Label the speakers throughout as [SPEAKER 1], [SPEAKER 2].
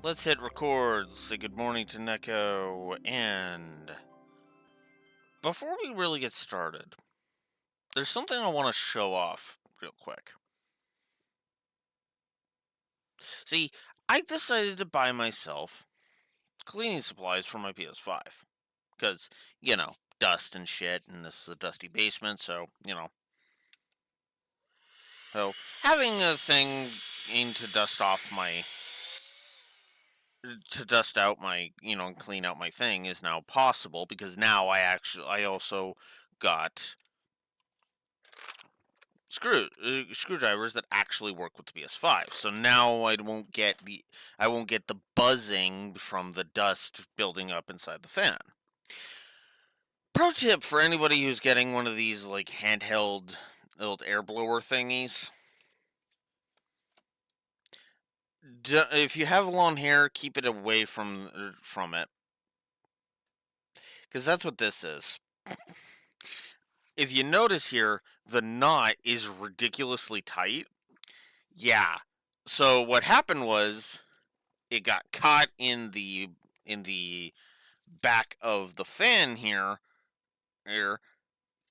[SPEAKER 1] Let's hit record. Say good morning to Neko. And before we really get started, there's something I want to show off real quick. See, I decided to buy myself cleaning supplies for my PS5. Because, dust and shit, and this is a dusty basement, so. So, having a thing aimed to dust off my to dust out my, and clean out my thing is now possible because now I also got screwdrivers that actually work with the PS5. So now I won't get the buzzing from the dust building up inside the fan. Pro tip for anybody who's getting one of these like handheld old air blower thingies. If you have long hair, keep it away from it, because that's what this is. If you notice here, the knot is ridiculously tight. Yeah. So what happened was it got caught in the back of the fan here,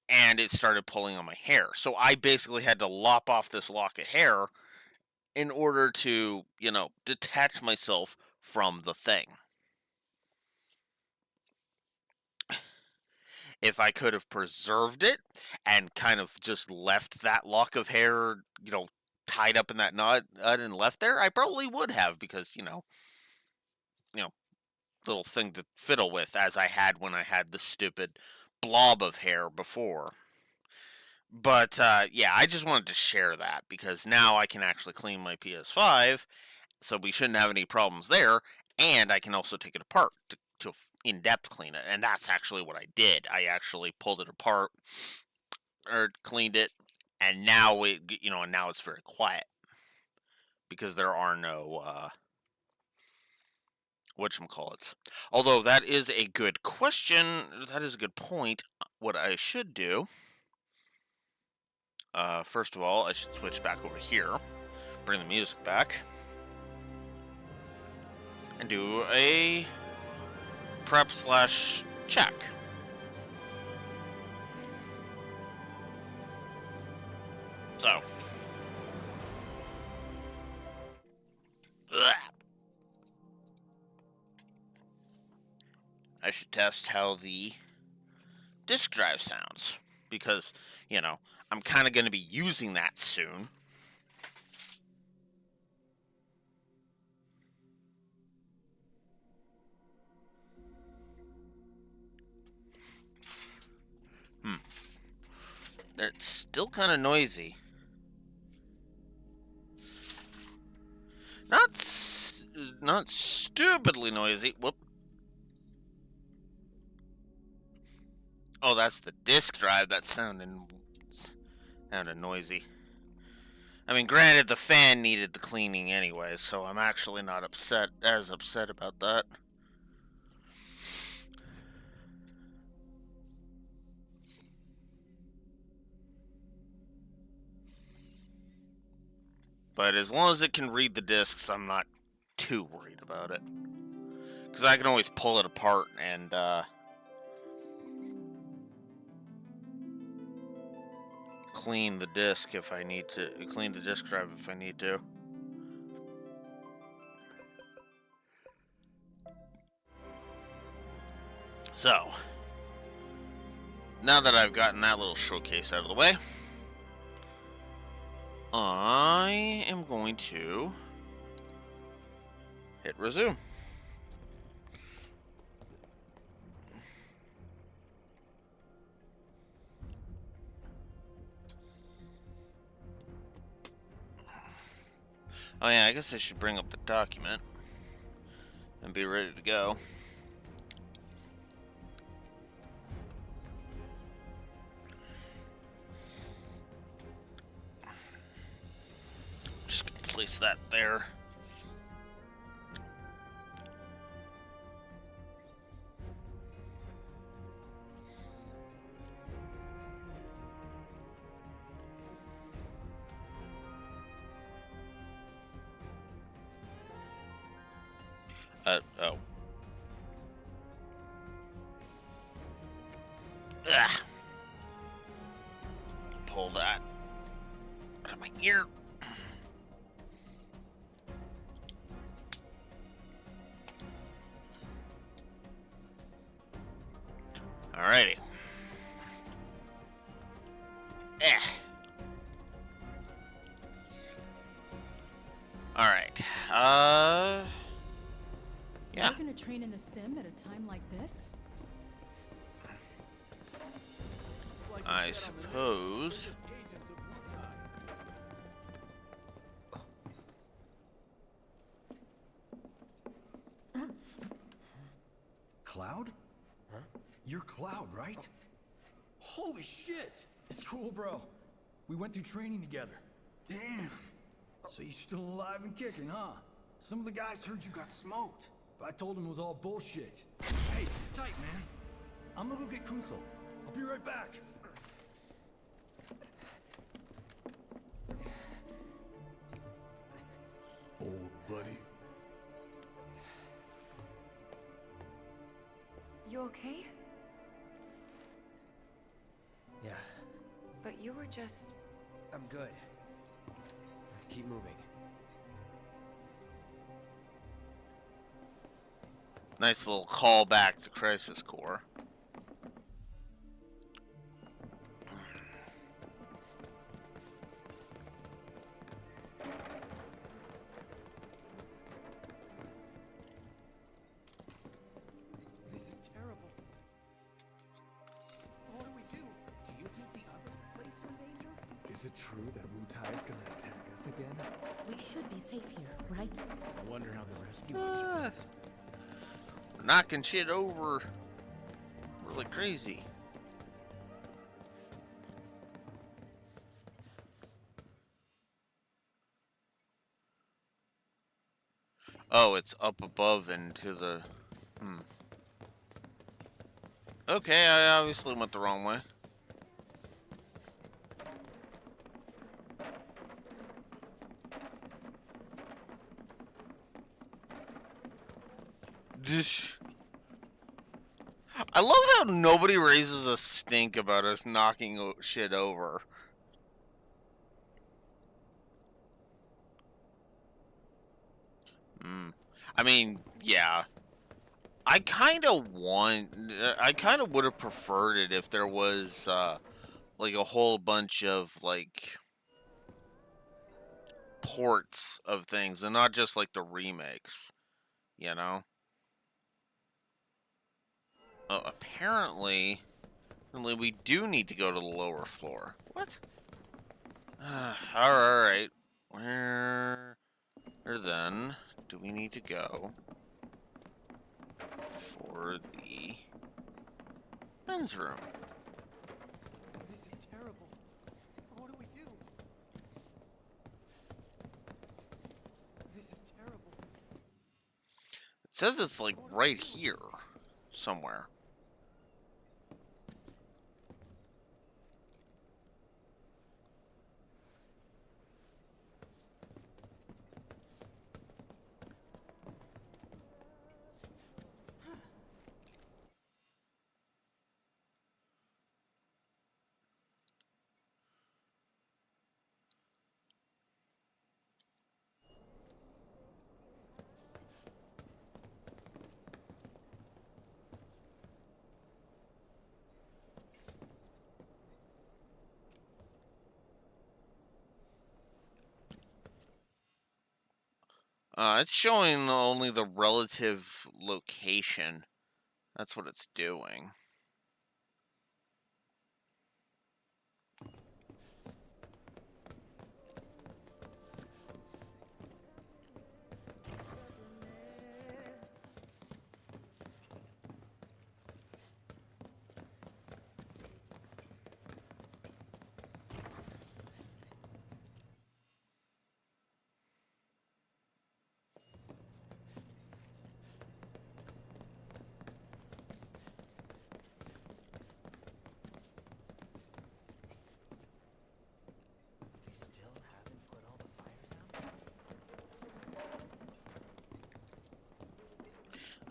[SPEAKER 1] and it started pulling on my hair. So I basically had to lop off this lock of hair in order to, detach myself from the thing. If I could have preserved it and kind of just left that lock of hair, tied up in that knot and left there, I probably would have because, you know, little thing to fiddle with as I had when I had the stupid blob of hair before. But yeah, I just wanted to share that because now I can actually clean my PS5, so we shouldn't have any problems there, and I can also take it apart to in-depth clean it, and that's actually what I did. I actually pulled it apart or cleaned it, and now now it's very quiet because there are no whatchamacallits. Although that is a good question. That is a good point. What I should do, first of all, I should switch back over here, bring the music back, and do a prep/check. So, I should test how the disk drive sounds because, I'm kind of going to be using that soon. It's still kind of noisy. Not stupidly noisy. Whoop. Oh, that's the disk drive that's sounding noisy. I mean, granted, the fan needed the cleaning anyway, so I'm actually not as upset about that. But as long as it can read the discs, I'm not too worried about it. Because I can always pull it apart and, clean the disk if I need to. Clean the disk drive if I need to. So, now that I've gotten that little showcase out of the way, I am going to hit resume. Oh yeah, I guess I should bring up the document and be ready to go. Just place that there. Oh. Ugh. Pull that out of my ear. Alrighty. Eh. Alright. Yeah.
[SPEAKER 2] You're gonna train in the sim at a time like this?
[SPEAKER 1] I suppose.
[SPEAKER 3] Cloud? Huh? You're Cloud, right? Holy shit! It's cool, bro. We went through training together. Damn. So you're still alive and kicking, huh? Some of the guys heard you got smoked, but I told them it was all bullshit. Hey, sit tight, man. I'm gonna go get Kunsel. I'll be right back. Old buddy.
[SPEAKER 4] You okay?
[SPEAKER 5] Yeah,
[SPEAKER 4] But you were just...
[SPEAKER 5] I'm good. Let's keep moving.
[SPEAKER 1] Nice little callback to Crisis Core.
[SPEAKER 6] This is terrible. What do we do? Do you think the other plates are in danger?
[SPEAKER 7] Is it true that Wu Tai's gonna attack us again?
[SPEAKER 8] We should be safe here, right?
[SPEAKER 6] I wonder how the rescue
[SPEAKER 1] Knocking shit over really crazy. Oh, it's up above and to the... Okay, I obviously went the wrong way. I love how nobody raises a stink about us knocking shit over. I mean, yeah. I kind of would have preferred it if there was, like, a whole bunch of, like, ports of things and not just, like, the remakes, you know? Oh, apparently we do need to go to the lower floor. What? Alright. Where then do we need to go for the men's room?
[SPEAKER 6] This is terrible. What do we do? This is terrible.
[SPEAKER 1] It says it's like right here somewhere. It's showing only the relative location. That's what it's doing.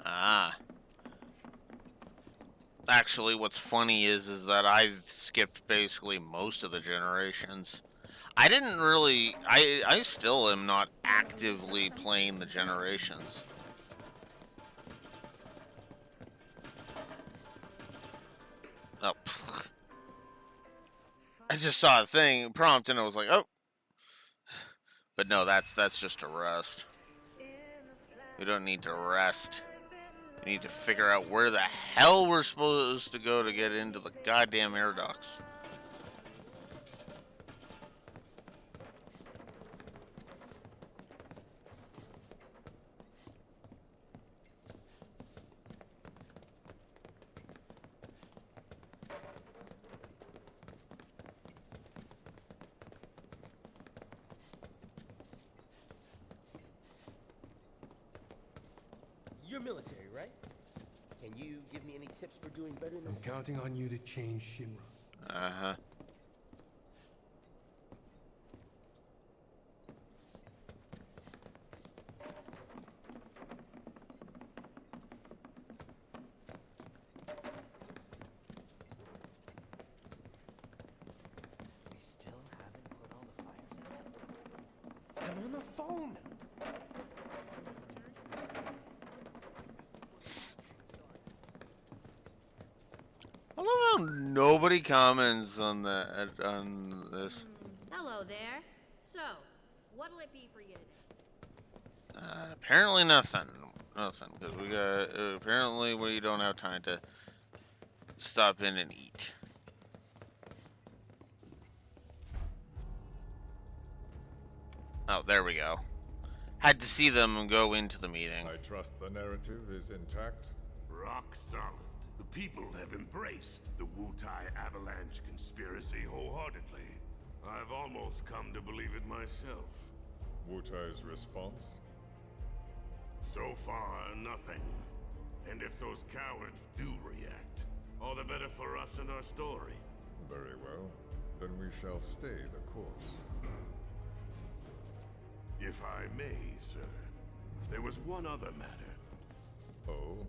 [SPEAKER 1] Ah. Actually, what's funny is that I've skipped basically most of the generations. I didn't really. I still am not actively playing the generations. Oh, pfft. I just saw a thing prompt and I was like, oh. But no, that's just a rest. We don't need to rest. We need to figure out where the hell we're supposed to go to get into the goddamn air ducts.
[SPEAKER 5] You're military, right? Can you give me any tips for doing better in
[SPEAKER 3] I'm
[SPEAKER 5] this?
[SPEAKER 3] counting on you to change Shinra.
[SPEAKER 1] Uh-huh.
[SPEAKER 5] We still haven't put all the fires out. I'm on the phone.
[SPEAKER 1] I love how nobody comments on that on this.
[SPEAKER 9] Hello there. So, what'll it be for you today?
[SPEAKER 1] Apparently nothing. Nothing, because we got apparently we don't have time to stop in and eat. Oh, there we go. Had to see them go into the meeting.
[SPEAKER 10] I trust the narrative is intact.
[SPEAKER 11] Rock solid. The people have embraced the Wutai Avalanche conspiracy wholeheartedly. I've almost come to believe it myself.
[SPEAKER 10] Wutai's response?
[SPEAKER 11] So far, nothing. And if those cowards do react, all the better for us and our story.
[SPEAKER 10] Very well. Then we shall stay the course.
[SPEAKER 11] If I may, sir, there was one other matter.
[SPEAKER 10] Oh?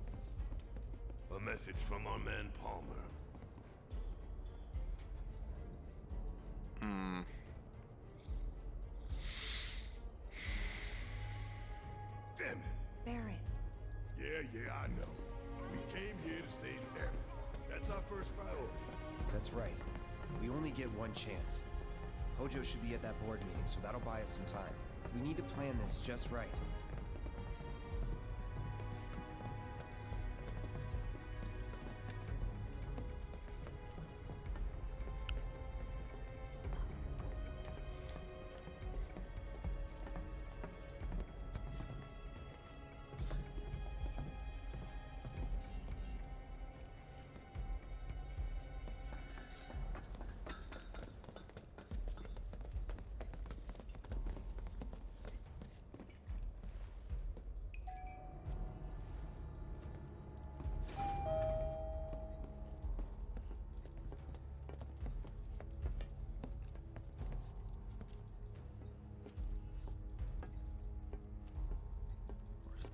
[SPEAKER 11] A message from our man Palmer.
[SPEAKER 1] Hmm.
[SPEAKER 11] Damn it.
[SPEAKER 4] Barrett.
[SPEAKER 11] Yeah, I know. We came here to save Eric. That's our first priority.
[SPEAKER 5] That's right. We only get one chance. Hojo should be at that board meeting, so that'll buy us some time. We need to plan this just right.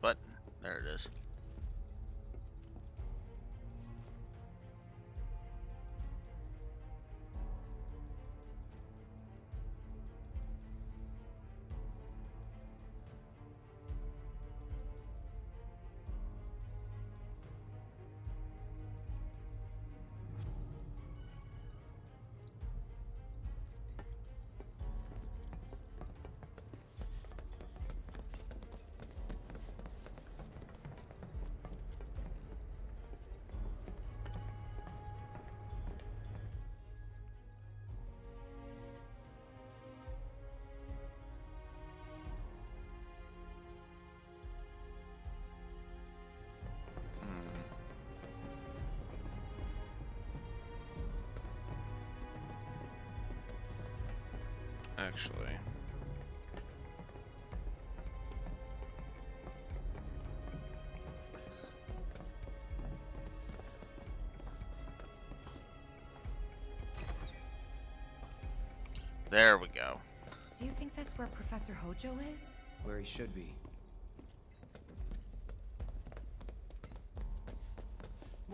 [SPEAKER 1] Button. There it is. Actually. There we go.
[SPEAKER 4] Do you think that's where Professor Hojo is?
[SPEAKER 5] Where he should be.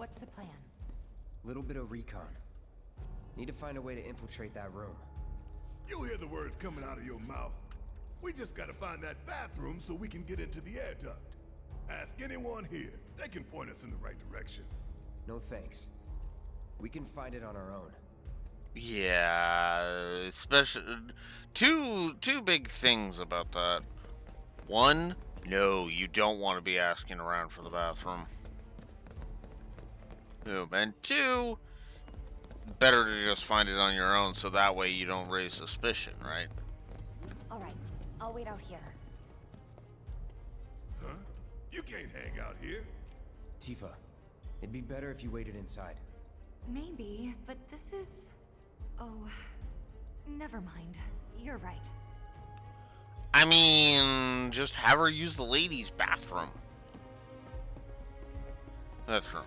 [SPEAKER 4] What's the plan?
[SPEAKER 5] Little bit of recon. Need to find a way to infiltrate that room.
[SPEAKER 11] You hear the words coming out of your mouth? We just gotta find that bathroom so we can get into the air duct. Ask anyone here. They can point us in the right direction.
[SPEAKER 5] No thanks. We can find it on our own.
[SPEAKER 1] Yeah, especially two big things about that. One, no, you don't want to be asking around for the bathroom. No, and two, better to just find it on your own so that way you don't raise suspicion, right?
[SPEAKER 4] Alright, I'll wait out here.
[SPEAKER 11] Huh? You can't hang out here.
[SPEAKER 5] Tifa, it'd be better if you waited inside.
[SPEAKER 4] Maybe, but this is... Oh, never mind. You're right.
[SPEAKER 1] I mean, just have her use the ladies' bathroom. Bathroom.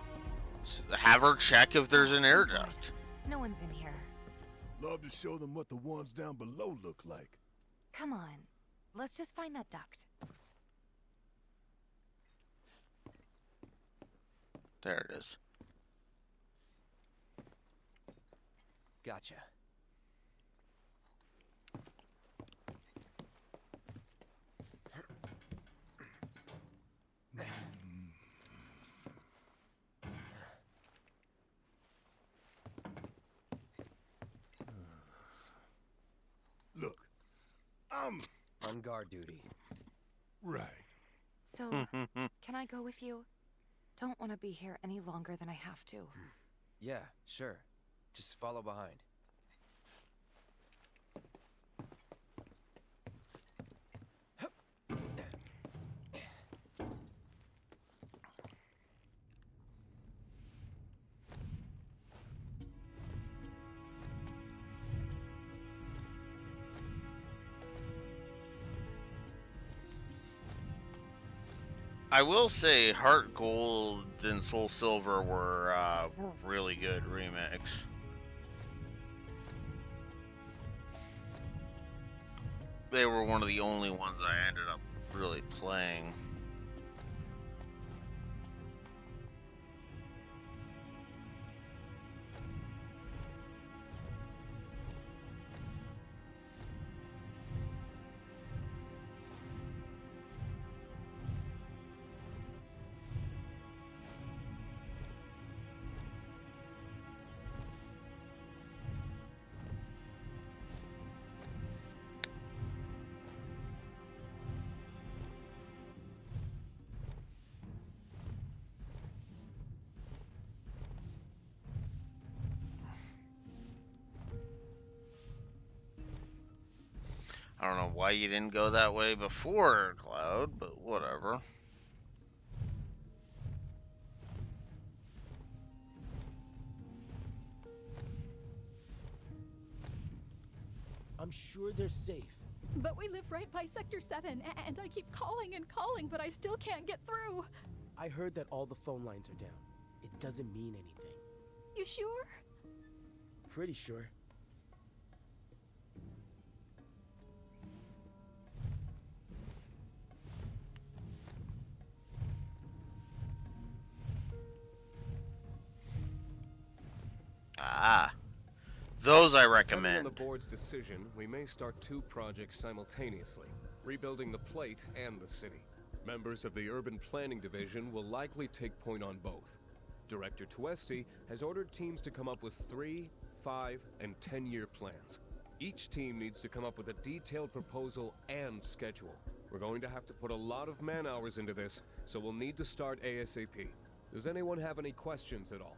[SPEAKER 1] Have her check if there's an air duct.
[SPEAKER 4] No one's in here.
[SPEAKER 11] Love to show them what the ones down below look like.
[SPEAKER 4] Come on. Let's just find that duct.
[SPEAKER 1] There it is.
[SPEAKER 5] Gotcha.
[SPEAKER 11] Look,
[SPEAKER 5] on guard duty.
[SPEAKER 11] right.
[SPEAKER 4] So, can I go with you? Don't want to be here any longer than I have to.
[SPEAKER 5] Yeah, sure. Just follow behind.
[SPEAKER 1] I will say Heart Gold and Soul Silver were really good remakes. They were one of the only ones I ended up really playing. I don't know why you didn't go that way before, Cloud, but whatever.
[SPEAKER 12] I'm sure they're safe.
[SPEAKER 2] But we live right by Sector 7, and I keep calling and calling, but I still can't get through.
[SPEAKER 12] I heard that all the phone lines are down. It doesn't mean anything.
[SPEAKER 2] You sure?
[SPEAKER 12] Pretty sure.
[SPEAKER 1] Ah. Those I
[SPEAKER 13] Depending
[SPEAKER 1] recommend.
[SPEAKER 13] on the board's decision, we may start 2 projects simultaneously, rebuilding the plate and the city. Members of the Urban Planning Division will likely take point on both. Director Tuesti has ordered teams to come up with 3, 5, and 10-year plans. Each team needs to come up with a detailed proposal and schedule. We're going to have to put a lot of man-hours into this, so we'll need to start ASAP. Does anyone have any questions at all?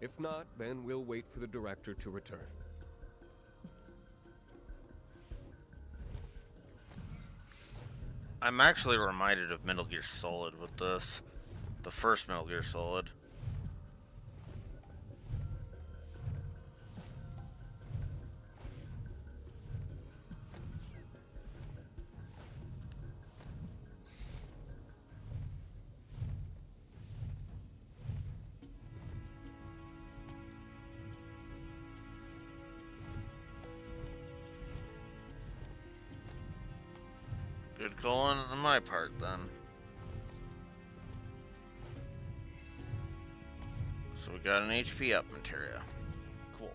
[SPEAKER 13] If not, then we'll wait for the director to return.
[SPEAKER 1] I'm actually reminded of Metal Gear Solid with this. The first Metal Gear Solid. Good calling on my part, then. So we got an HP up materia. Cool.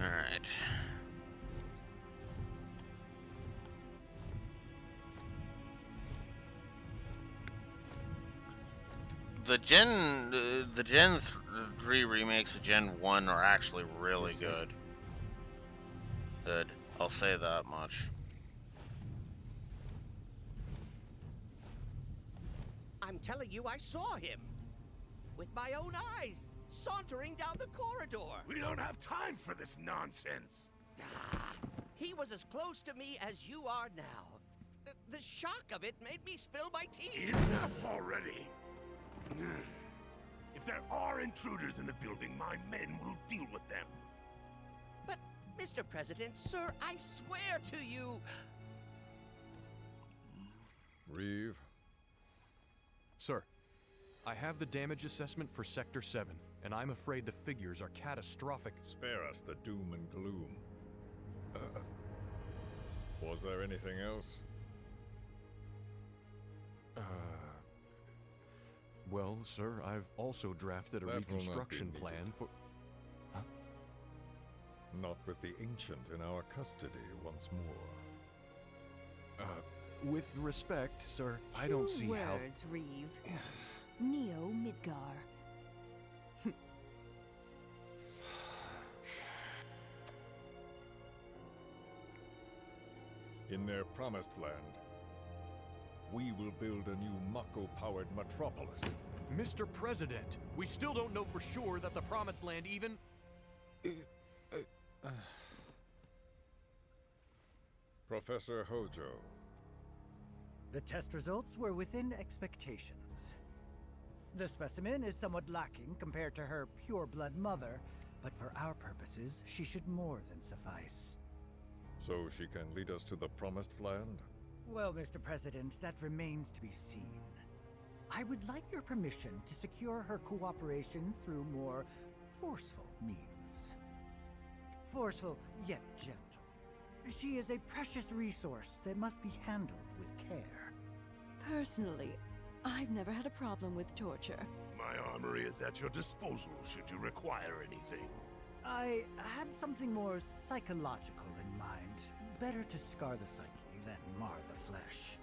[SPEAKER 1] All right. The Gen 3 remakes of Gen 1 are actually really good. Good. I'll say that much.
[SPEAKER 14] I'm telling you, I saw him. With my own eyes, sauntering down the corridor.
[SPEAKER 11] We don't have time for this nonsense.
[SPEAKER 14] He was as close to me as you are now. The shock of it made me spill my tea.
[SPEAKER 11] Enough already. If there are intruders in the building, my men will deal with them.
[SPEAKER 14] But, Mr. President, sir, I swear to you...
[SPEAKER 15] Reeve.
[SPEAKER 16] Sir, I have the damage assessment for Sector 7, and I'm afraid the figures are catastrophic.
[SPEAKER 10] Spare us the doom and gloom. Was there anything else?
[SPEAKER 16] Well, sir, I've also drafted a reconstruction plan for... Huh?
[SPEAKER 10] Not with the Ancient in our custody once more.
[SPEAKER 16] With respect, sir, I don't see how...
[SPEAKER 8] 2 words, Reeve. Neo Midgar.
[SPEAKER 10] In their promised land, we will build a new Mako-powered metropolis.
[SPEAKER 16] Mr. President, we still don't know for sure that the Promised Land even...
[SPEAKER 10] Professor Hojo.
[SPEAKER 17] The test results were within expectations. The specimen is somewhat lacking compared to her pure-blood mother, but for our purposes, she should more than suffice.
[SPEAKER 10] So she can lead us to the Promised Land?
[SPEAKER 17] Well, Mr. President, that remains to be seen. I would like your permission to secure her cooperation through more forceful means. Forceful, yet gentle. She is a precious resource that must be handled with care.
[SPEAKER 18] Personally, I've never had a problem with torture.
[SPEAKER 11] My armory is at your disposal should you require anything.
[SPEAKER 17] I had something more psychological in mind. Better to scar the psyche than mar the flesh.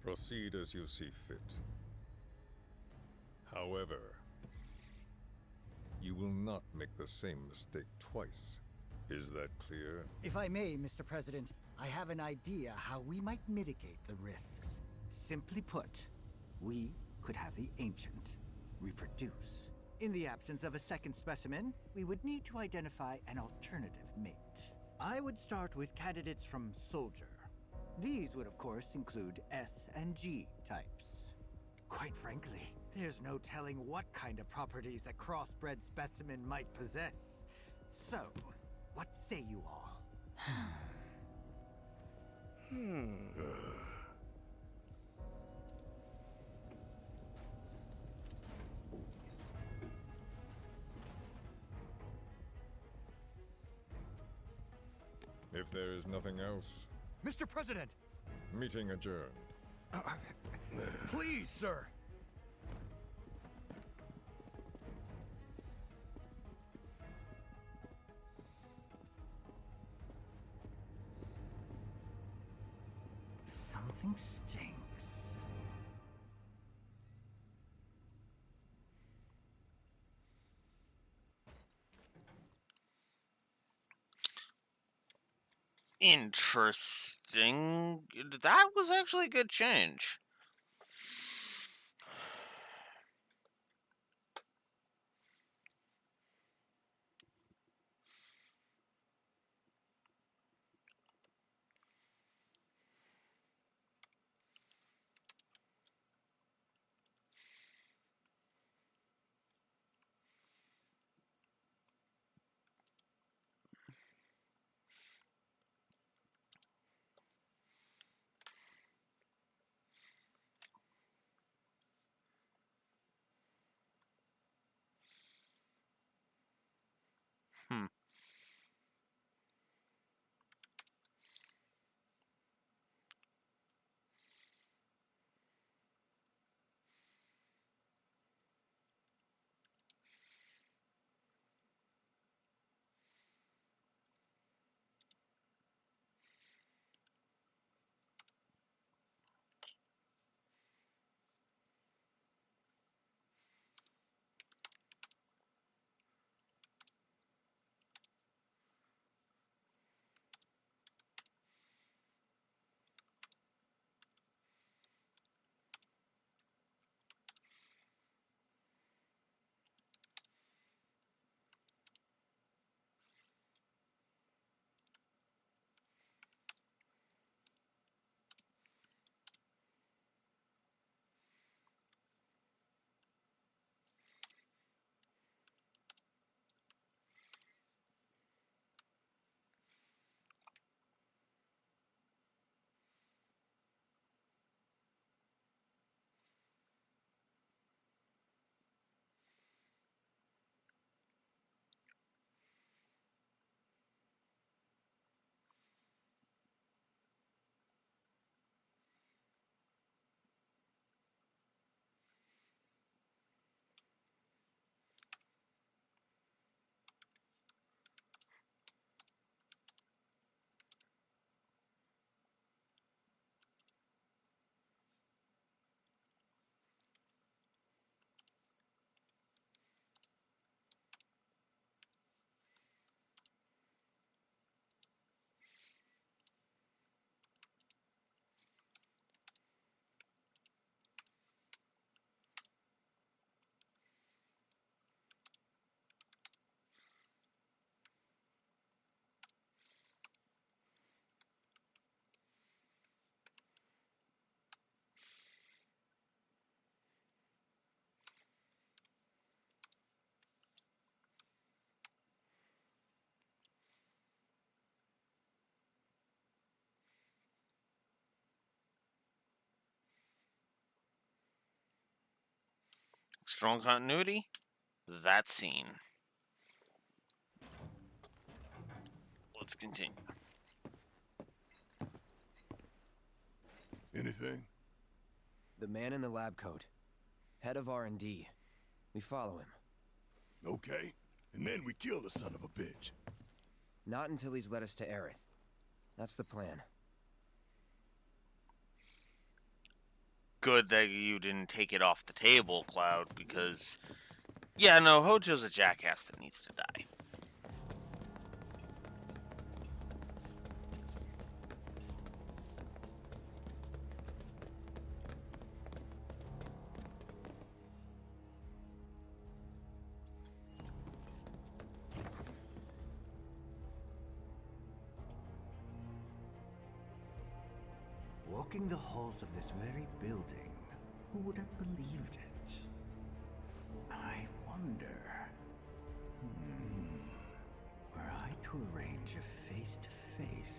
[SPEAKER 10] Proceed as you see fit. However, you will not make the same mistake twice. Is that clear?
[SPEAKER 17] If I may, Mr. President, I have an idea how we might mitigate the risks. Simply put, we could have the Ancient reproduce. In the absence of a second specimen, we would need to identify an alternative mate. I would start with candidates from Soldier. These would, of course, include S and G types. Quite frankly, there's no telling what kind of properties a crossbred specimen might possess. So, what say you all?
[SPEAKER 10] If there is nothing else,
[SPEAKER 16] Mr. President!
[SPEAKER 10] meeting adjourned.
[SPEAKER 16] Please, sir!
[SPEAKER 17] Something stinks.
[SPEAKER 1] Interesting. That was actually a good change. Strong continuity. That scene. Let's continue.
[SPEAKER 10] Anything?
[SPEAKER 5] The man in the lab coat. Head of R&D. We follow him.
[SPEAKER 10] Okay. And then we kill the son of a bitch.
[SPEAKER 5] Not until he's led us to Aerith. That's the plan.
[SPEAKER 1] Good that you didn't take it off the table, Cloud, because... Yeah, no, Hojo's a jackass that needs to die.
[SPEAKER 17] Walking the halls of this very building, who would have believed it? I wonder... Were I to arrange a face-to-face...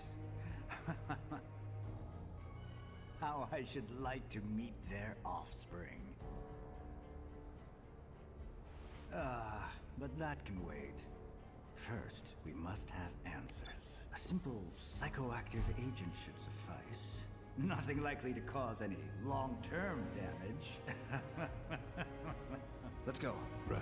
[SPEAKER 17] How I should like to meet their offspring. But that can wait. First, we must have answers. A simple psychoactive agent should suffice. Nothing likely to cause any long-term damage.
[SPEAKER 5] Let's go.
[SPEAKER 10] Right.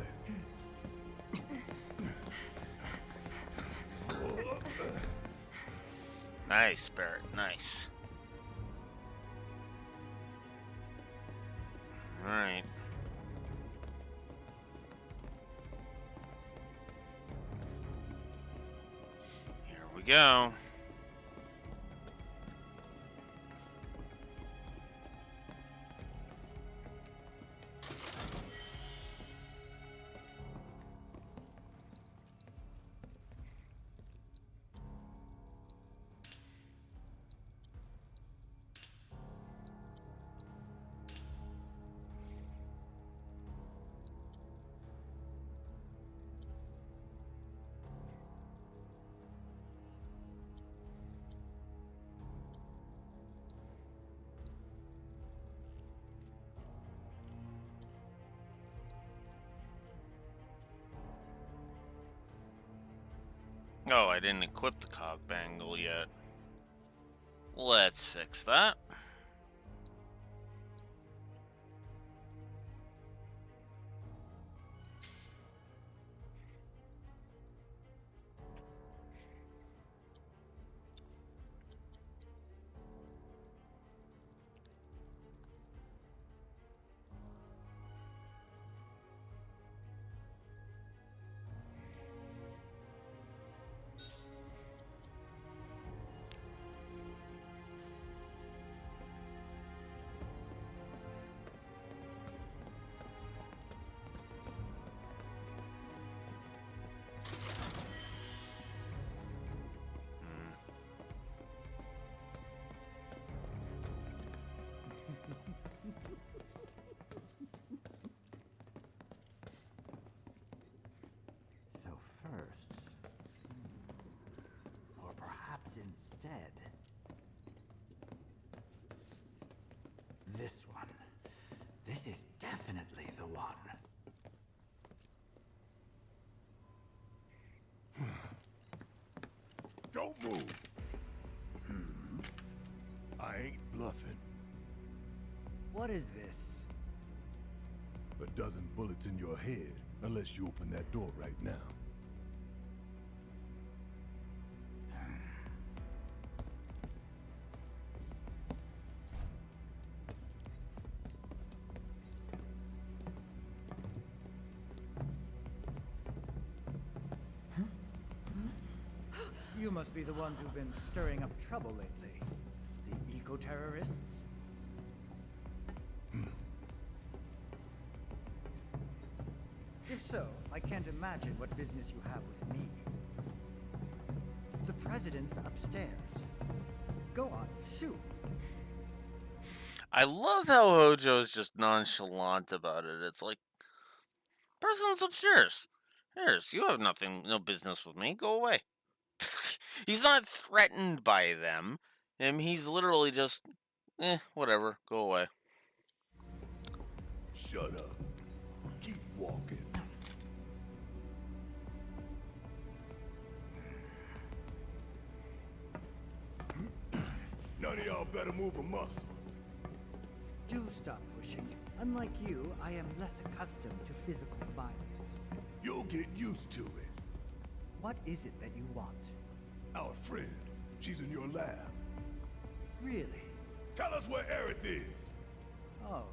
[SPEAKER 1] Nice, Barrett. Nice. Alright. Here we go. Oh, I didn't equip the cog bangle yet. Let's fix that.
[SPEAKER 17] So first... Or perhaps instead... This one. This is definitely the one.
[SPEAKER 10] Don't move. I ain't bluffing.
[SPEAKER 17] What is this?
[SPEAKER 10] A dozen bullets in your head, unless you open that door right now.
[SPEAKER 17] You must be the ones who've been stirring up trouble lately. The eco-terrorists? If so, I can't imagine what business you have with me. The president's upstairs. Go on, shoot.
[SPEAKER 1] I love how Hojo's just nonchalant about it. It's like, president's upstairs. Here's, you have no business with me. Go away. He's not threatened by them. He's literally just, whatever. Go away.
[SPEAKER 10] Shut up. Keep
[SPEAKER 11] of y'all better move a muscle.
[SPEAKER 17] Do stop pushing. Unlike you, I am less accustomed to physical violence.
[SPEAKER 11] You'll get used to it.
[SPEAKER 17] What is it that you want?
[SPEAKER 11] Our friend. She's in your lab.
[SPEAKER 17] Really?
[SPEAKER 11] Tell us where Aerith is.
[SPEAKER 17] Oh,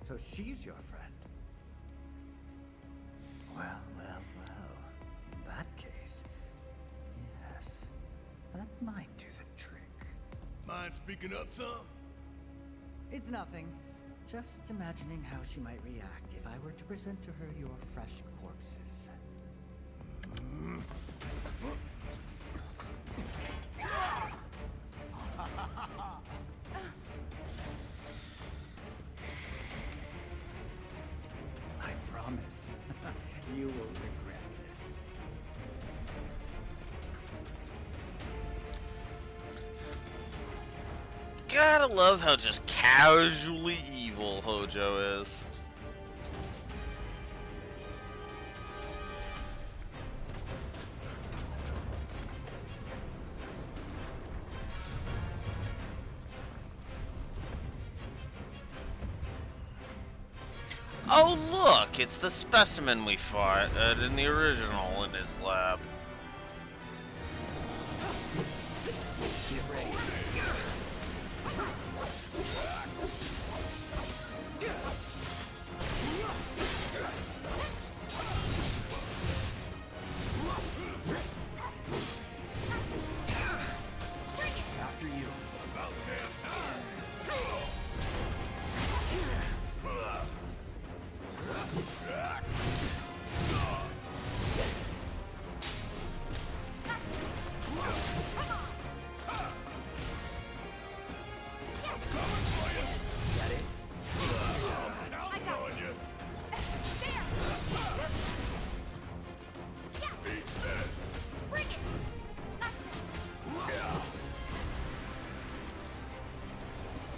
[SPEAKER 17] so she's your friend. Well. In that case, yes, that might do the trick.
[SPEAKER 11] Mind speaking up some?
[SPEAKER 17] It's nothing. Just imagining how she might react if I were to present to her your fresh corpses. I promise, you will regret this.
[SPEAKER 1] Gotta love how just casually evil Hojo is. Oh look, it's the specimen we fought in the original in his lab.
[SPEAKER 17] After you.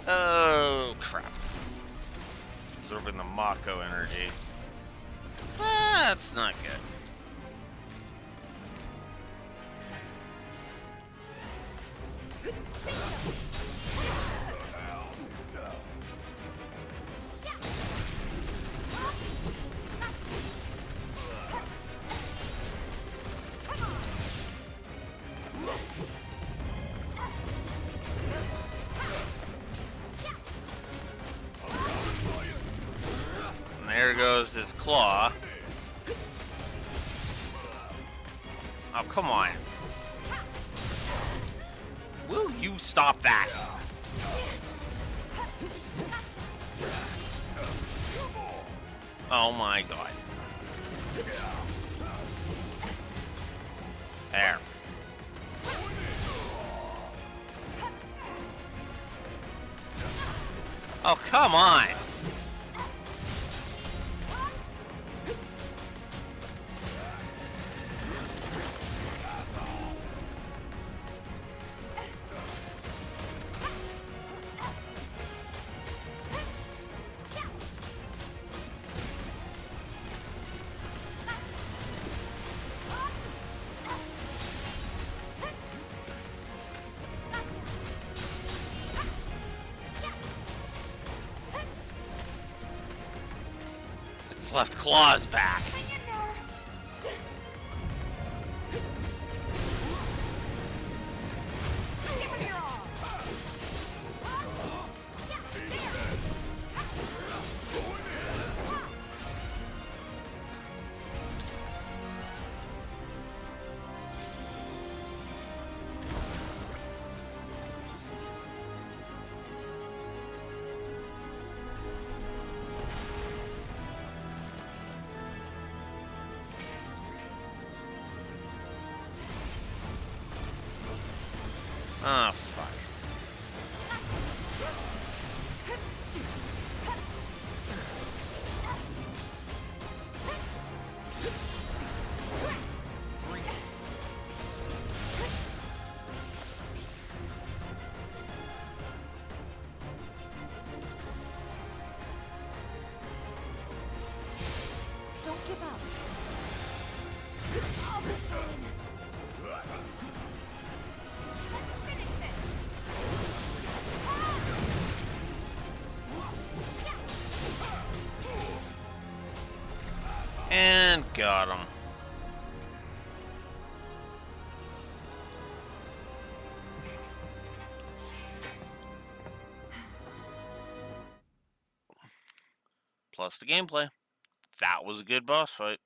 [SPEAKER 1] Oh crap. Absorbing the Mako energy. That's not good. And there goes his claw. Oh, come on. Will you stop that? Oh my god. There. Oh, come on. It's left claws back. Ah, fuck.
[SPEAKER 4] Don't give up. I'll be fine. Let's finish this.
[SPEAKER 1] got him. Plus the gameplay. That was a good boss fight.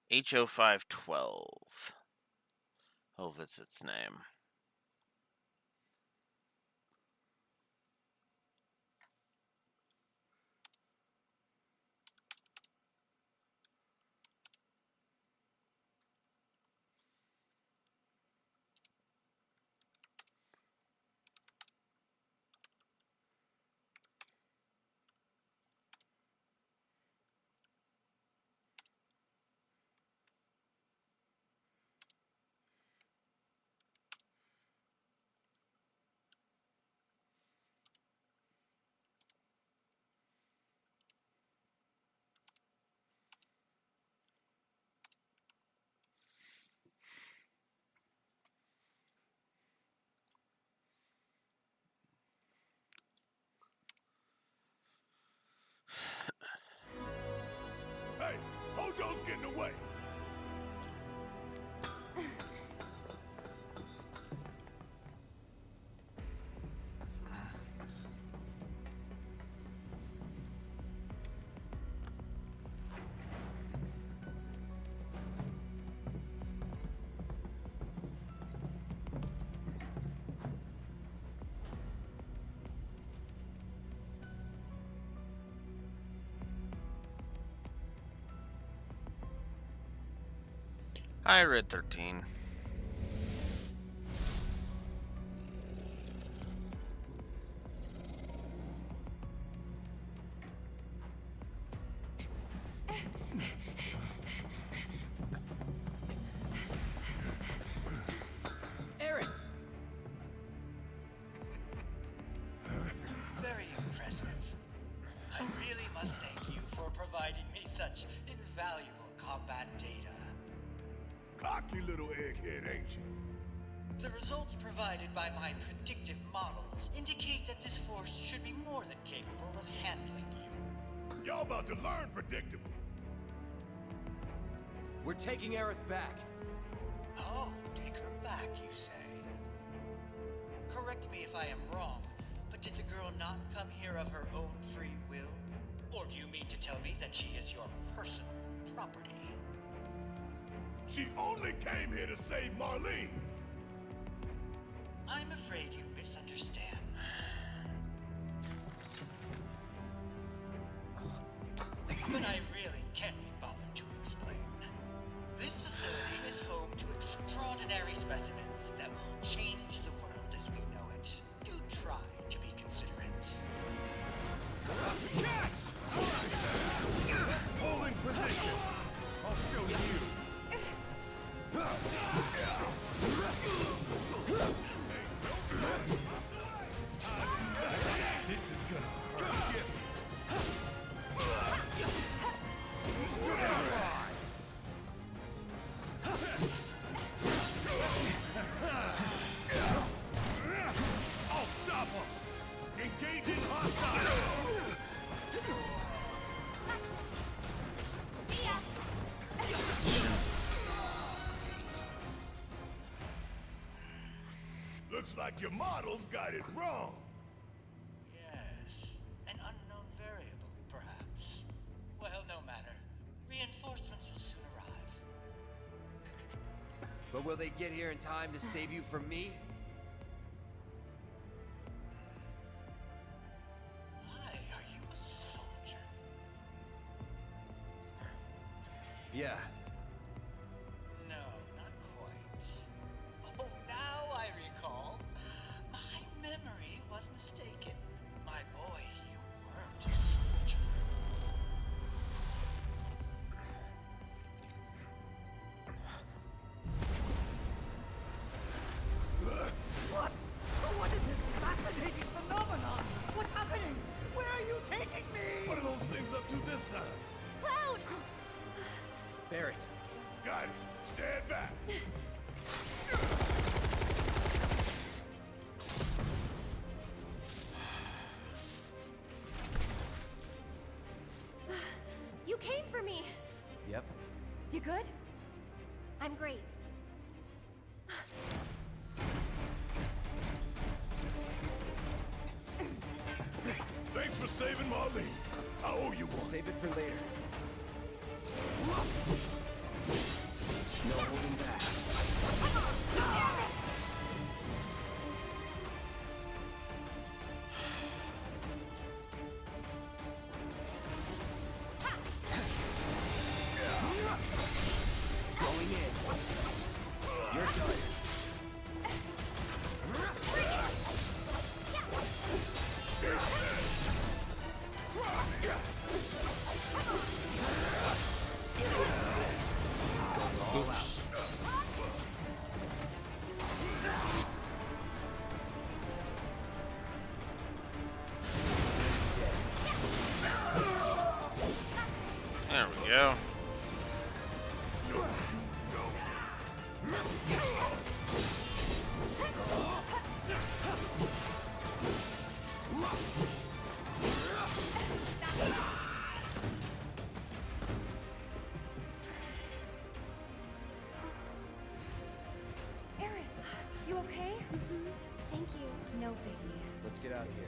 [SPEAKER 1] HO512. Oh, that's its name.
[SPEAKER 11] Hey, Hojo's getting away.
[SPEAKER 1] I read 13.
[SPEAKER 17] Aerith!
[SPEAKER 15] Very impressive. I really must thank you for providing me such invaluable combat data.
[SPEAKER 11] Cocky little egghead, ain't you?
[SPEAKER 15] The results provided by my predictive models indicate that this force should be more than capable of handling you.
[SPEAKER 11] Y'all about to learn predictable.
[SPEAKER 5] We're taking Aerith back.
[SPEAKER 15] Oh, take her back, you say? Correct me if I am wrong, but did the girl not come here of her own free will? Or do you mean to tell me that she is your personal property?
[SPEAKER 11] She only came here to save Marlene.
[SPEAKER 15] I'm afraid you misunderstand. But I really can't be bothered to explain. This facility is home to extraordinary specimens that will change the world as we know it. Do try to be considerate.
[SPEAKER 11] Hold in position. I'll show you.
[SPEAKER 3] This is gonna hurt.
[SPEAKER 11] Looks like your models got it wrong.
[SPEAKER 15] Yes. An unknown variable, perhaps. Well, no matter. Reinforcements will soon arrive.
[SPEAKER 5] But will they get here in time to save you from me?
[SPEAKER 15] Why, are you a soldier?
[SPEAKER 5] Yeah.
[SPEAKER 15] No, not quite. Oh, now I recall. My memory was mistaken. My boy, you weren't a soldier.
[SPEAKER 17] What? What is this fascinating phenomenon? What's happening? Where are you taking me?
[SPEAKER 11] What are those things up to this time?
[SPEAKER 2] Cloud!
[SPEAKER 5] Barrett.
[SPEAKER 11] Got it. Stand back.
[SPEAKER 9] You came for me.
[SPEAKER 5] Yep.
[SPEAKER 9] You good? I'm great.
[SPEAKER 11] Thanks for saving Marlene. I owe you one.
[SPEAKER 5] Save it for later. No holding back. Going in. You're done. All out.
[SPEAKER 1] There we go.
[SPEAKER 4] Aerith, you okay?
[SPEAKER 9] Thank you.
[SPEAKER 4] No biggie.
[SPEAKER 5] Let's get out of here.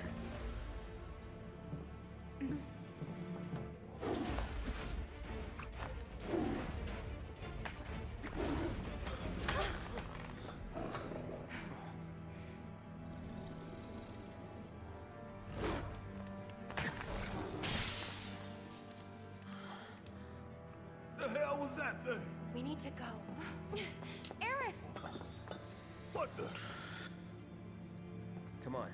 [SPEAKER 11] The hell was that thing?
[SPEAKER 4] We need to go. Aerith!
[SPEAKER 11] What the?
[SPEAKER 5] Come on.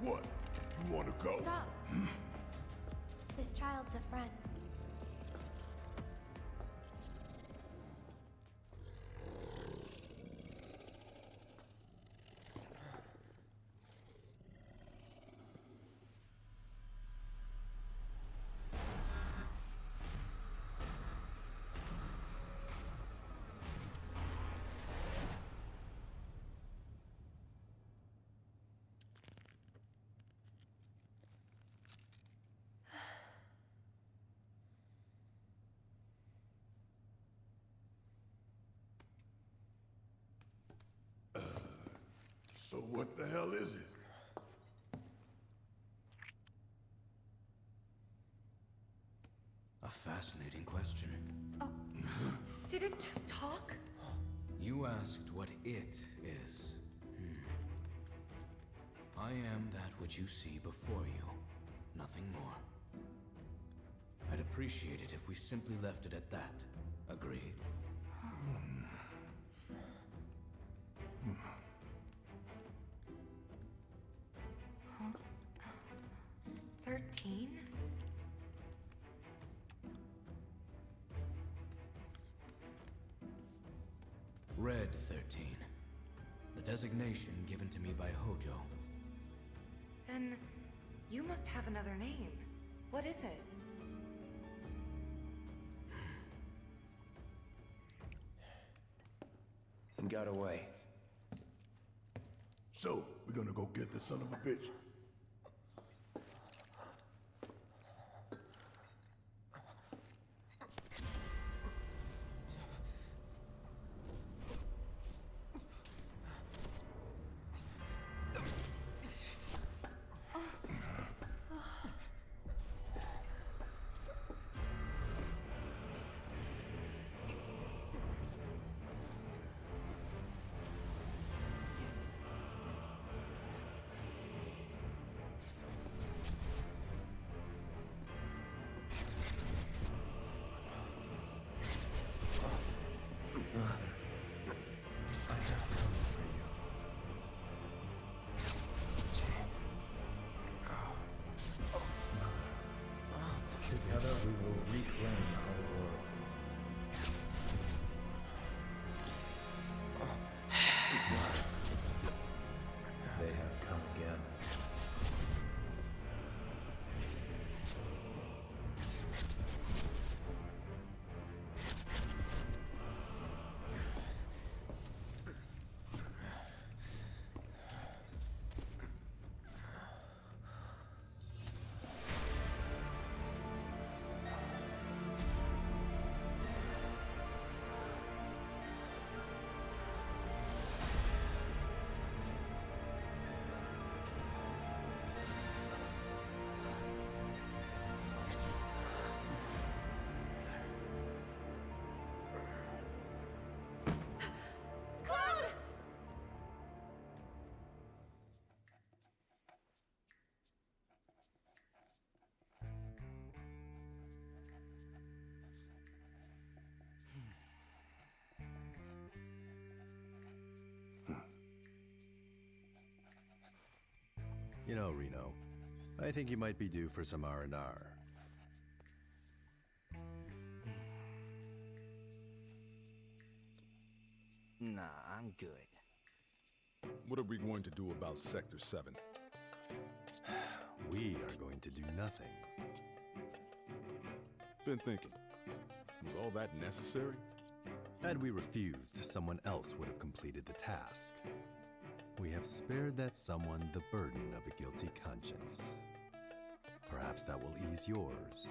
[SPEAKER 11] What? You want to go?
[SPEAKER 9] Stop. This child's a friend.
[SPEAKER 11] So what the hell is it?
[SPEAKER 19] A fascinating question.
[SPEAKER 4] Did it just talk?
[SPEAKER 19] You asked what it is. I am that which you see before you. Nothing more. I'd appreciate it if we simply left it at that. Agreed?
[SPEAKER 4] 13?
[SPEAKER 19] The designation given to me by Hojo.
[SPEAKER 4] Then you must have another name. What is it?
[SPEAKER 5] He got away.
[SPEAKER 20] So, we're gonna go get the son of a bitch?
[SPEAKER 3] Together we will reclaim our world. They have come again.
[SPEAKER 21] You know, Reno, I think you might be due for some R&R.
[SPEAKER 12] Nah, I'm good.
[SPEAKER 10] What are we going to do about Sector 7?
[SPEAKER 21] We are going to do nothing.
[SPEAKER 10] Been thinking, was all that necessary?
[SPEAKER 21] Had we refused, someone else would have completed the task. We have spared that someone the burden of a guilty conscience. Perhaps that will ease yours.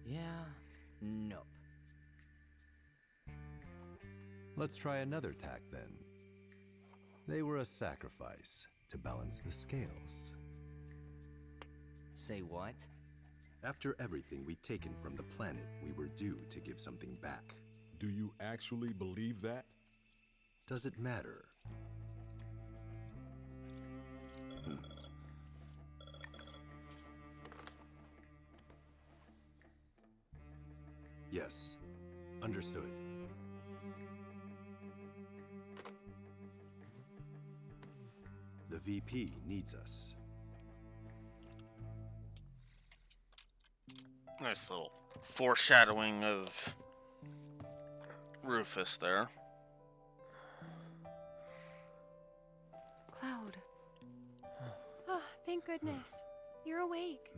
[SPEAKER 12] Yeah, nope.
[SPEAKER 21] Let's try another tack then. They were a sacrifice to balance the scales.
[SPEAKER 12] Say what?
[SPEAKER 21] After everything we'd taken from the planet, we were due to give something back.
[SPEAKER 10] Do you actually believe that?
[SPEAKER 21] Does it matter? Yes, understood. The VP needs us.
[SPEAKER 1] Nice little foreshadowing of Rufus there.
[SPEAKER 4] Cloud.
[SPEAKER 2] Oh, thank goodness. You're awake.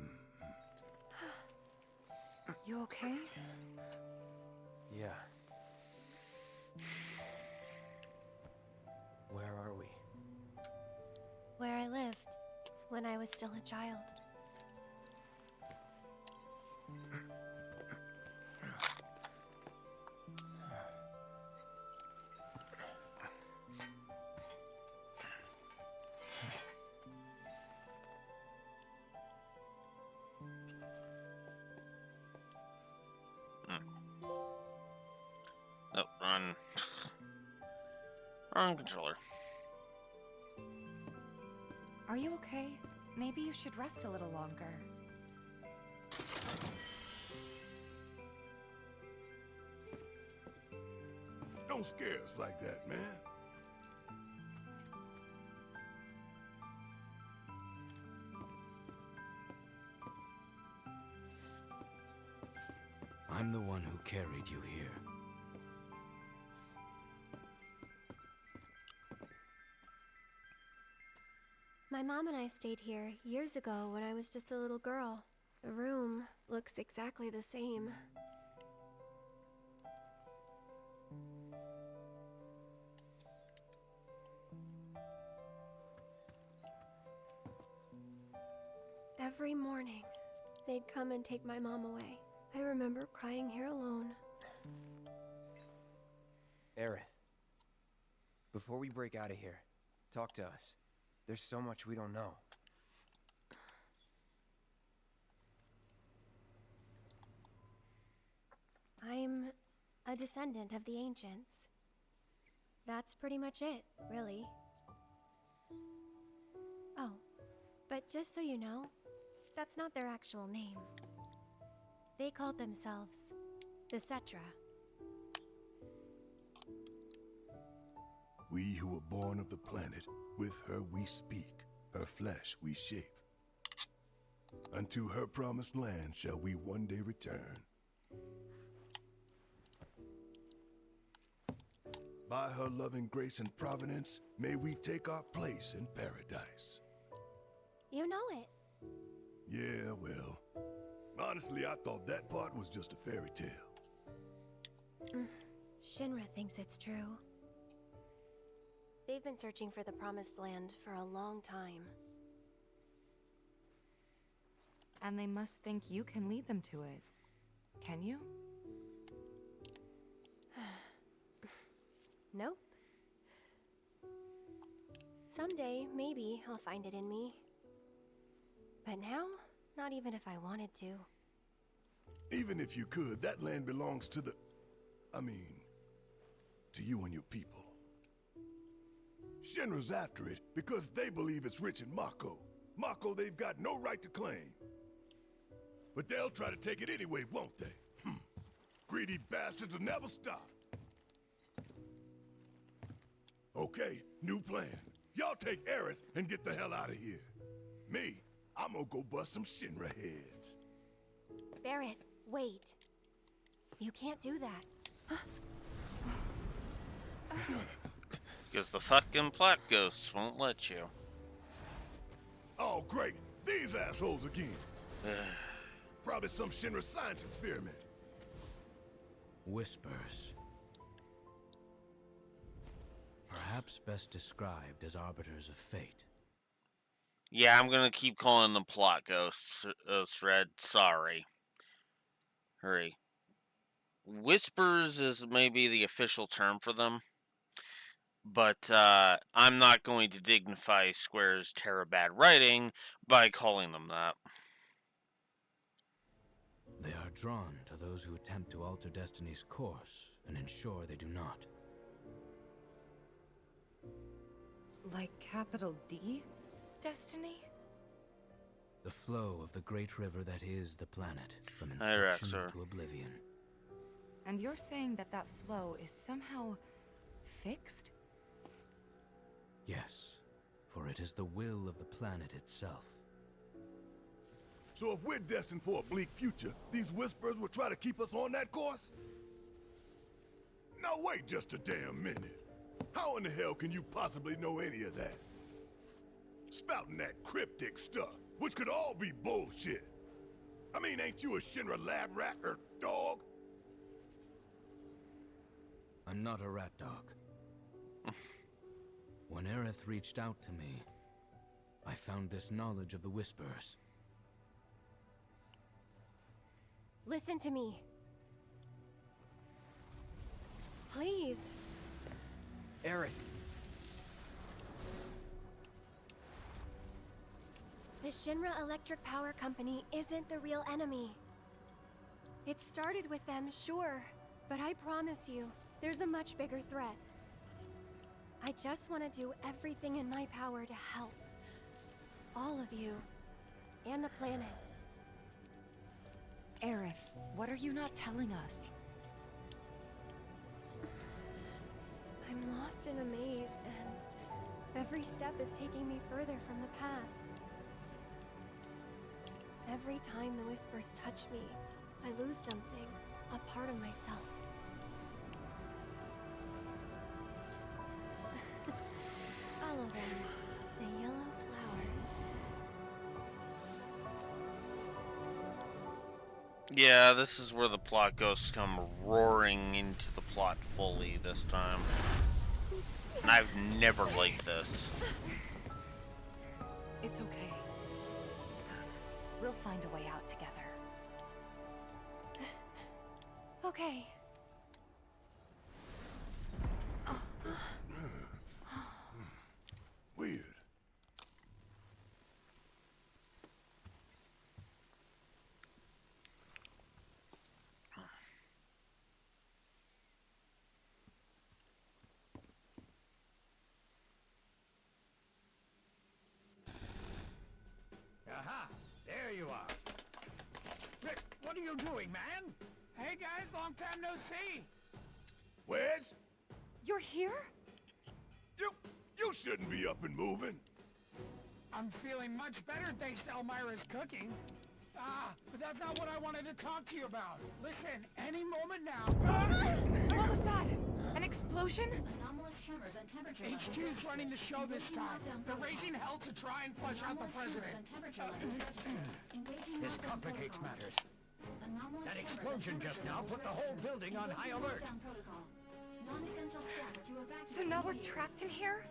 [SPEAKER 4] You okay?
[SPEAKER 5] Yeah. Where are we?
[SPEAKER 22] Where I lived when I was still a child.
[SPEAKER 1] Nope, run. Wrong controller.
[SPEAKER 4] Are you okay? Maybe you should rest a little longer.
[SPEAKER 20] Don't scare us like that, man.
[SPEAKER 19] I'm the one who carried you here.
[SPEAKER 22] My mom and I stayed here years ago when I was just a little girl. The room looks exactly the same. Every morning, they'd come and take my mom away. I remember crying here alone.
[SPEAKER 5] Aerith, before we break out of here, talk to us. There's so much we don't know.
[SPEAKER 22] I'm a descendant of the ancients. That's pretty much it, really. Oh, but just so you know, that's not their actual name. They called themselves the Cetra.
[SPEAKER 20] We who were born of the planet, with her we speak, her flesh we shape. Unto her promised land shall we one day return. By her loving grace and providence, may we take our place in paradise.
[SPEAKER 22] You know it.
[SPEAKER 20] Yeah, well, honestly, I thought that part was just a fairy tale.
[SPEAKER 22] Shinra thinks it's true. They've been searching for the Promised Land for a long time.
[SPEAKER 4] And they must think you can lead them to it. Can you?
[SPEAKER 22] Nope. Someday, maybe, I'll find it in me. But now, not even if I wanted to.
[SPEAKER 20] Even if you could, that land belongs to the... to you and your people. Shinra's after it because they believe it's rich in Mako. Mako they've got no right to claim. But they'll try to take it anyway, won't they? Greedy bastards will never stop. Okay, new plan. Y'all take Aerith and get the hell out of here. Me, I'm gonna go bust some Shinra heads.
[SPEAKER 22] Barrett, wait. You can't do that.
[SPEAKER 1] Because the fucking plot ghosts won't let you.
[SPEAKER 20] Oh, great. These assholes again. Probably some Shinra science experiment.
[SPEAKER 19] Whispers. Perhaps best described as arbiters of fate.
[SPEAKER 1] Yeah, I'm gonna keep calling them plot ghosts, Red. Sorry. Hurry. Whispers is maybe the official term for them. But I'm not going to dignify Square's Terabad writing by calling them that.
[SPEAKER 19] They are drawn to those who attempt to alter destiny's course and ensure they do not.
[SPEAKER 4] Like capital D? Destiny?
[SPEAKER 19] The flow of the great river that is the planet, from
[SPEAKER 1] Iraq,
[SPEAKER 19] inception to oblivion.
[SPEAKER 4] And you're saying that that flow is somehow fixed?
[SPEAKER 19] Yes, for it is the will of the planet itself.
[SPEAKER 20] So if we're destined for a bleak future, these whispers will try to keep us on that course? Now wait just a damn minute. How in the hell can you possibly know any of that? Spouting that cryptic stuff, which could all be bullshit. I mean, ain't you a Shinra lab rat or dog?
[SPEAKER 19] I'm not a rat dog. When Aerith reached out to me, I found this knowledge of the Whispers.
[SPEAKER 22] Listen to me. Please.
[SPEAKER 5] Aerith.
[SPEAKER 22] The Shinra Electric Power Company isn't the real enemy. It started with them, sure, but I promise you, there's a much bigger threat. I just want to do everything in my power to help. All of you. And the planet.
[SPEAKER 4] Aerith, what are you not telling us?
[SPEAKER 22] I'm lost in a maze, and every step is taking me further from the path. Every time the Whispers touch me, I lose something, a part of myself. Follow them, the yellow flower.
[SPEAKER 1] Yeah, this is where the plot ghosts come roaring into the plot fully this time. And I've never liked this.
[SPEAKER 4] It's okay. We'll find a way out together.
[SPEAKER 22] Okay.
[SPEAKER 20] Weird.
[SPEAKER 6] Aha! There you are. Rick, what are you doing, man? Hey guys, long time no see.
[SPEAKER 20] Wedge?
[SPEAKER 4] You're here?
[SPEAKER 20] You shouldn't be up and moving.
[SPEAKER 6] I'm feeling much better thanks to Elmira's cooking. But that's not what I wanted to talk to you about. Listen, any moment now...
[SPEAKER 4] What was that? An explosion?
[SPEAKER 6] HQ's running the show this time. They're raising hell to try and flush out the president. This complicates matters. That explosion just now put the whole building on high alert.
[SPEAKER 4] So now we're trapped in here?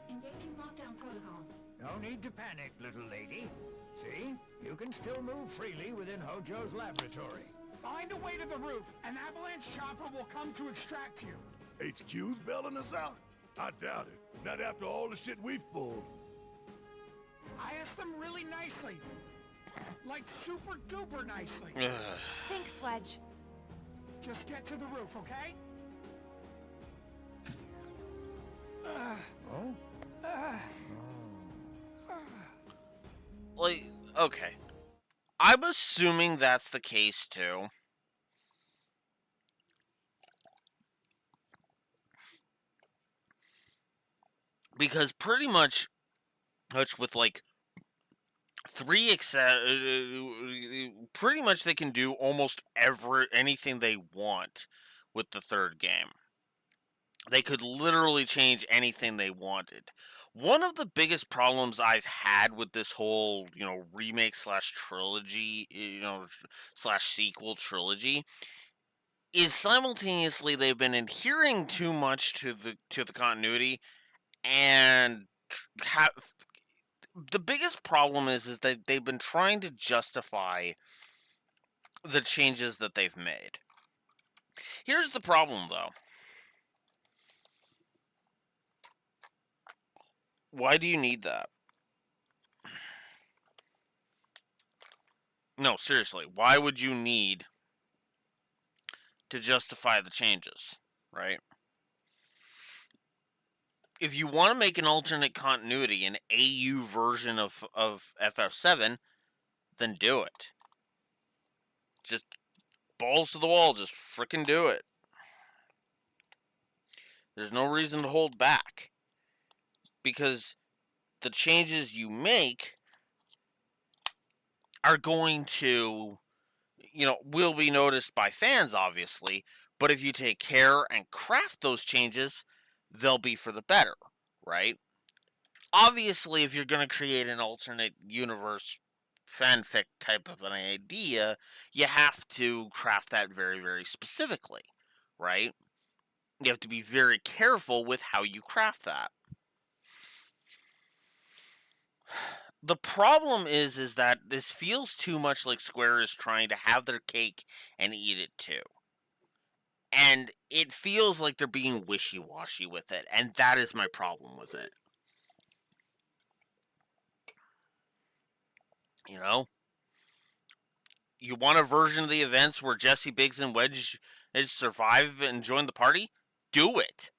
[SPEAKER 6] No need to panic, little lady. See? You can still move freely within Hojo's laboratory. Find a way to the roof. An avalanche chopper will come to extract you.
[SPEAKER 20] HQ's bailing us out? I doubt it. Not after all the shit we've pulled.
[SPEAKER 6] I asked them really nicely. Like super duper nicely.
[SPEAKER 22] Thanks, Wedge.
[SPEAKER 6] Just get to the roof, okay?
[SPEAKER 1] Like, okay. I'm assuming that's the case too. Because pretty much with like pretty much they can do almost anything they want with the third game. They could literally change anything they wanted. One of the biggest problems I've had with this whole, remake slash trilogy, slash sequel trilogy, is simultaneously they've been adhering too much to the continuity, and the biggest problem is that they've been trying to justify the changes that they've made. Here's the problem, though. Why do you need that? No, seriously. Why would you need to justify the changes, right? If you want to make an alternate continuity, an AU version of FF7, then do it. Just balls to the wall, just frickin' do it. There's no reason to hold back. Because the changes you make are going to, will be noticed by fans, obviously, but if you take care and craft those changes, they'll be for the better, right? Obviously, if you're going to create an alternate universe fanfic type of an idea, you have to craft that very, very specifically, right? You have to be very careful with how you craft that. The problem is that this feels too much like Square is trying to have their cake and eat it too. And it feels like they're being wishy-washy with it, and that is my problem with it. You want a version of the events where Jesse, Biggs, and Wedge survive and join the party? Do it.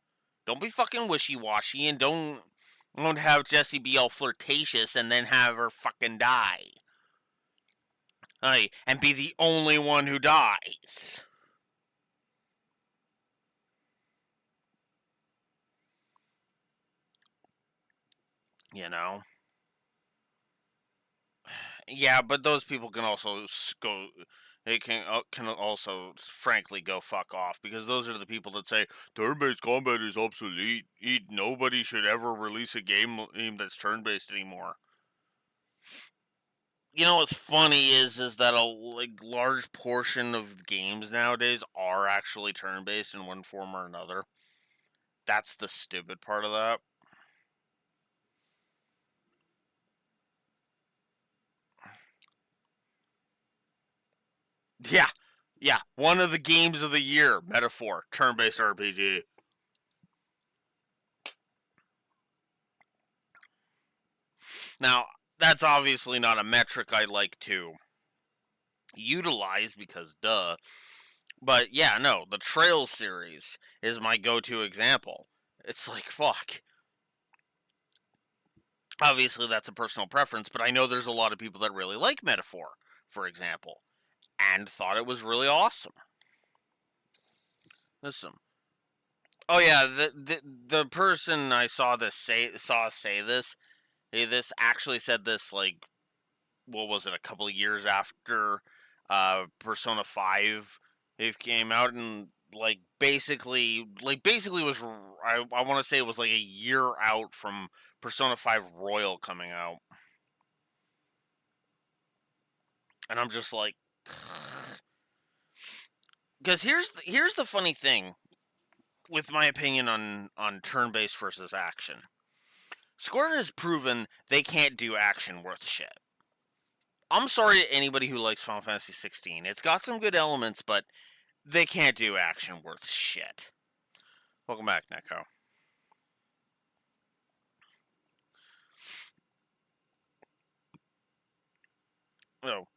[SPEAKER 1] Don't be fucking wishy-washy, and don't have Jesse be all flirtatious and then have her fucking die. And be the only one who dies. Yeah, but those people can also go. They can also, frankly, go fuck off, because those are the people that say turn-based combat is obsolete. Nobody should ever release a game that's turn-based anymore. You know what's funny is that a like large portion of games nowadays are actually turn based in one form or another. That's the stupid part of that. Yeah, yeah. One of the games of the year, Metaphor, turn based RPG. Now, that's obviously not a metric I like to utilize because duh. But yeah, no, the Trail series is my go to example. It's like, fuck. Obviously, that's a personal preference, but I know there's a lot of people that really like Metaphor, for example, and thought it was really awesome. Listen. Oh yeah, the person I saw say this actually said this like what was it, a couple of years after Persona 5 it came out, and basically was I want to say it was like a year out from Persona 5 Royal coming out. And I'm just like cuz here's the funny thing with my opinion on turn-based versus action. Square has proven they can't do action worth shit. I'm sorry to anybody who likes Final Fantasy 16. It's got some good elements, but they can't do action worth shit. Welcome back, Neko. Oh,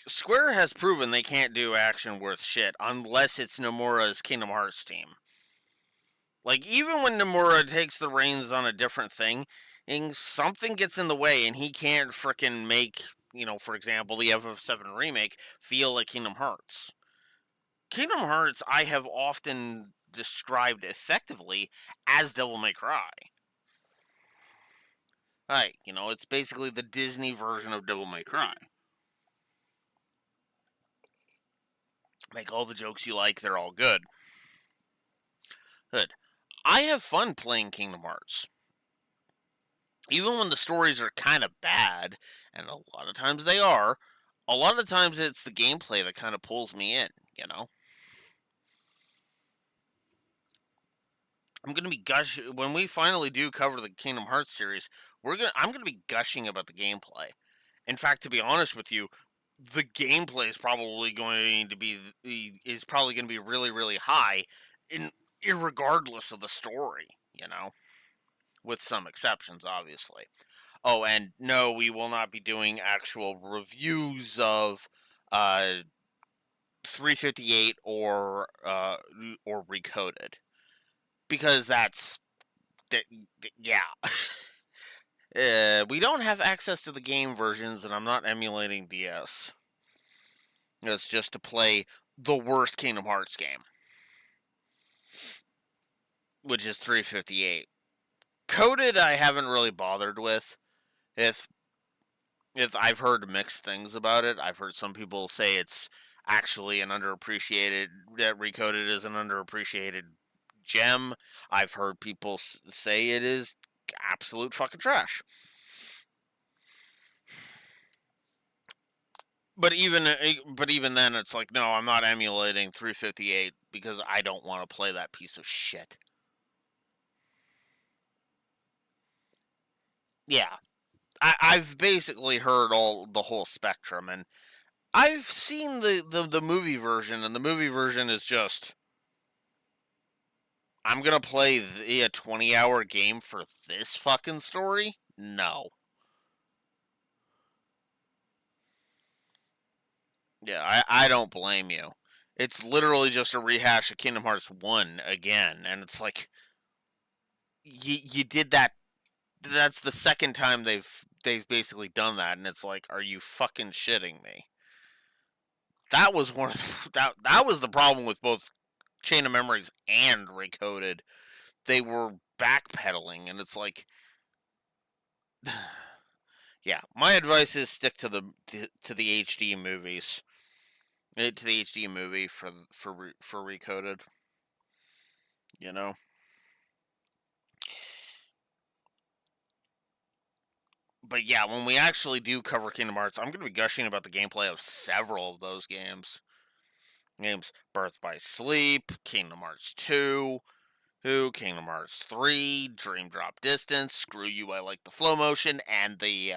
[SPEAKER 1] Square has proven they can't do action worth shit unless it's Nomura's Kingdom Hearts team. Like, even when Nomura takes the reins on a different thing, and something gets in the way and he can't fricking make, for example, the FF7 remake feel like Kingdom Hearts. Kingdom Hearts, I have often described effectively as Devil May Cry. Right, it's basically the Disney version of Devil May Cry. Make all the jokes you like, they're all good. Good. I have fun playing Kingdom Hearts. Even when the stories are kind of bad, and a lot of times they are, a lot of times it's the gameplay that kind of pulls me in. I'm gonna be when we finally do cover the Kingdom Hearts series. I'm gonna be gushing about the gameplay. In fact, to be honest with you, the gameplay is probably going to be really really high, in irregardless of the story. With some exceptions, obviously. Oh, and no, we will not be doing actual reviews of uh 358 or Recoded, because yeah. We don't have access to the game versions, and I'm not emulating DS. It's just to play the worst Kingdom Hearts game, which is 358. Coded, I haven't really bothered with. If I've heard mixed things about it, I've heard some people say it's actually an underappreciated, that Recoded is an underappreciated gem. I've heard people say it is absolute fucking trash. But even then, it's like, no, I'm not emulating 358 because I don't want to play that piece of shit. Yeah, I've basically heard the whole spectrum, and I've seen the movie version, and the movie version is just, I'm gonna play a 20-hour game for this fucking story? No. Yeah, I don't blame you. It's literally just a rehash of Kingdom Hearts 1 again, and it's like, you did that. That's the second time they've basically done that, and it's like, are you fucking shitting me? That was one of that was the problem with both Chain of Memories and Recoded. They were backpedaling, and it's like, yeah. My advice is stick to the HD movies, to the HD movie for Recoded. You know. But yeah, when we actually do cover Kingdom Hearts, I'm going to be gushing about the gameplay of several of those games. Birth by Sleep, Kingdom Hearts 2, Kingdom Hearts 3, Dream Drop Distance, Screw You, I Like the Flow Motion, and the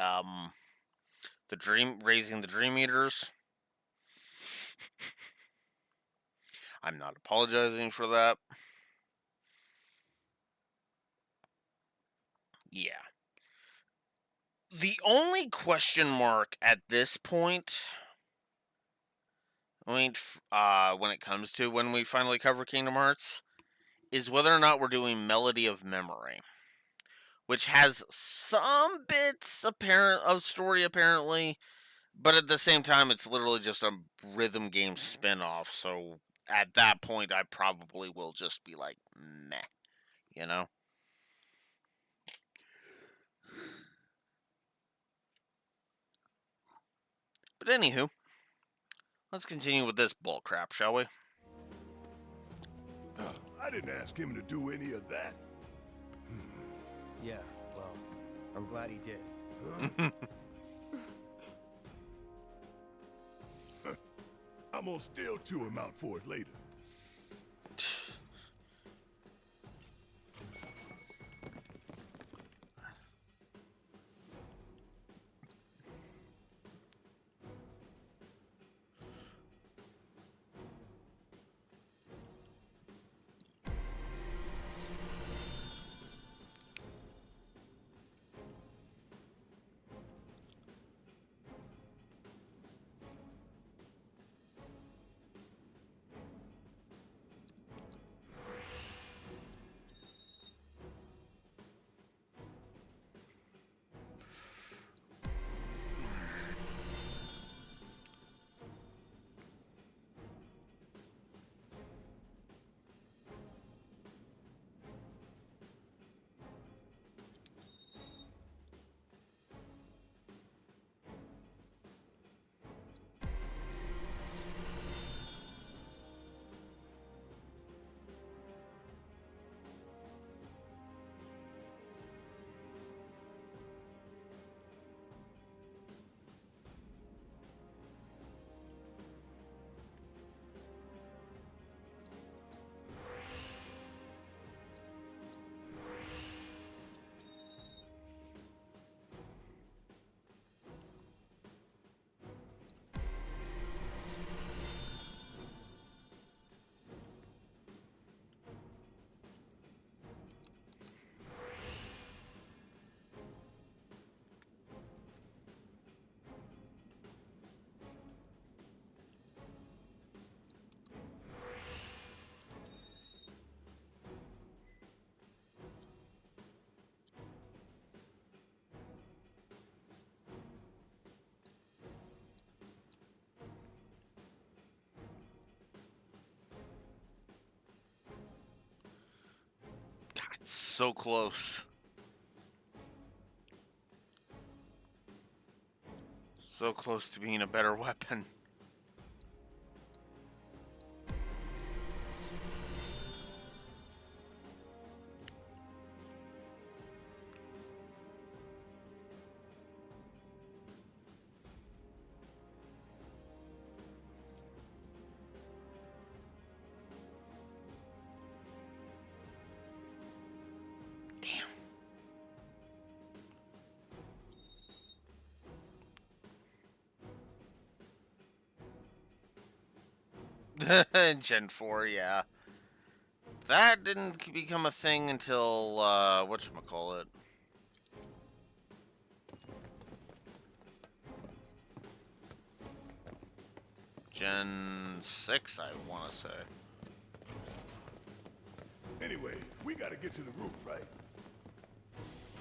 [SPEAKER 1] Dream Raising the Dream Eaters. I'm not apologizing for that. Yeah. The only question mark at this point, when it comes to when we finally cover Kingdom Hearts, is whether or not we're doing Melody of Memory, which has some bits apparent of story apparently, but at the same time, it's literally just a rhythm game spin-off. So at that point, I probably will just be like, meh, you know. But anywho, let's continue with this bull crap, shall we?
[SPEAKER 20] I didn't ask him to do any of that.
[SPEAKER 5] Yeah, well, I'm glad he did.
[SPEAKER 20] I'm gonna still chew him out for it later.
[SPEAKER 1] God, so close. So close to being a better weapon. Gen 4, yeah. That didn't become a thing until, whatchamacallit. Gen 6, I want to say.
[SPEAKER 20] Anyway, we gotta get to the roof, right?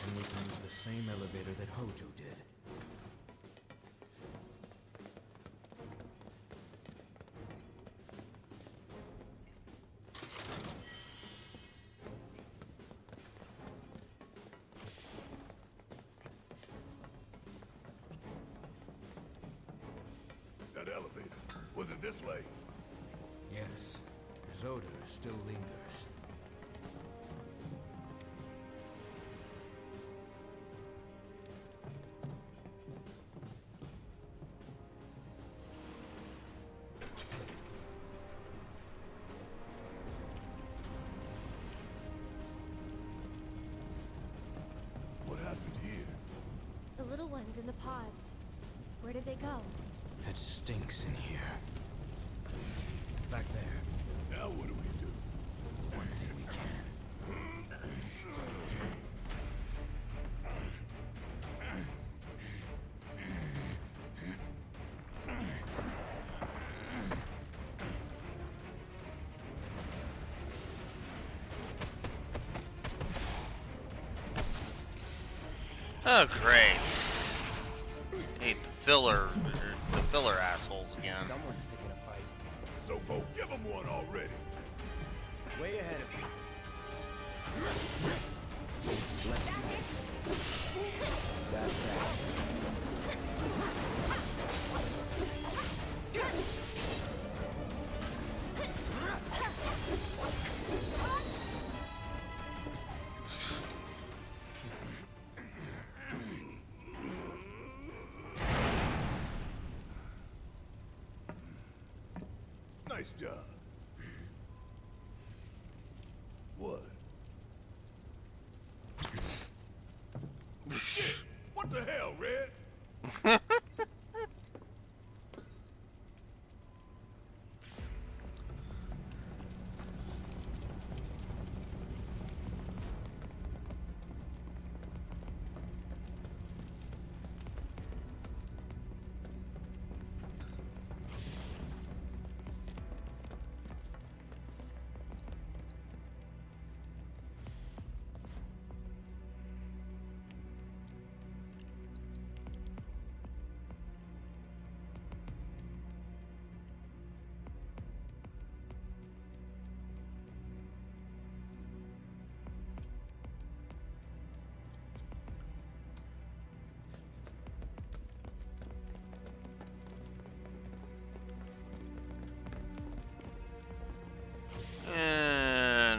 [SPEAKER 19] And we can use the same elevator that Hojo did.
[SPEAKER 20] That elevator. Was it this way?
[SPEAKER 19] Yes, his odor still lingers.
[SPEAKER 22] in the pods. Where did they go?
[SPEAKER 19] It stinks in here.
[SPEAKER 5] Back there.
[SPEAKER 20] Now what do we do?
[SPEAKER 19] One thing we can.
[SPEAKER 1] Oh, great. Hate the filler assholes again.
[SPEAKER 5] Someone's picking a fight.
[SPEAKER 20] So go give them one already.
[SPEAKER 5] Way ahead of you. Let's do this. That's that.
[SPEAKER 20] Nice job. What? Shit! What the hell, Red?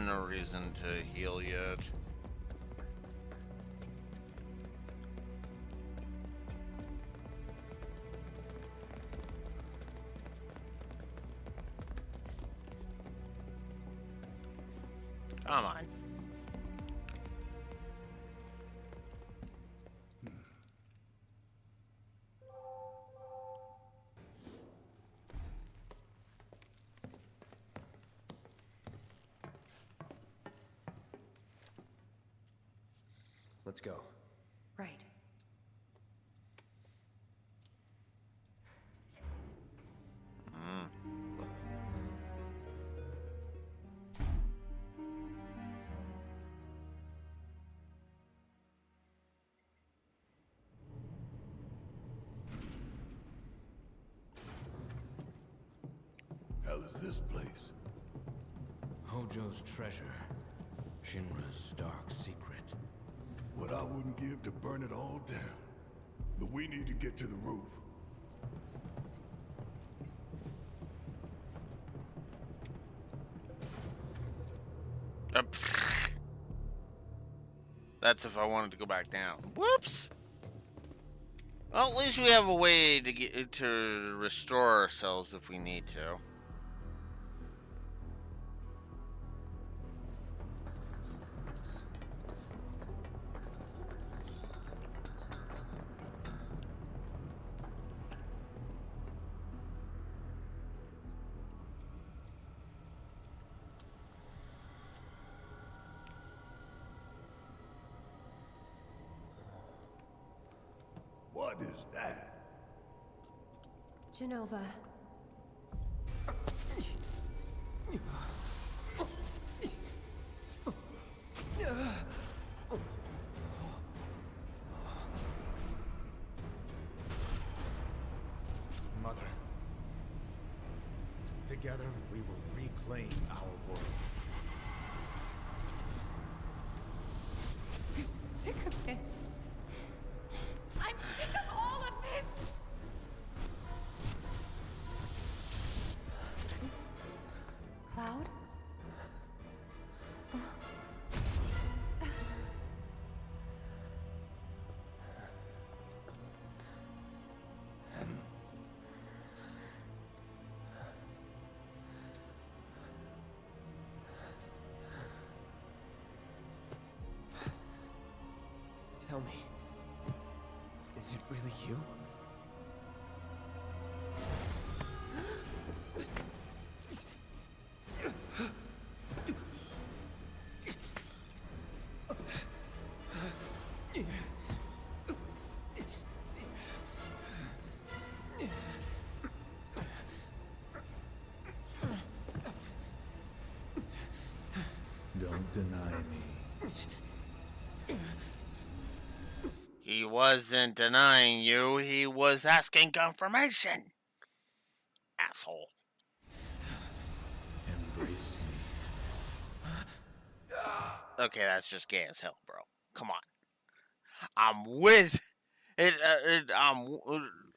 [SPEAKER 1] No reason to heal yet. Come on.
[SPEAKER 5] Let's go.
[SPEAKER 4] Right.
[SPEAKER 20] Hell is this place?
[SPEAKER 19] Hojo's treasure. Shinra's dark secret.
[SPEAKER 20] What I wouldn't give to burn it all down. But we need to get to the roof.
[SPEAKER 1] That's if I wanted to go back down. Whoops! Well, at least we have a way to get to restore ourselves if we need to.
[SPEAKER 20] What is that?
[SPEAKER 22] Genova.
[SPEAKER 3] Mother. Together, we will reclaim our world.
[SPEAKER 4] I'm sick of this. I'm sick of all of this! Cloud?
[SPEAKER 5] Tell me. Is it really you?
[SPEAKER 10] Don't deny me.
[SPEAKER 1] He wasn't denying you, he was asking confirmation. Asshole.
[SPEAKER 10] Embrace me.
[SPEAKER 1] Okay, that's just gay as hell, bro. Come on. I'm with it.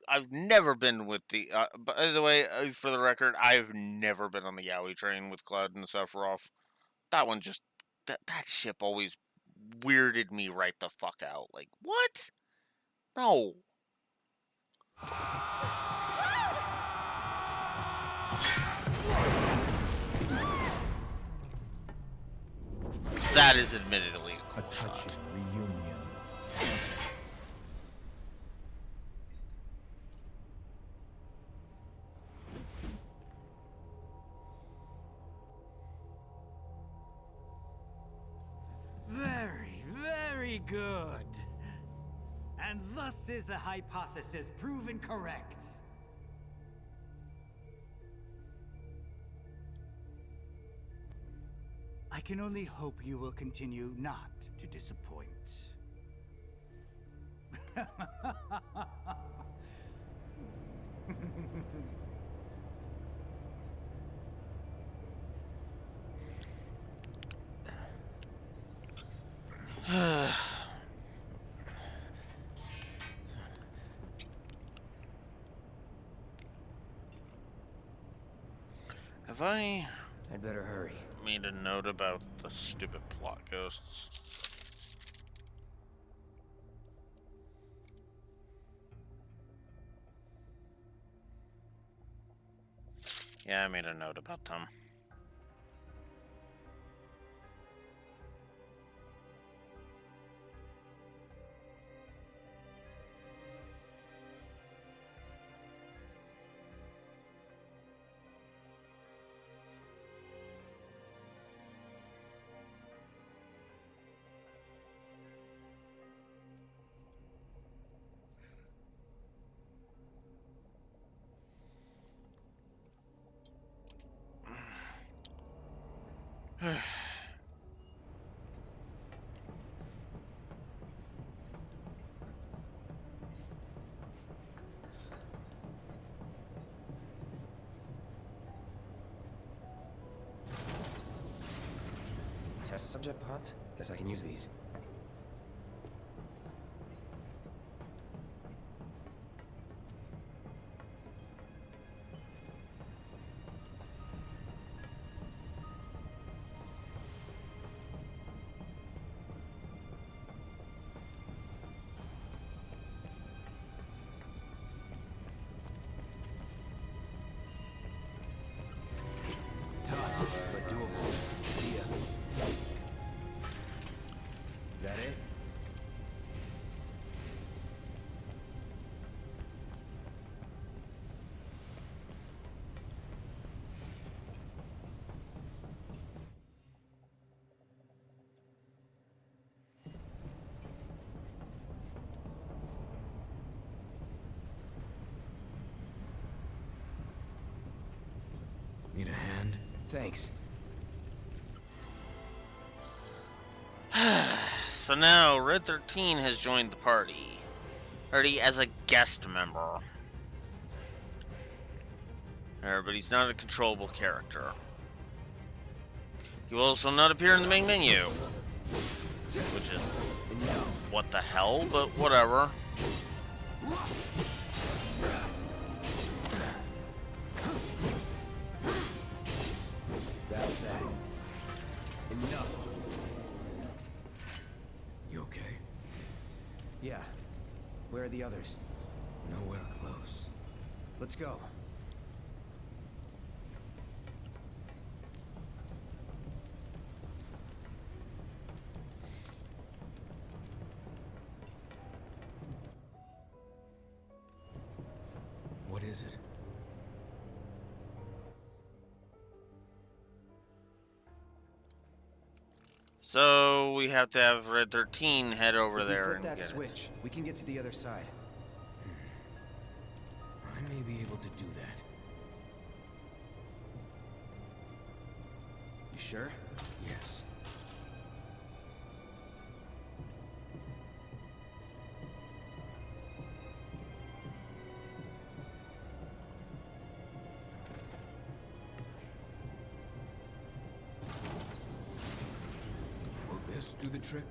[SPEAKER 1] I've never been with the. By the way, for the record, I've never been on the Yowie train with Cloud and Sephiroth. That one just that ship always weirded me right the fuck out. Like what? No. That is admittedly a cool
[SPEAKER 10] touching
[SPEAKER 1] shot.
[SPEAKER 10] reunion.
[SPEAKER 17] Very, very good. And thus is the hypothesis proven correct. I can only hope you will continue not to disappoint.
[SPEAKER 1] Have I
[SPEAKER 5] I'd better hurry.
[SPEAKER 1] made a note about the stupid plot ghosts? Yeah, I made a note about them.
[SPEAKER 5] Test subject pods? Guess I can use these. Tough, but doable. See ya. That it?
[SPEAKER 19] Need a hand?
[SPEAKER 5] Thanks.
[SPEAKER 1] So now, Red 13 has joined the party. Already as a guest member. But he's not a controllable character. He will also not appear in the main menu. Which is... what the hell? But whatever.
[SPEAKER 5] That's that. Enough.
[SPEAKER 19] You okay?
[SPEAKER 5] Yeah. Where are the others?
[SPEAKER 19] Nowhere close.
[SPEAKER 5] Let's go.
[SPEAKER 19] is it?
[SPEAKER 1] So we have to have Red 13 head over
[SPEAKER 5] If we
[SPEAKER 1] there
[SPEAKER 5] flip
[SPEAKER 1] and
[SPEAKER 5] that
[SPEAKER 1] get
[SPEAKER 5] switch, we can get to the other side.
[SPEAKER 19] I may be able to do that.
[SPEAKER 5] You sure?
[SPEAKER 19] Yes. Will this do the trick?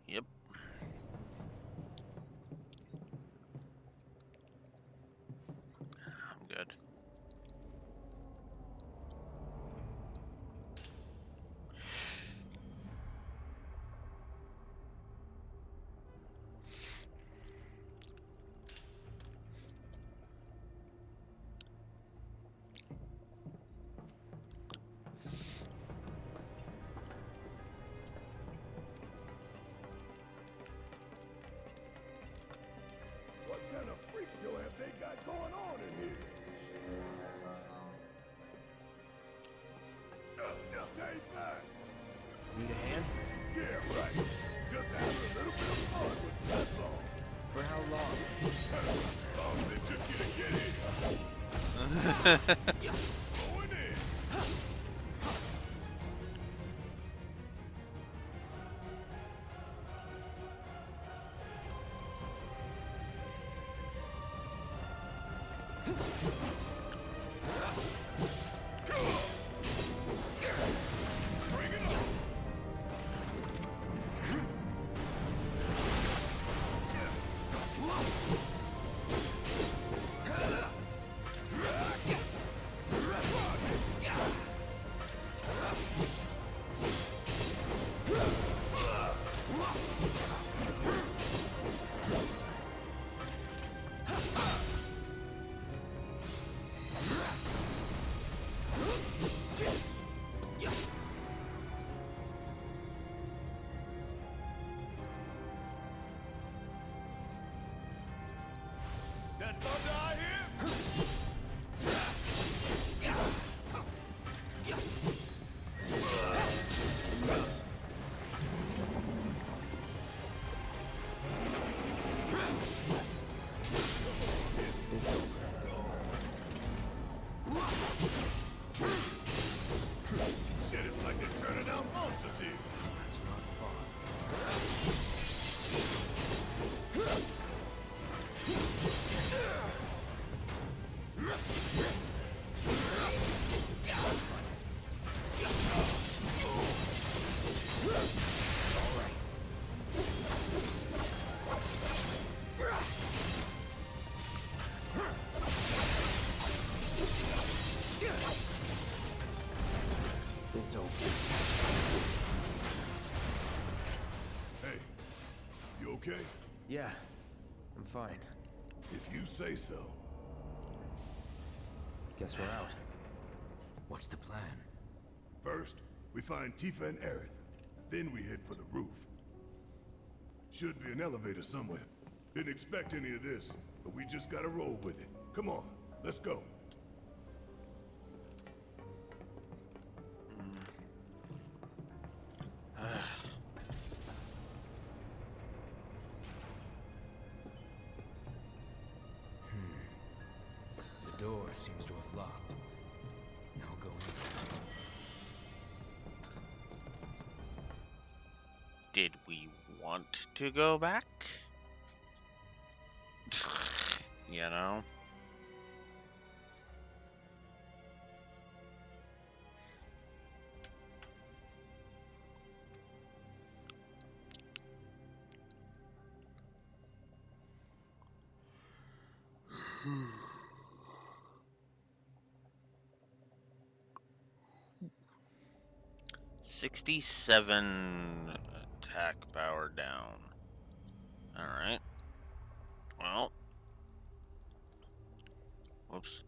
[SPEAKER 1] Yep. I'm good.
[SPEAKER 20] What kind of freak show have they got going on in here? Stay back!
[SPEAKER 5] Need a hand?
[SPEAKER 20] Yeah, right. Just having a little bit of fun with you, that's all.
[SPEAKER 5] For how long?
[SPEAKER 20] Long as they just get in. Going in. Bring it on. That thunder I Shit, it's like they're turning out monsters here.
[SPEAKER 19] That's not far.
[SPEAKER 5] It's over.
[SPEAKER 20] Hey, you okay?
[SPEAKER 5] Yeah, I'm fine.
[SPEAKER 20] If you say so.
[SPEAKER 5] Guess we're out.
[SPEAKER 19] What's the plan?
[SPEAKER 20] First, we find Tifa and Aerith. Then we head for the roof. Should be an elevator somewhere. Didn't expect any of this, but we just gotta roll with it. Come on, let's go.
[SPEAKER 19] The door seems to have locked. No going through.
[SPEAKER 1] Did we want to go back? You know? $67 attack power down. Alright. Well. Whoops.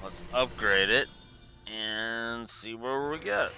[SPEAKER 1] Let's upgrade it and see where we get.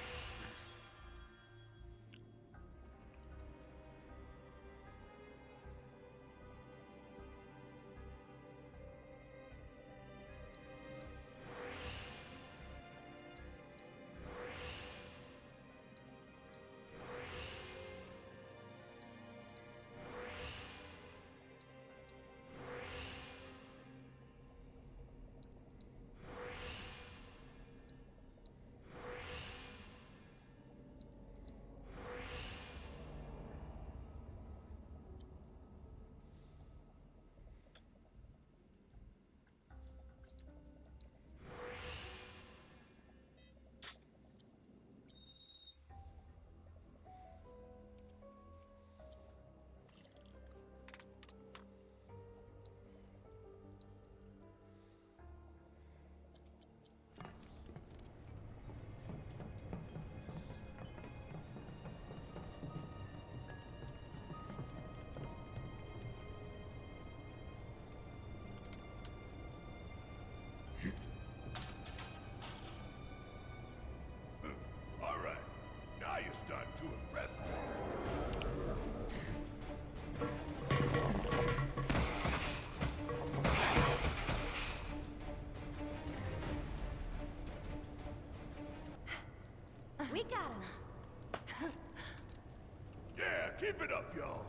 [SPEAKER 20] Yeah, keep it up, y'all.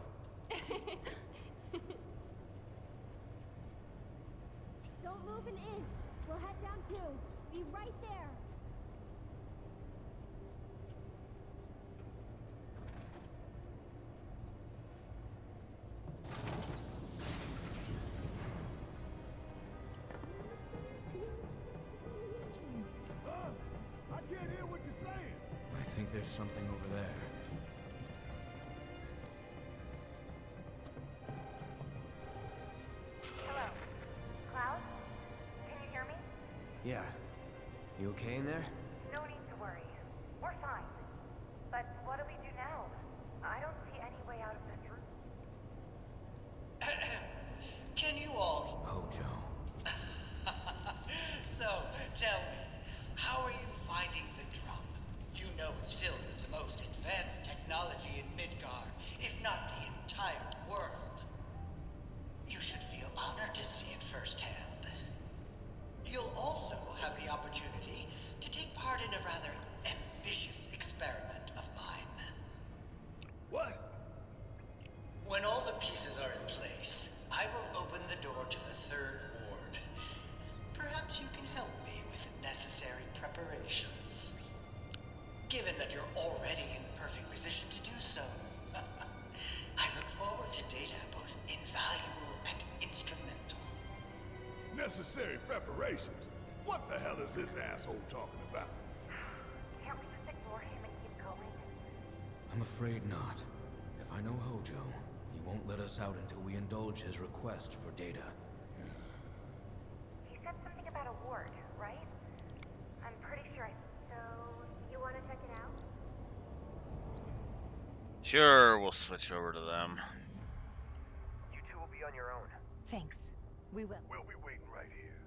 [SPEAKER 22] Don't move an inch. We'll head down too. Be right there.
[SPEAKER 20] I can't hear what you're saying.
[SPEAKER 19] I think there's something over there.
[SPEAKER 4] Hello? Cloud? Can you hear me?
[SPEAKER 5] Yeah. You okay in there?
[SPEAKER 4] No need to worry. We're fine. But what do we do now? I don't see any way out of this room.
[SPEAKER 15] Can you all...
[SPEAKER 19] Hojo.
[SPEAKER 15] So, tell me, how are you finding the drum? You know it's filled with the most advanced technology in Midgar, if not the entire world. You should feel honored to see it firsthand. You'll also have the opportunity to take part in a rather ambitious experiment of mine.
[SPEAKER 20] What?
[SPEAKER 15] When all the pieces are in place, I will open the door to the third ward. Perhaps you can help me with necessary preparations. Given that you're already in the perfect position to do so, I look forward to data both invaluable and instrumental.
[SPEAKER 20] Necessary preparations? What the hell is this asshole talking about?
[SPEAKER 4] Can't we just ignore him and keep going?
[SPEAKER 19] I'm afraid not. If I know Hojo, he won't let us out until we indulge his request for data.
[SPEAKER 4] He said something about a ward, right? I'm pretty sure So, you want to check it out?
[SPEAKER 1] Sure, we'll switch over to them.
[SPEAKER 5] You two will be on your own.
[SPEAKER 4] Thanks. We will.
[SPEAKER 20] We'll be waiting right here.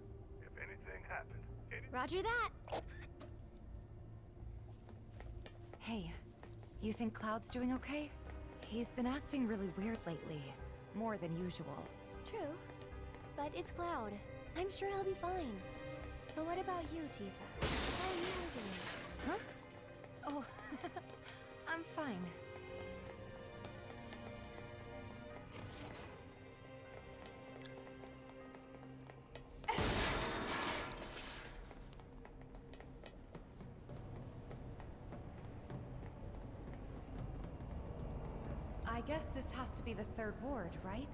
[SPEAKER 20] If anything happens,
[SPEAKER 22] Roger that.
[SPEAKER 4] Hey, you think Cloud's doing okay? He's been acting really weird lately. More than usual.
[SPEAKER 22] True. But it's Cloud. I'm sure he'll be fine. But what about you, Tifa? How are you doing?
[SPEAKER 4] Huh? Oh, I'm fine. I guess this has to be the third ward, right?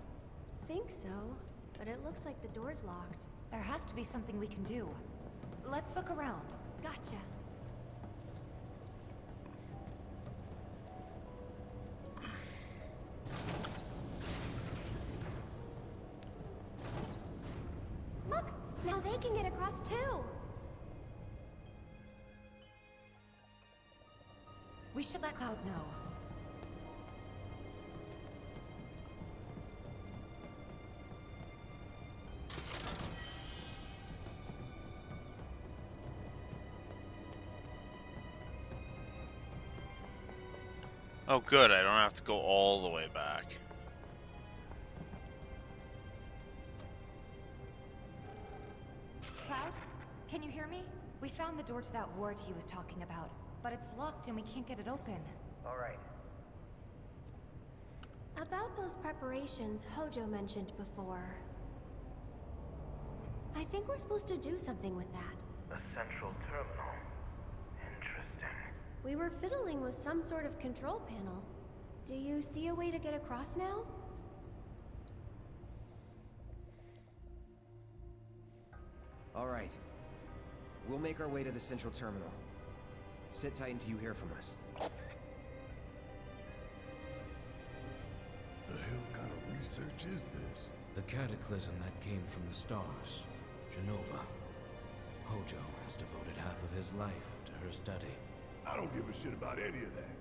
[SPEAKER 22] Think so. But it looks like the door's locked.
[SPEAKER 4] There has to be something we can do. Let's look around.
[SPEAKER 22] Gotcha. Look! Now they can get across too!
[SPEAKER 4] We should let Cloud know.
[SPEAKER 1] Oh good, I don't have to go all the way back.
[SPEAKER 4] Cloud, can you hear me? We found the door to that ward he was talking about, but it's locked and we can't get it open.
[SPEAKER 5] All right.
[SPEAKER 22] About those preparations Hojo mentioned before. I think we're supposed to do something with that.
[SPEAKER 5] A central terminal. Interesting.
[SPEAKER 22] We were fiddling with some sort of control panel. Do you see a way to get across now?
[SPEAKER 5] All right. We'll make our way to the central terminal. Sit tight until you hear from us.
[SPEAKER 20] The hell kind of research is this?
[SPEAKER 19] The cataclysm that came from the stars, Genova. Hojo has devoted half of his life to her study.
[SPEAKER 20] I don't give a shit about any of that.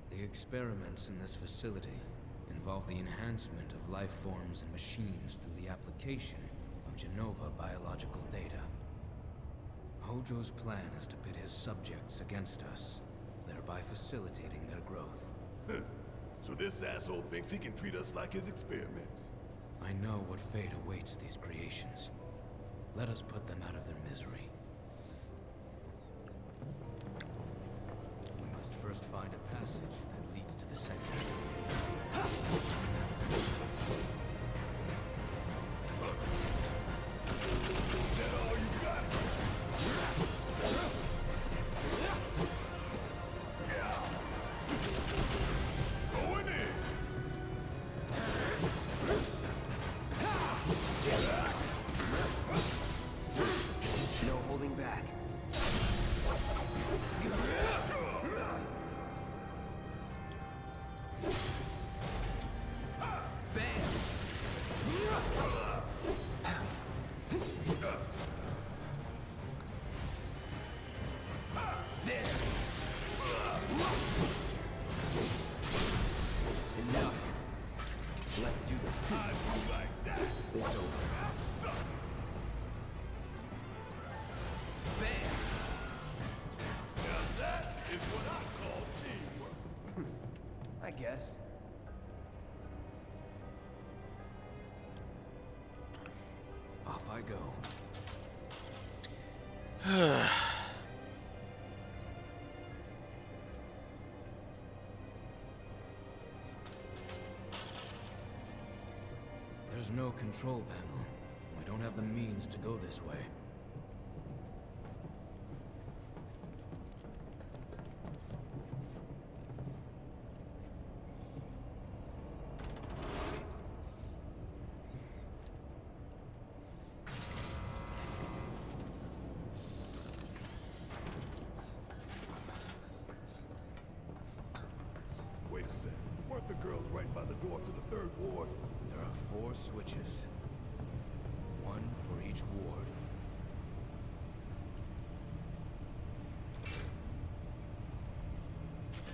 [SPEAKER 19] The experiments in this facility involve the enhancement of life forms and machines through the application of Genova biological data. Hojo's plan is to pit his subjects against us, thereby facilitating their growth.
[SPEAKER 20] So this asshole thinks he can treat us like his experiments.
[SPEAKER 19] I know what fate awaits these creations. Let us put them out of their misery. We must first find
[SPEAKER 5] Enough. Let's do this. It's over. Bam!
[SPEAKER 20] Now that is what I call teamwork.
[SPEAKER 5] I guess.
[SPEAKER 19] Off I go. There's no control panel. We don't have the means to go this way.
[SPEAKER 20] Wait a sec. Weren't the girls right by the door to the third ward?
[SPEAKER 19] There are 4 switches. One for each ward.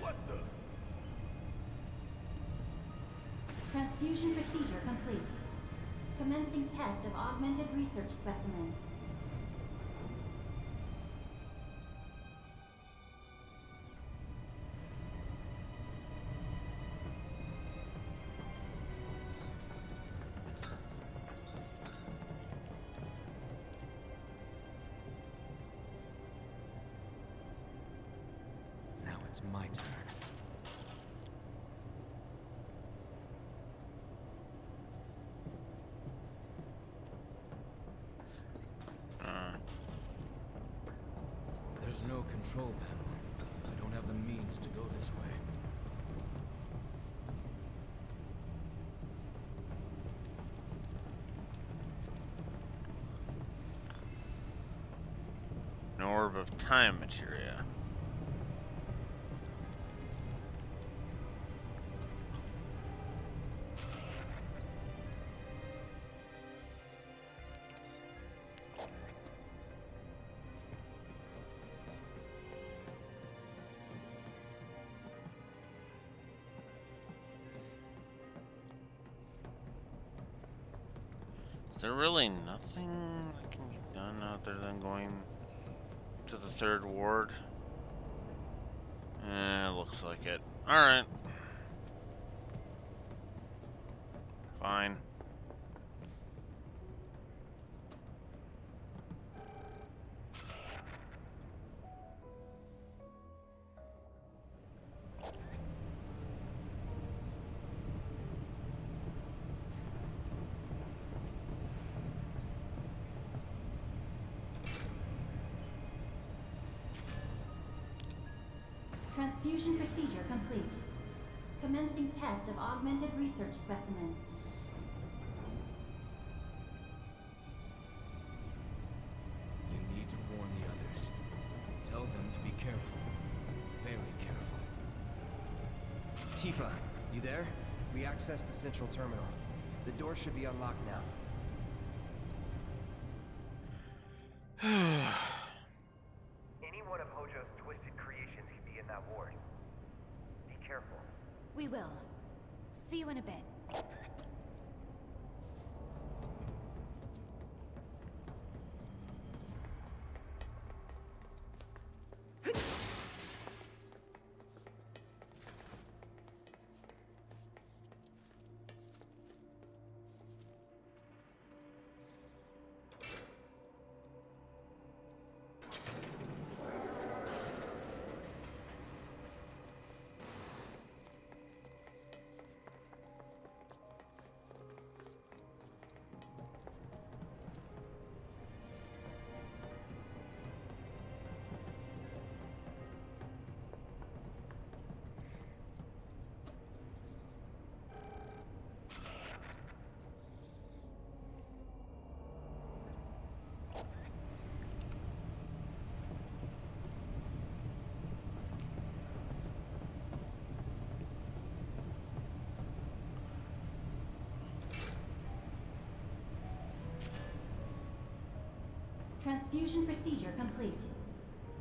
[SPEAKER 20] What the?
[SPEAKER 7] Transfusion procedure complete. Commencing test of augmented research specimen.
[SPEAKER 19] Now it's my turn. There's no control panel. I don't have the means to go this way.
[SPEAKER 1] An orb of time materia. Is there really nothing that can be done other than going to the third ward? Looks like it. Alright. Fine.
[SPEAKER 7] Transfusion procedure complete. Commencing test of augmented research specimen.
[SPEAKER 19] You need to warn the others. Tell them to be careful. Very careful.
[SPEAKER 5] Tifa, you there? We accessed the central terminal. The door should be unlocked now.
[SPEAKER 13] Any one of Hojo's twisted creations could be in that ward. Be careful.
[SPEAKER 4] We will. See you in a bit.
[SPEAKER 7] Transfusion procedure complete.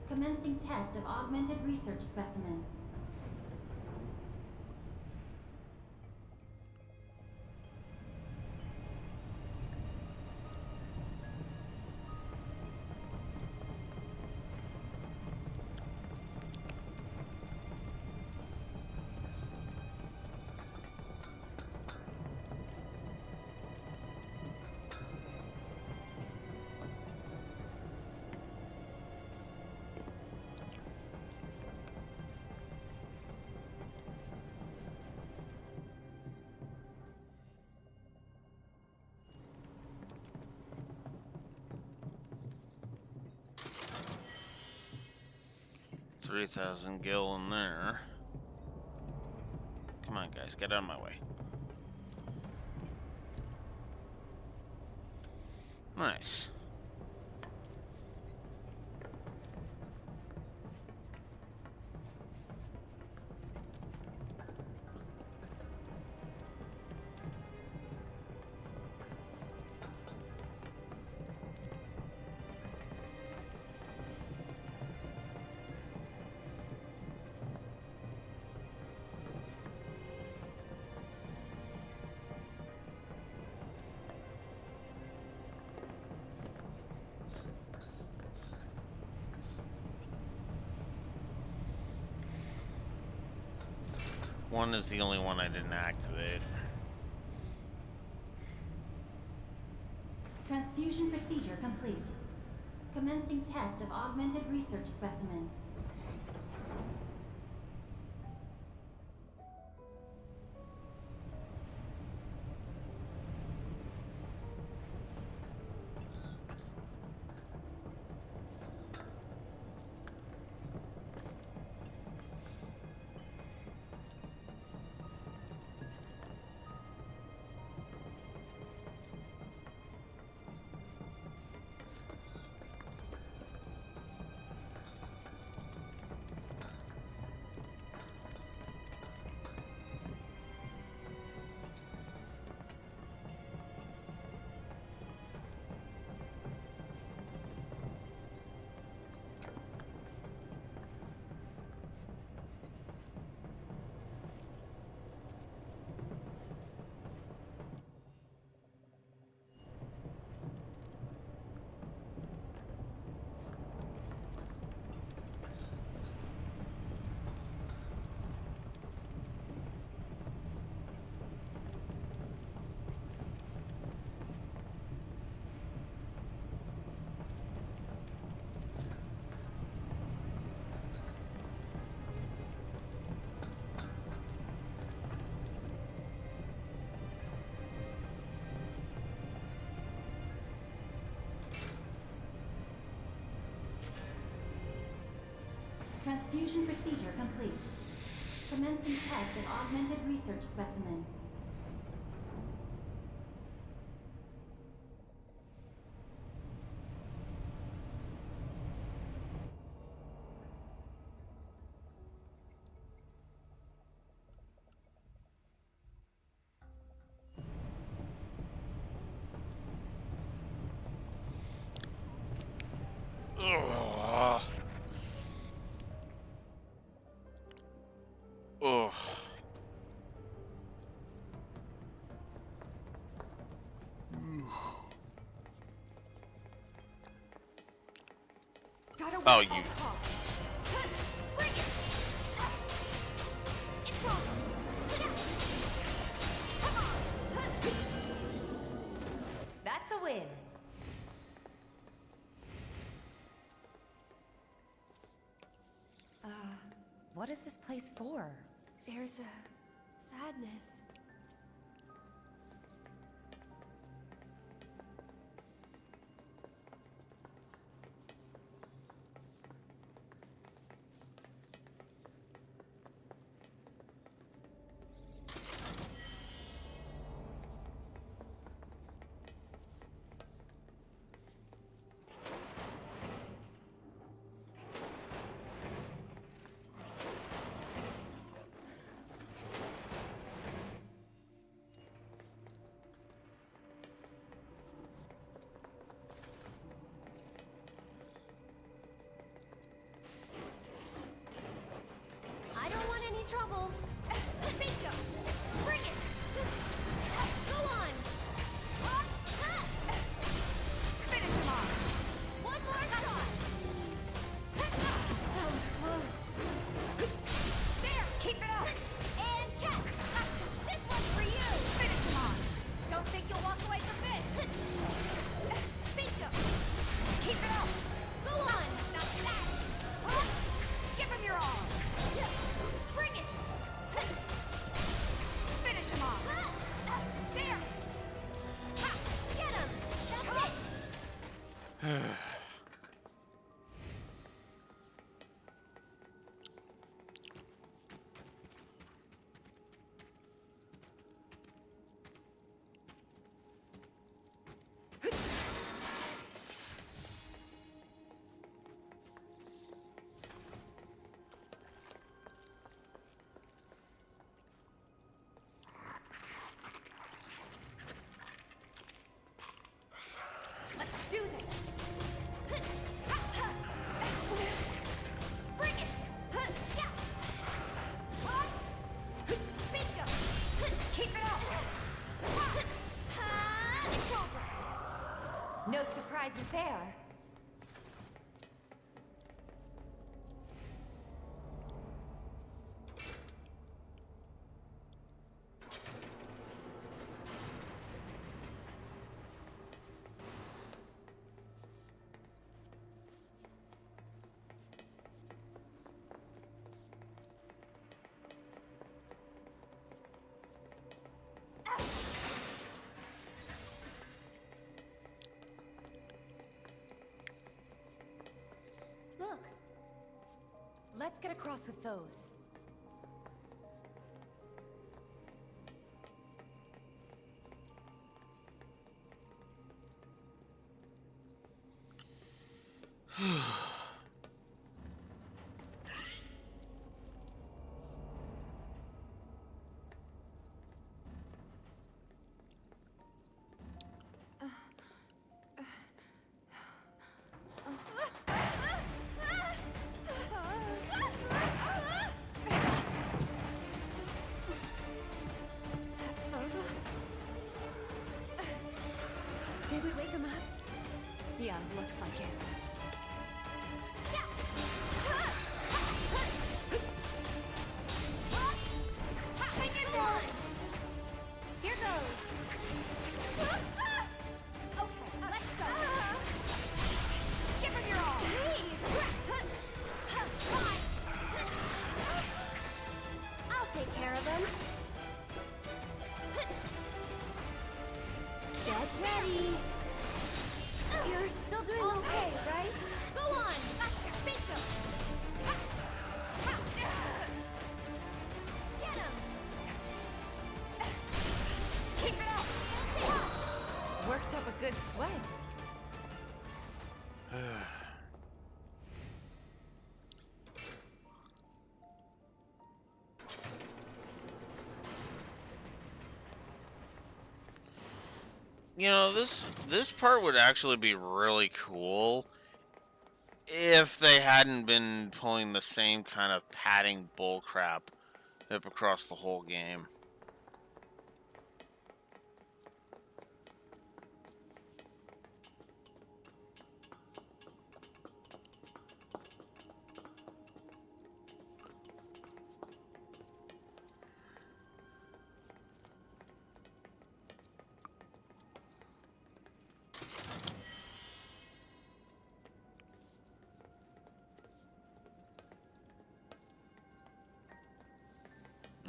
[SPEAKER 7] Commencing test of augmented research specimen.
[SPEAKER 1] 3,000 gil in there. Come on, guys, get out of my way. Nice. One is the only one I didn't activate.
[SPEAKER 7] Transfusion procedure complete. Commencing test of augmented research specimen. Transfusion procedure complete. Commencing test of augmented research specimen.
[SPEAKER 1] Ugh. Ugh. Oh, you.
[SPEAKER 4] That's a win. What is this place for?
[SPEAKER 22] There's a sadness. I don't want any trouble. Bingo! Bring it! Just go on! Finish him off! One more shot! That was close. There! Keep it up! And catch! Gotcha! This one's for you! Finish him off! Don't think you'll walk away from this! Bingo! Keep it up! Go on! Not that! Give him your all! Bring it! Finish him off!
[SPEAKER 4] No surprises there.
[SPEAKER 22] Look.
[SPEAKER 4] Let's get across with those.
[SPEAKER 22] Did we wake him up?
[SPEAKER 4] Yeah, looks like it.
[SPEAKER 22] Hang in there! Here goes. Okay, let's go. Give him your all. I'll take care of him. Get ready. You're still doing okay, right? Go on! Gotcha! Beat him! Get him! Keep it up!
[SPEAKER 4] Worked up a good sweat.
[SPEAKER 1] You know, this part would actually be really cool if they hadn't been pulling the same kind of padding bullcrap up across the whole game.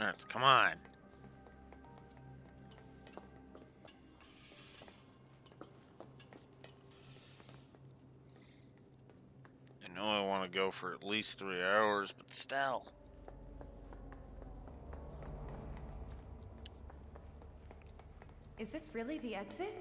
[SPEAKER 1] Earth, come on. I know I want to go for at least 3 hours, but still.
[SPEAKER 4] Is this really the exit?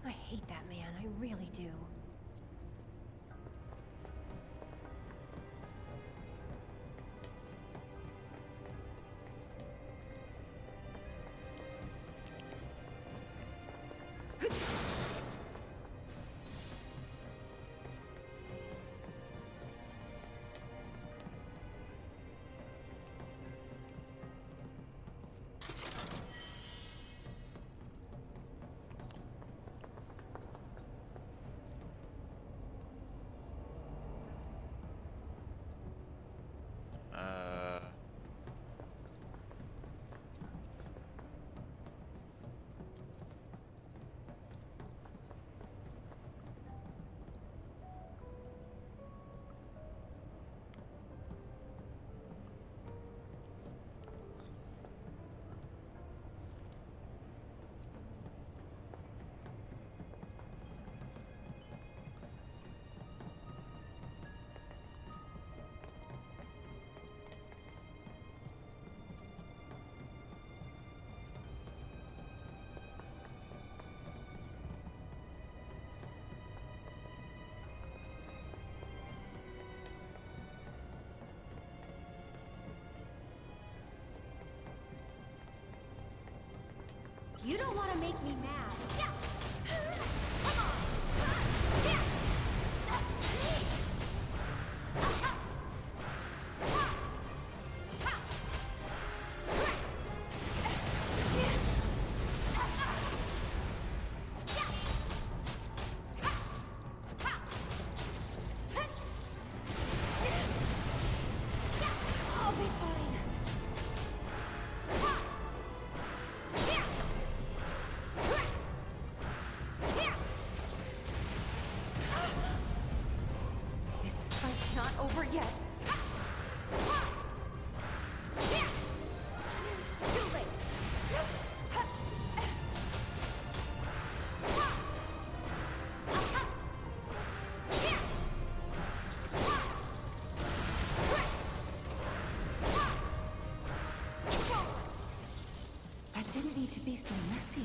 [SPEAKER 22] I hate that man, I really do. You don't want to make me mad. Yeah. Come on. Yeah.
[SPEAKER 4] yet. Too late. That didn't need to be so messy.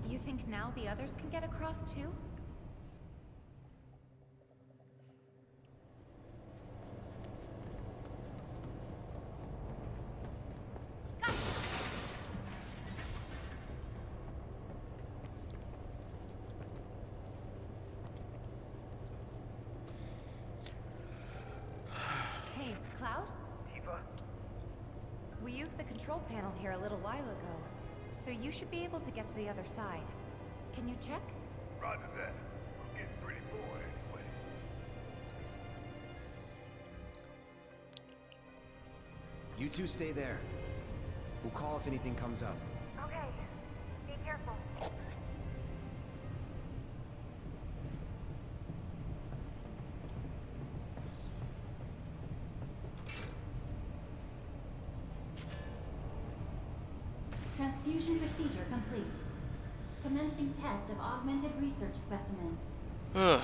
[SPEAKER 4] You think now the others can get across too? Hey, Cloud?
[SPEAKER 13] Tifa?
[SPEAKER 4] We used the control panel here a little while ago, so you should be able to get to the other side. Can you check?
[SPEAKER 13] Roger that. I'm getting pretty bored anyway.
[SPEAKER 5] You two stay there. We'll call if anything comes up.
[SPEAKER 7] Okay. Be careful. Transfusion procedure complete. Commencing test of augmented research specimen.
[SPEAKER 5] It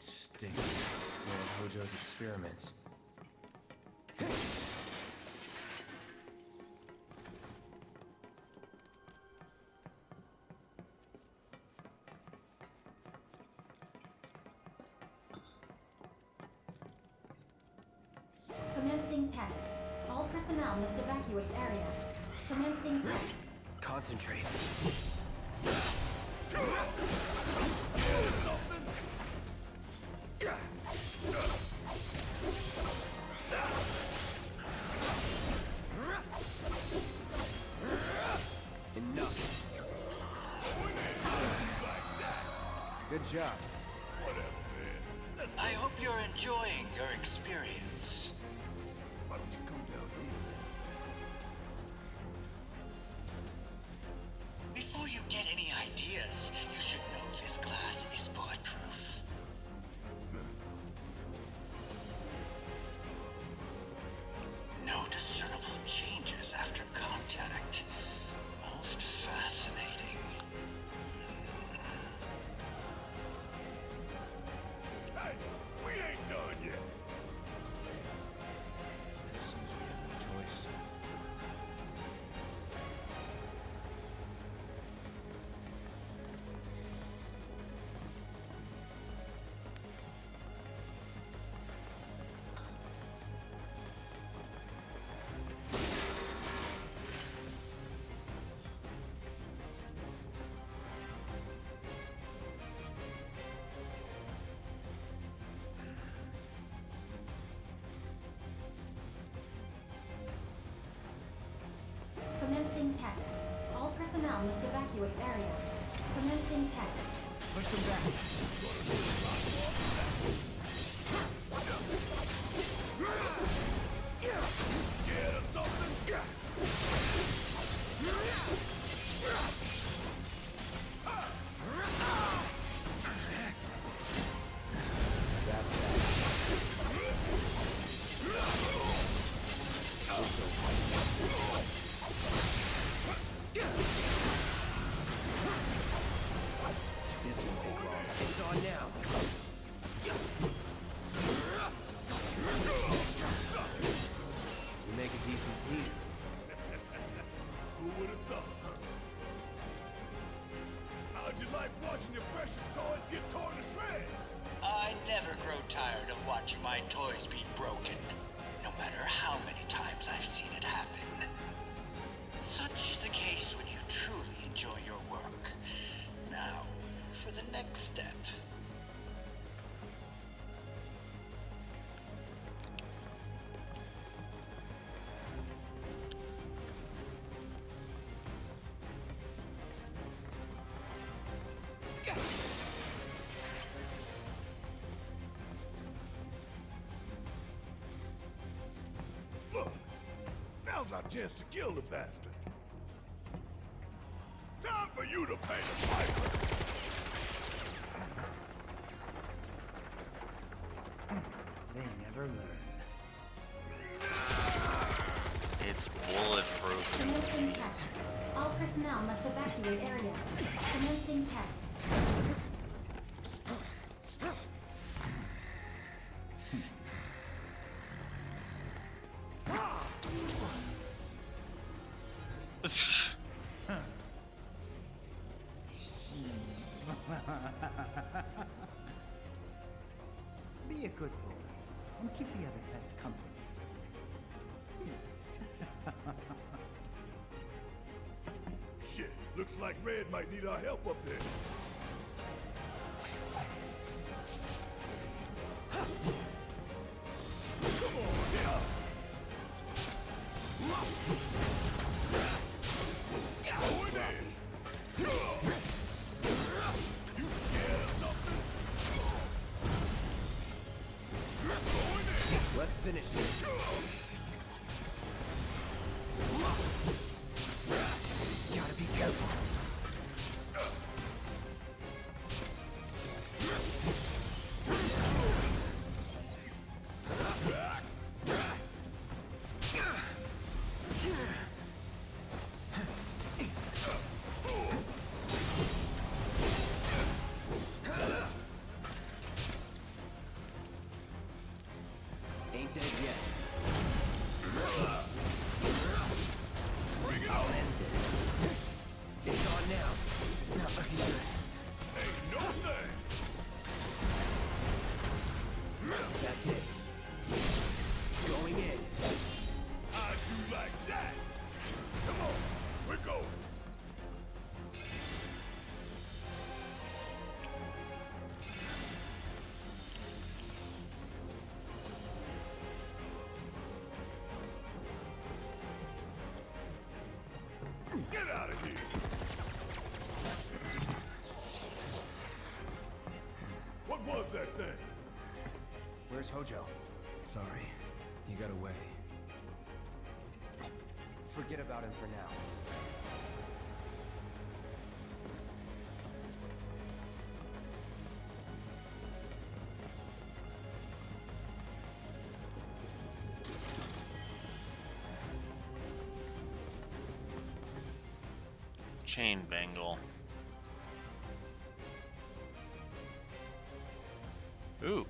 [SPEAKER 5] stinks. More of Hojo's experiments.
[SPEAKER 7] Commencing test. All personnel must evacuate area. Commencing test.
[SPEAKER 5] Concentrate. Enough. Good job.
[SPEAKER 15] I hope you're enjoying your experience.
[SPEAKER 20] Why don't you come down here?
[SPEAKER 15] Before you get any ideas, you should know this glass is bulletproof. No discernible changes after contact. Most fascinating.
[SPEAKER 20] Hey, we ain't done yet.
[SPEAKER 5] It seems we have no choice.
[SPEAKER 7] Commencing test. All personnel must evacuate area. Commencing test.
[SPEAKER 5] Push them back. This won't take long. It's on now. We make a decent team.
[SPEAKER 20] Who would have thought, huh? How'd you like watching your precious toys get torn to shreds?
[SPEAKER 15] I never grow tired of watching my toys be broken, no matter how many times I've seen it happen. Such is the case when you truly enjoy your work. Now, for the next step.
[SPEAKER 20] Look, now's our chance to kill the bastard. Time for you to pay the piper.
[SPEAKER 17] They never learn.
[SPEAKER 1] It's bulletproof.
[SPEAKER 7] Commencing test. All personnel must evacuate area. Commencing test.
[SPEAKER 17] Be a good boy and keep the other pets company.
[SPEAKER 20] Shit, looks like Red might need our help up there. Come on, yeah. Go in there. You scared of something? Go in there.
[SPEAKER 5] Let's finish this.
[SPEAKER 17] Gotta be careful.
[SPEAKER 5] Ain't dead yet.
[SPEAKER 20] Bring it
[SPEAKER 5] I'll
[SPEAKER 20] on.
[SPEAKER 5] end this. It's on now.
[SPEAKER 17] Not looking good.
[SPEAKER 20] Ain't no thing.
[SPEAKER 5] That's it. Going in.
[SPEAKER 20] I do like that. Come on, we're going. Get out of here. What was that thing?
[SPEAKER 5] Where's Hojo?
[SPEAKER 19] Sorry, he got away.
[SPEAKER 5] Forget about him for now.
[SPEAKER 1] Chain bangle. Ooh.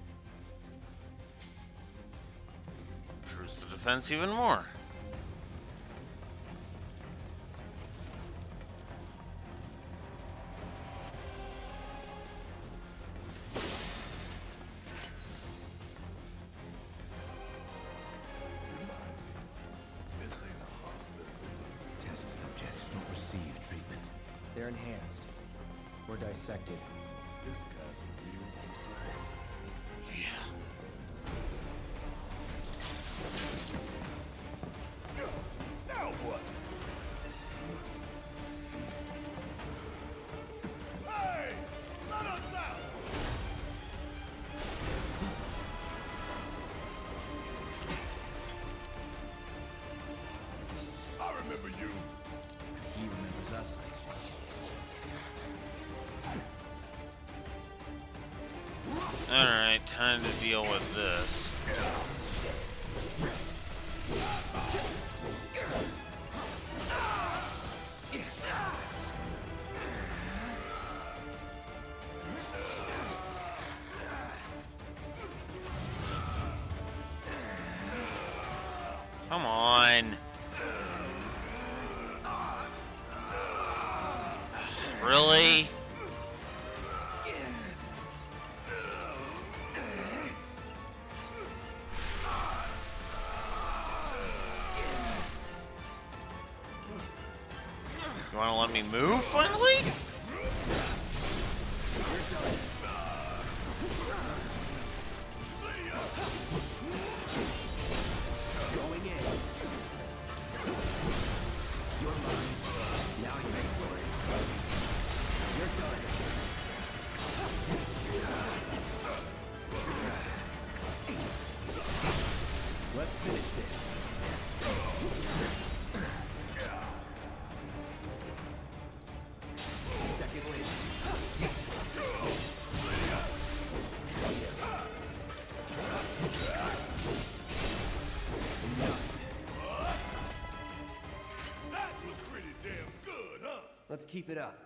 [SPEAKER 1] Improves the defense even more.
[SPEAKER 20] This ain't a hospital, is it?
[SPEAKER 19] Test subjects don't receive treatment.
[SPEAKER 5] They're enhanced. Or dissected.
[SPEAKER 20] This guy's a real piece of work.
[SPEAKER 1] Yeah.
[SPEAKER 20] Now what? Hey! Let us out! I remember you.
[SPEAKER 19] He remembers us, I think.
[SPEAKER 1] Alright, time to deal with this. Really? You wanna let me move finally?
[SPEAKER 5] Going in. You're mine. Now you make for it. You're done. Let's finish this. Second wind.
[SPEAKER 20] That was pretty damn good, huh?
[SPEAKER 5] Let's keep it up.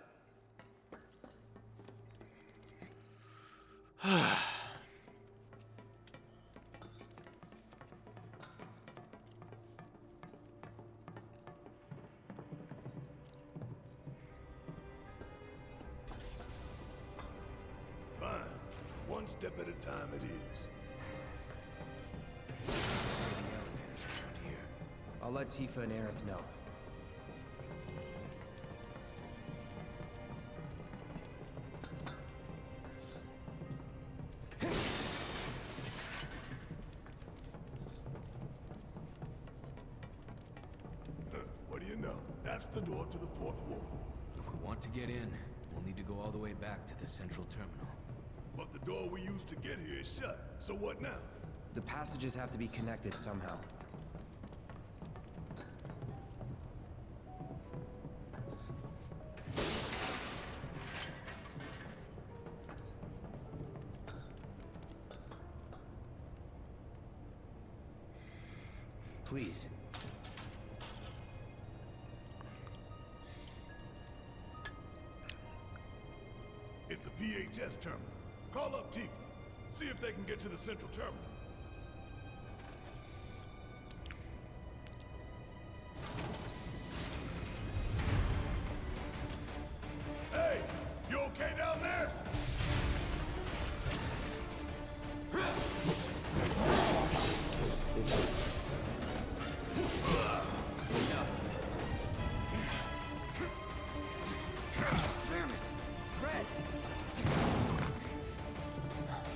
[SPEAKER 20] Fine. One step at a time it is.
[SPEAKER 5] I'll let Tifa and Aerith know.
[SPEAKER 20] What do you know? That's the door to the fourth wall.
[SPEAKER 19] If we want to get in, we'll need to go all the way back to the central terminal.
[SPEAKER 20] But the door we used to get here is shut. So what now?
[SPEAKER 5] The passages have to be connected somehow. Please.
[SPEAKER 20] It's a PHS terminal. Call up Tifa. See if they can get to the central terminal. Hey, you okay down there?
[SPEAKER 5] Damn it! Red!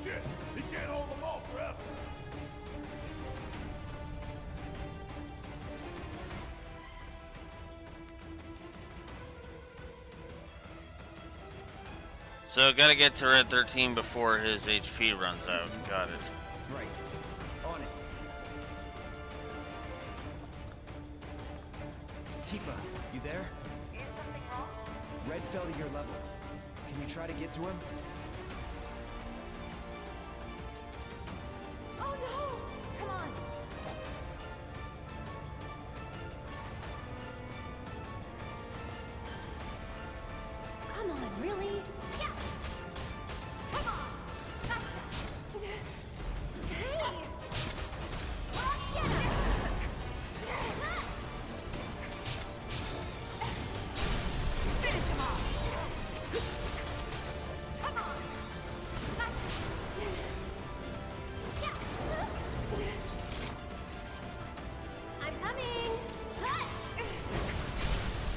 [SPEAKER 20] Shit, he can't hold them off forever.
[SPEAKER 1] So gotta get to Red 13 before his HP runs out. Got it.
[SPEAKER 5] Right. On it. Tifa, you there?
[SPEAKER 8] Is something wrong?
[SPEAKER 5] Red fell to your level. Can you try to get to him?
[SPEAKER 4] Oh no! Come on!
[SPEAKER 22] Come on, really? Yeah. Come on. Gotcha. Hey. Oh, yeah. Finish him off. Come on. Gotcha. Yeah. I'm coming.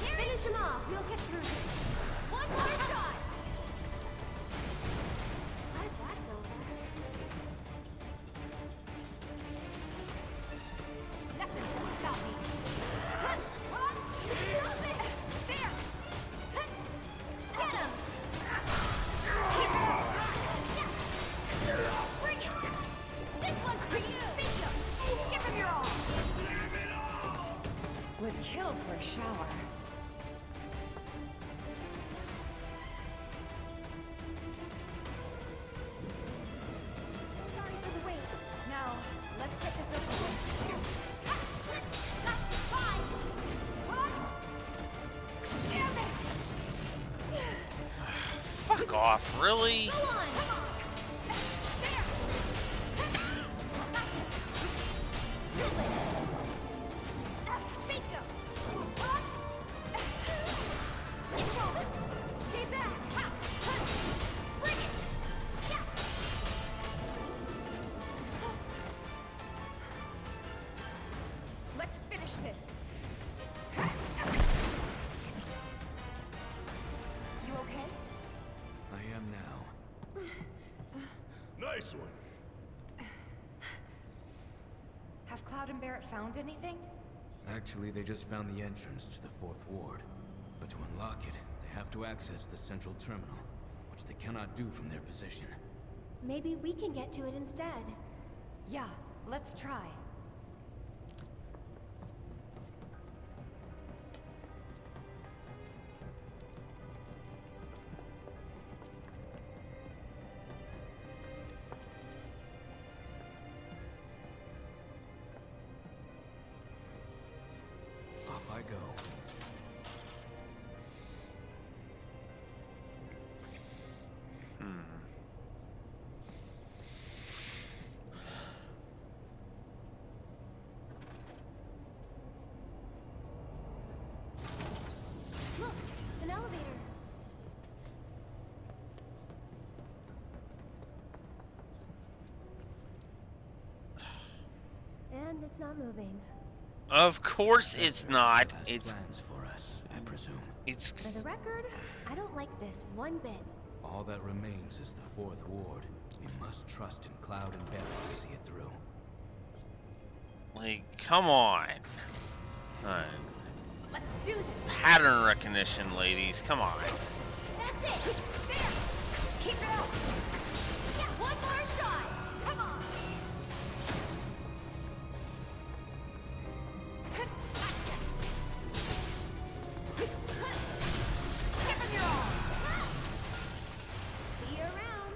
[SPEAKER 22] Finish him off. We'll get through this. One more shot! Glad that's over. Nothing's gonna stop me. Stop it! There! Get him! Bring it! This one's for you! Bingo! Give him your all!
[SPEAKER 4] Would kill for a shower.
[SPEAKER 22] Sorry for the wait. Now, let's get this over with. Gotcha! Bye! Damn it!
[SPEAKER 1] Fuck off, really?
[SPEAKER 22] Go on! Come on! There! Gotcha! Too late! Bingo! It's over!
[SPEAKER 20] Nice one.
[SPEAKER 4] Have Cloud and Barrett found anything?
[SPEAKER 19] Actually, they just found the entrance to the fourth ward. But to unlock it, they have to access the central terminal, which they cannot do from their position.
[SPEAKER 22] Maybe we can get to it instead.
[SPEAKER 4] Yeah, let's try.
[SPEAKER 19] Off I go.
[SPEAKER 22] Look, an elevator. And it's not moving.
[SPEAKER 1] Of course it's not. It's
[SPEAKER 19] plans for us, I presume.
[SPEAKER 1] It's
[SPEAKER 22] For the record, I don't like this one bit.
[SPEAKER 19] All that remains is the fourth ward. We must trust in Cloud and Barrett to see it through.
[SPEAKER 1] like, come on.
[SPEAKER 22] Let's do this.
[SPEAKER 1] Pattern recognition, ladies. Come on.
[SPEAKER 22] That's it. There. Keep it up. Yeah, one more shot. Come on. Give him your all. See you around.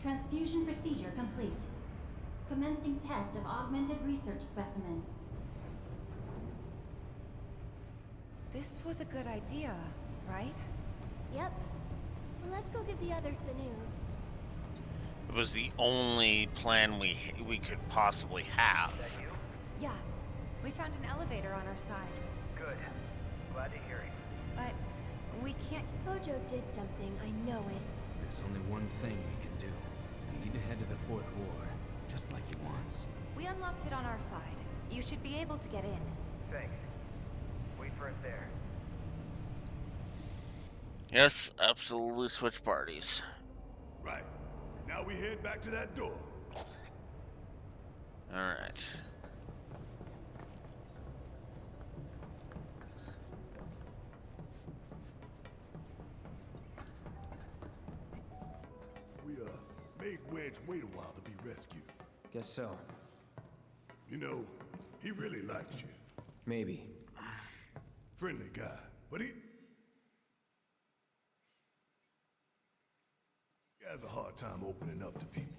[SPEAKER 7] Transfusion procedure complete. Commencing test of augmented research specimen.
[SPEAKER 4] This was a good idea, right?
[SPEAKER 22] Yep. Well, let's go give the others the news.
[SPEAKER 1] It was the only plan we could possibly have.
[SPEAKER 13] Is that you?
[SPEAKER 4] Yeah. We found an elevator on our side.
[SPEAKER 13] Good. Glad to hear it.
[SPEAKER 4] But we can't...
[SPEAKER 22] Hojo did something, I know it.
[SPEAKER 19] There's only one thing we can do. We need to head to the fourth ward, just like he wants.
[SPEAKER 4] We unlocked it on our side. You should be able to get in.
[SPEAKER 13] Thanks. Wait for us there.
[SPEAKER 1] Yes, absolutely switch parties.
[SPEAKER 20] Right. Now we head back to that door.
[SPEAKER 1] Alright.
[SPEAKER 20] We, made Wedge wait a while to be rescued.
[SPEAKER 5] Guess so.
[SPEAKER 20] You know, he really likes you.
[SPEAKER 5] Maybe.
[SPEAKER 20] Friendly guy, but he has a hard time opening up to people.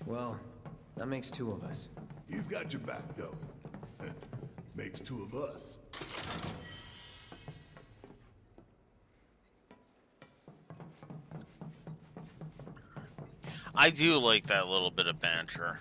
[SPEAKER 5] Well, that makes two of us.
[SPEAKER 20] He's got your back, though. Makes two of us.
[SPEAKER 1] I do like that little bit of banter.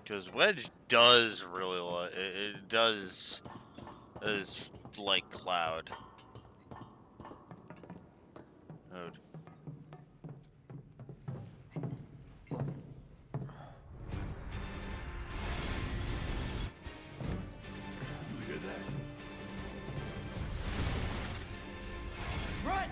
[SPEAKER 1] Because Wedge does really like it. Does like Cloud. Oh.
[SPEAKER 20] You hear that?
[SPEAKER 3] Run!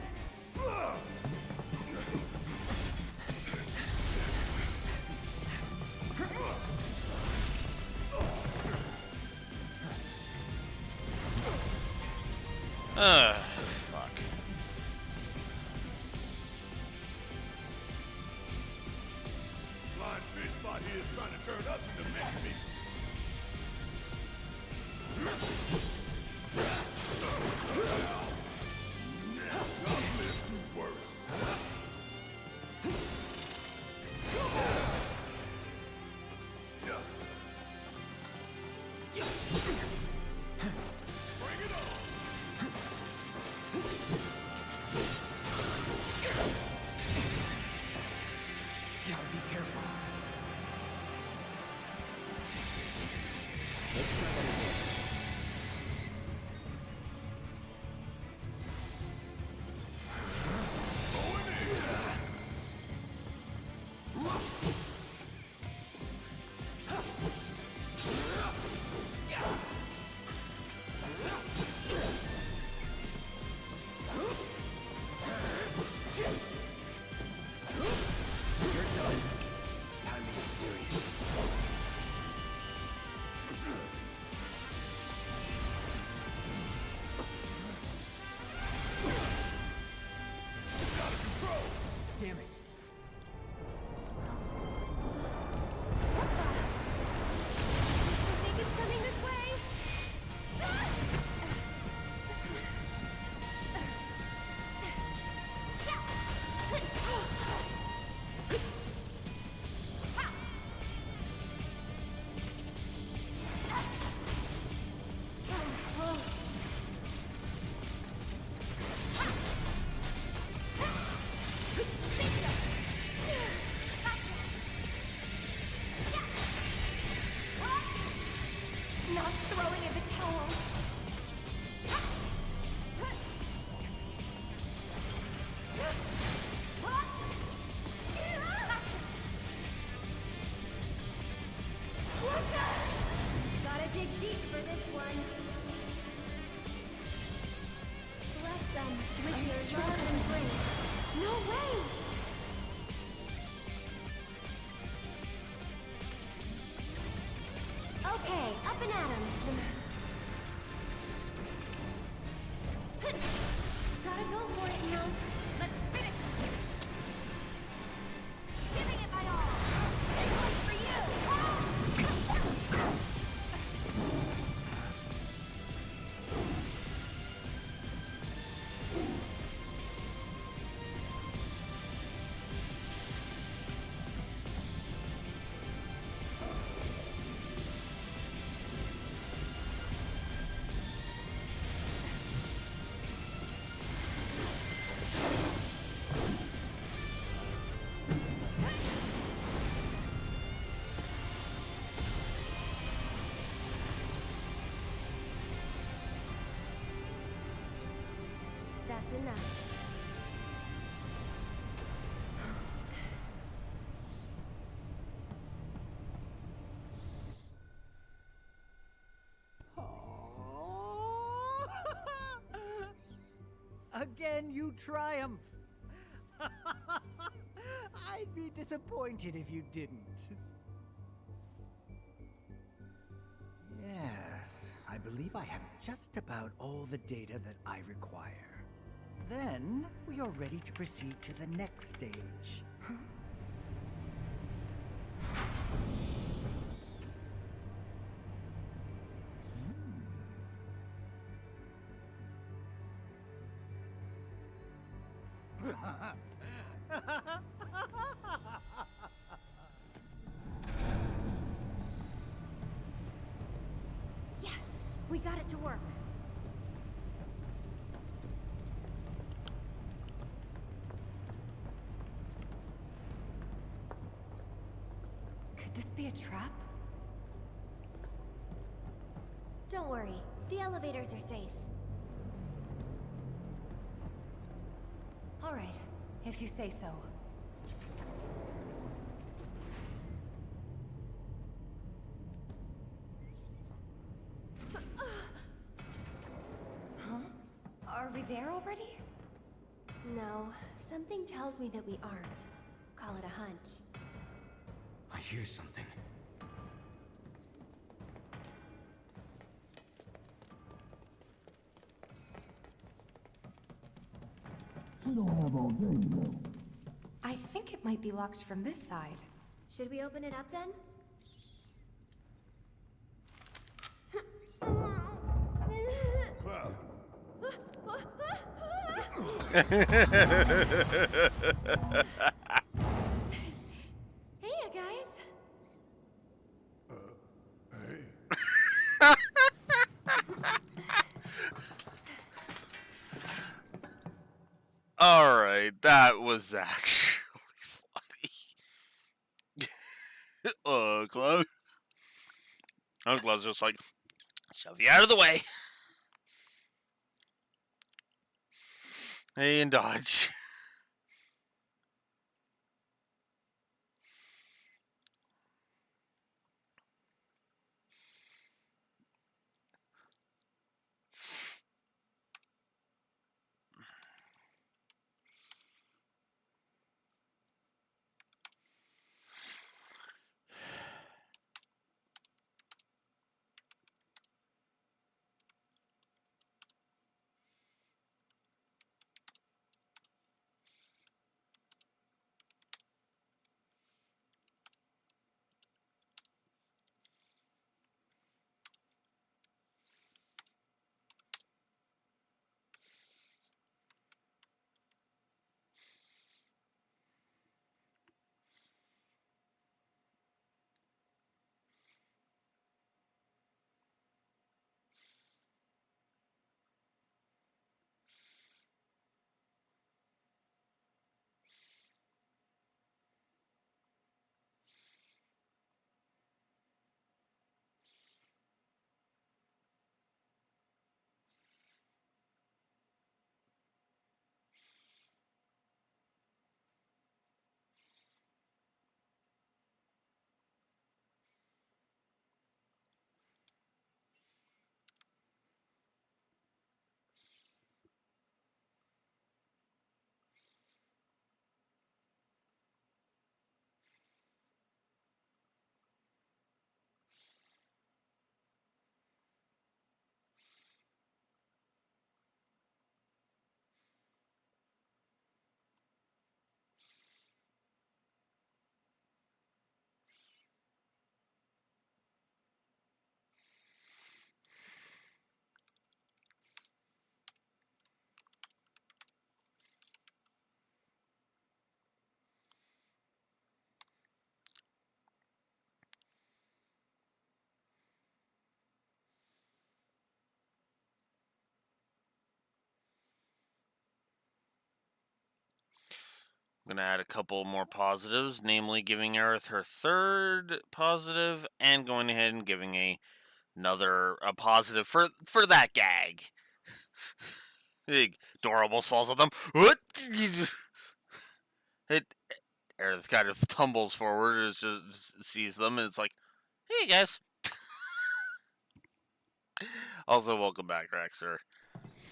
[SPEAKER 1] Fuck.
[SPEAKER 20] Blind fish spot here is trying to turn up to the mix me. Bring it on!
[SPEAKER 5] Let's try that again. You're done. Time to get serious.
[SPEAKER 3] Out of control!
[SPEAKER 5] Damn it.
[SPEAKER 22] I think it's coming this way. That was close. Not throwing in the towel. Gotta dig deep for this one. Bless them with your love and grace. No way! Okay, up and at 'em. Gotta go for it now. Let's finish it. Giving it my all. This one's for you. That's enough.
[SPEAKER 17] Again, you triumph. I'd be disappointed if you didn't. Yes, I believe I have just about all the data that I require. Then, we are ready to proceed to the next stage.
[SPEAKER 22] Yes, we got it to work.
[SPEAKER 4] Could this be a trap?
[SPEAKER 22] Don't worry, the elevators are safe.
[SPEAKER 4] All right, if you say so. Huh? Are we there already?
[SPEAKER 22] No, something tells me that we aren't. Call it a hunch.
[SPEAKER 19] I hear something.
[SPEAKER 6] We don't have all day, you know.
[SPEAKER 4] I think it might be locked from this side.
[SPEAKER 22] Should we open it up then?
[SPEAKER 20] Cloud.
[SPEAKER 22] Hey, you guys.
[SPEAKER 20] Hey.
[SPEAKER 1] All right, that was actually funny. Cloud. Uncla's just like, shove you out of the way. Hey, and dodge. I'm going to add a couple more positives, namely giving Aerith her third positive and going ahead and giving another positive for that gag. Big door almost falls on them. What? Aerith kind of tumbles forward, just sees them, and it's like, hey guys. Also, welcome back, Rexer.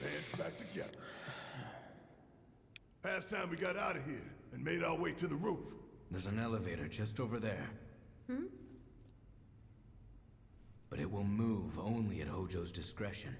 [SPEAKER 20] Band's back together. Past time we got out of here and made our way to the roof.
[SPEAKER 19] There's an elevator just over there.
[SPEAKER 7] Hmm?
[SPEAKER 19] But it will move only at Hojo's discretion.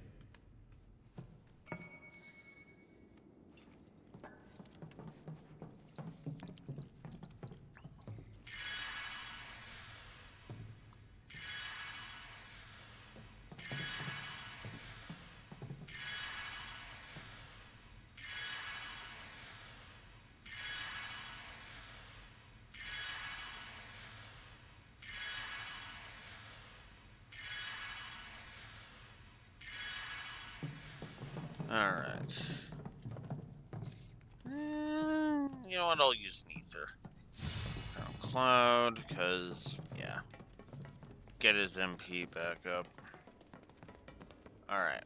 [SPEAKER 1] Alright. You know what? I'll use an ether. Cloud, because, yeah. Get his MP back up. Alright.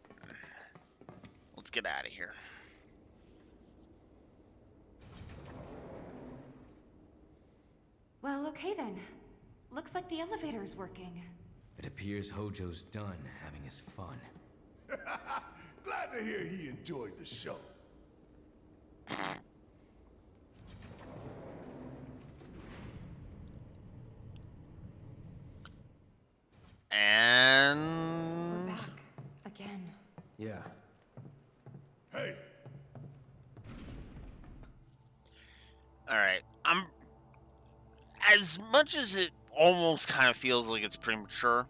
[SPEAKER 1] Let's get out of here.
[SPEAKER 4] Well, okay then. Looks like the elevator's working.
[SPEAKER 19] It appears Hojo's done having his fun.
[SPEAKER 20] Glad to hear he enjoyed the show.
[SPEAKER 1] And...
[SPEAKER 4] We're back. Again.
[SPEAKER 5] Yeah.
[SPEAKER 20] Hey.
[SPEAKER 1] Alright. As much as it almost kind of feels like it's premature,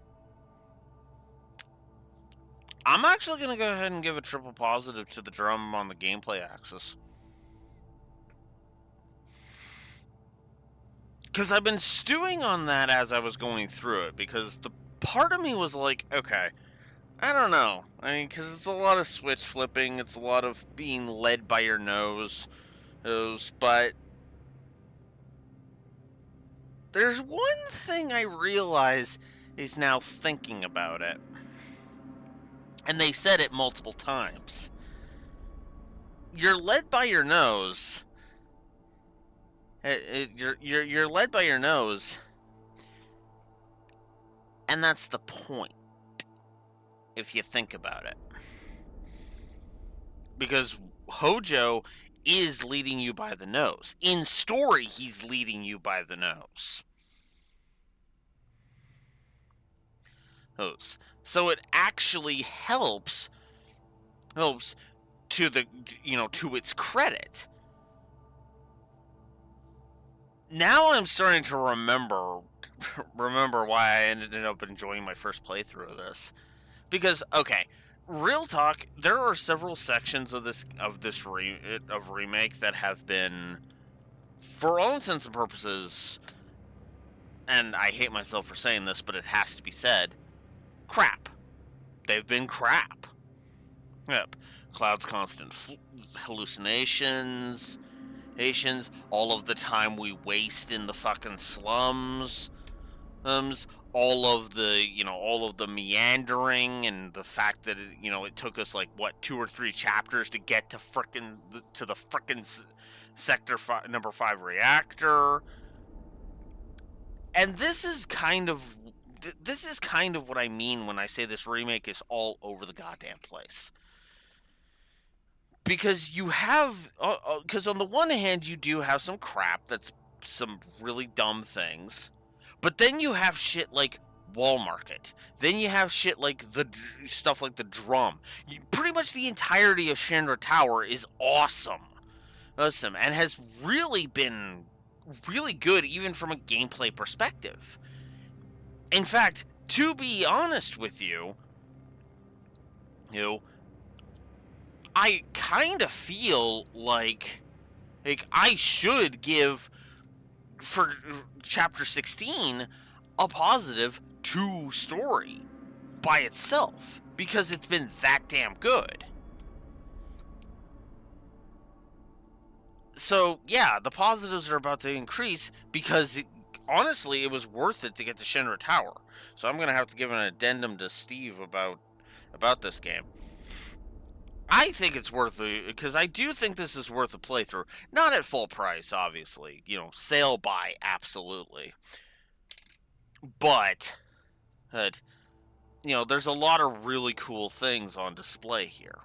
[SPEAKER 1] I'm actually going to go ahead and give a triple positive to the drum on the gameplay axis. Because I've been stewing on that as I was going through it, because the part of me was like, okay, I don't know. I mean, because it's a lot of switch flipping, it's a lot of being led by your nose, but there's one thing I realize is now thinking about it. And they said it multiple times. You're led by your nose. You're led by your nose, and that's the point, if you think about it. Because Hojo is leading you by the nose. In story, he's leading you by the nose. So it actually helps to the, to its credit. Now I'm starting to remember why I ended up enjoying my first playthrough of this. Because, okay, real talk, there are several sections of Remake that have been, for all intents and purposes, and I hate myself for saying this, but it has to be said, crap. They've been crap. Yep. Cloud's constant hallucinations, all of the time we waste in the fucking slums, all of the meandering, and the fact that it took us like what 2 or 3 chapters to get to the frickin' sector number 5 reactor. And this is kind of what I mean when I say this remake is all over the goddamn place. Because you have, because on the one hand you do have some crap that's some really dumb things, but then you have shit like Wall Market. Then you have shit like stuff like the drum. Pretty much the entirety of Shinra Tower is awesome, and has really been really good even from a gameplay perspective. In fact, to be honest with you, I kind of feel like I should give, for chapter 16, a positive 2 story by itself, because it's been that damn good. So yeah, the positives are about to increase because honestly it was worth it to get to Shinra Tower. So I'm gonna have to give an addendum to Steve about this game. I think it's worth it, because I do think this is worth a playthrough. Not at full price, obviously. Sale buy, absolutely. But, there's a lot of really cool things on display here.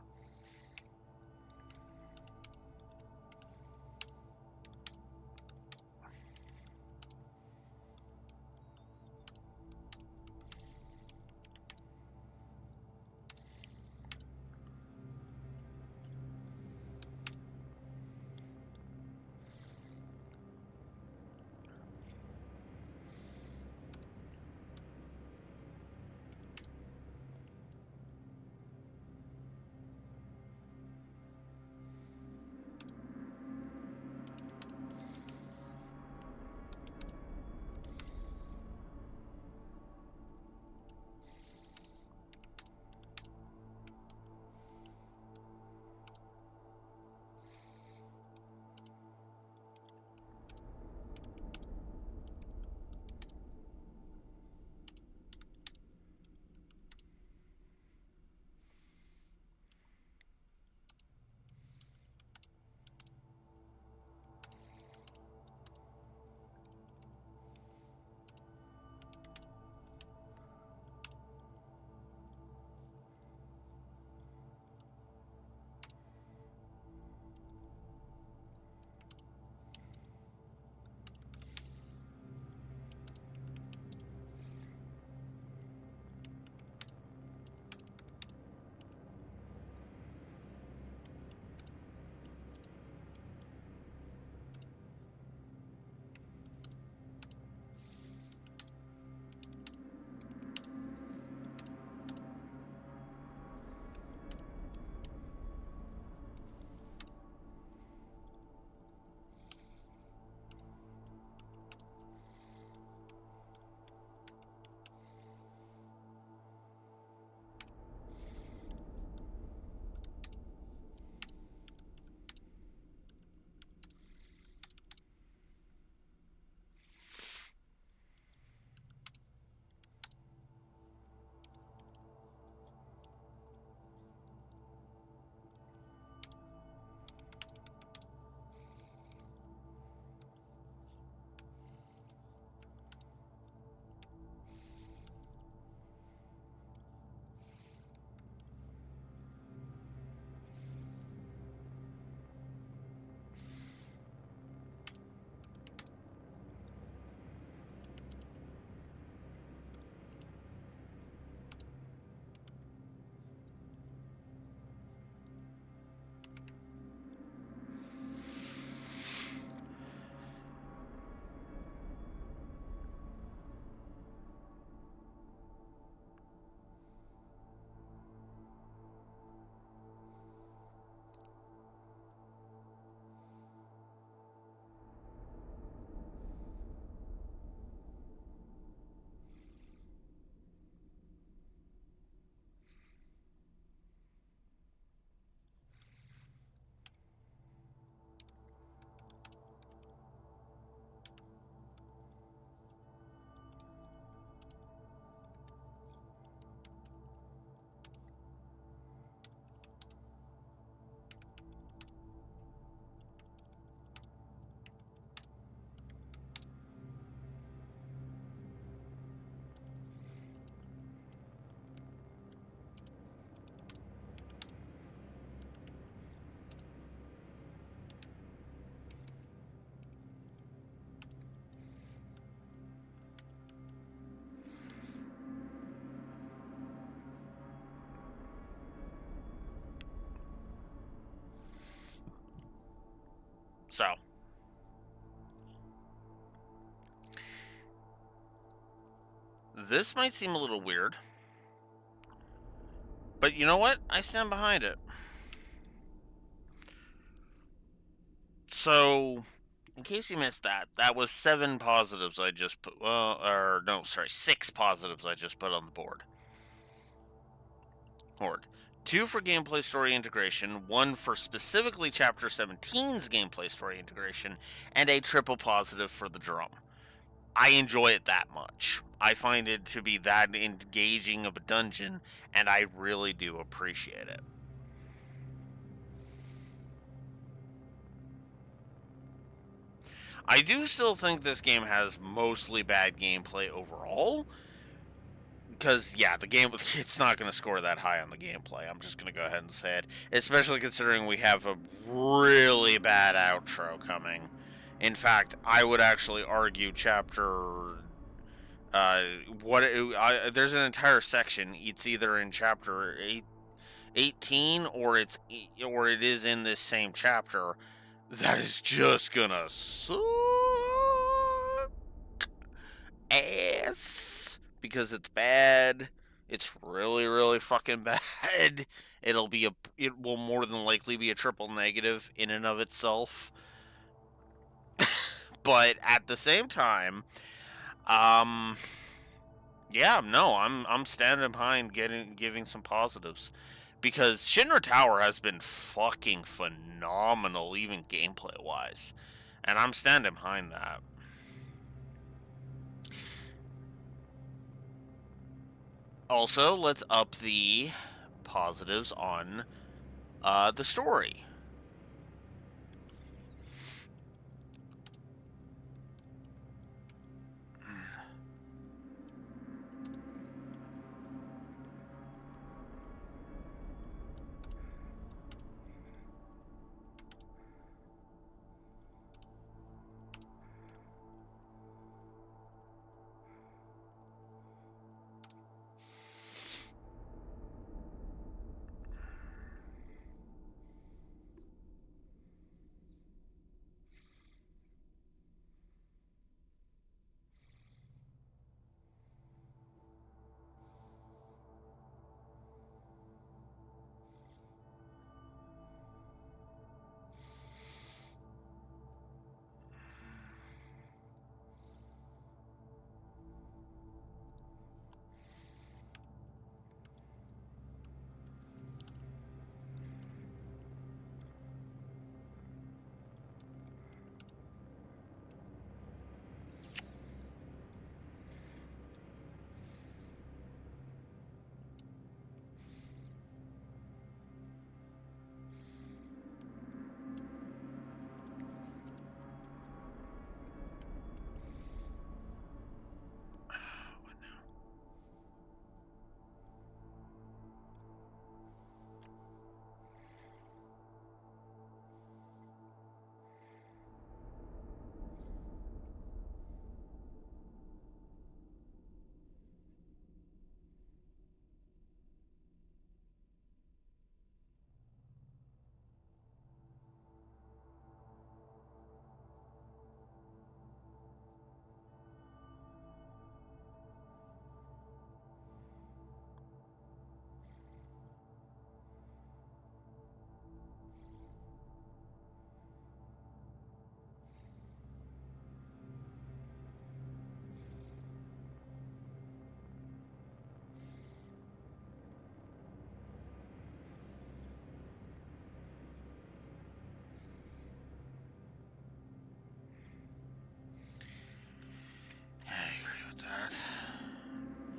[SPEAKER 1] This might seem a little weird, but you know what? I stand behind it. So, in case you missed that, that was 7 positives I just put. Well, or no, sorry, 6 positives I just put on the board. Horde. 2 for gameplay story integration, 1 for specifically Chapter 17's gameplay story integration, and a triple positive for the drum. I enjoy it that much. I find it to be that engaging of a dungeon, and I really do appreciate it. I do still think this game has mostly bad gameplay overall. Because, yeah, the game, it's not going to score that high on the gameplay. I'm just going to go ahead and say it. Especially considering we have a really bad outro coming. In fact, I would actually argue chapter... there's an entire section. It's either in chapter 18 or it is in this same chapter that is just gonna suck ass because it's bad. It's really, really fucking bad. It will more than likely be a triple negative in and of itself. But at the same time, yeah, no, I'm standing behind giving some positives because Shinra Tower has been fucking phenomenal, even gameplay wise, and I'm standing behind that. Also, let's up the positives on the story.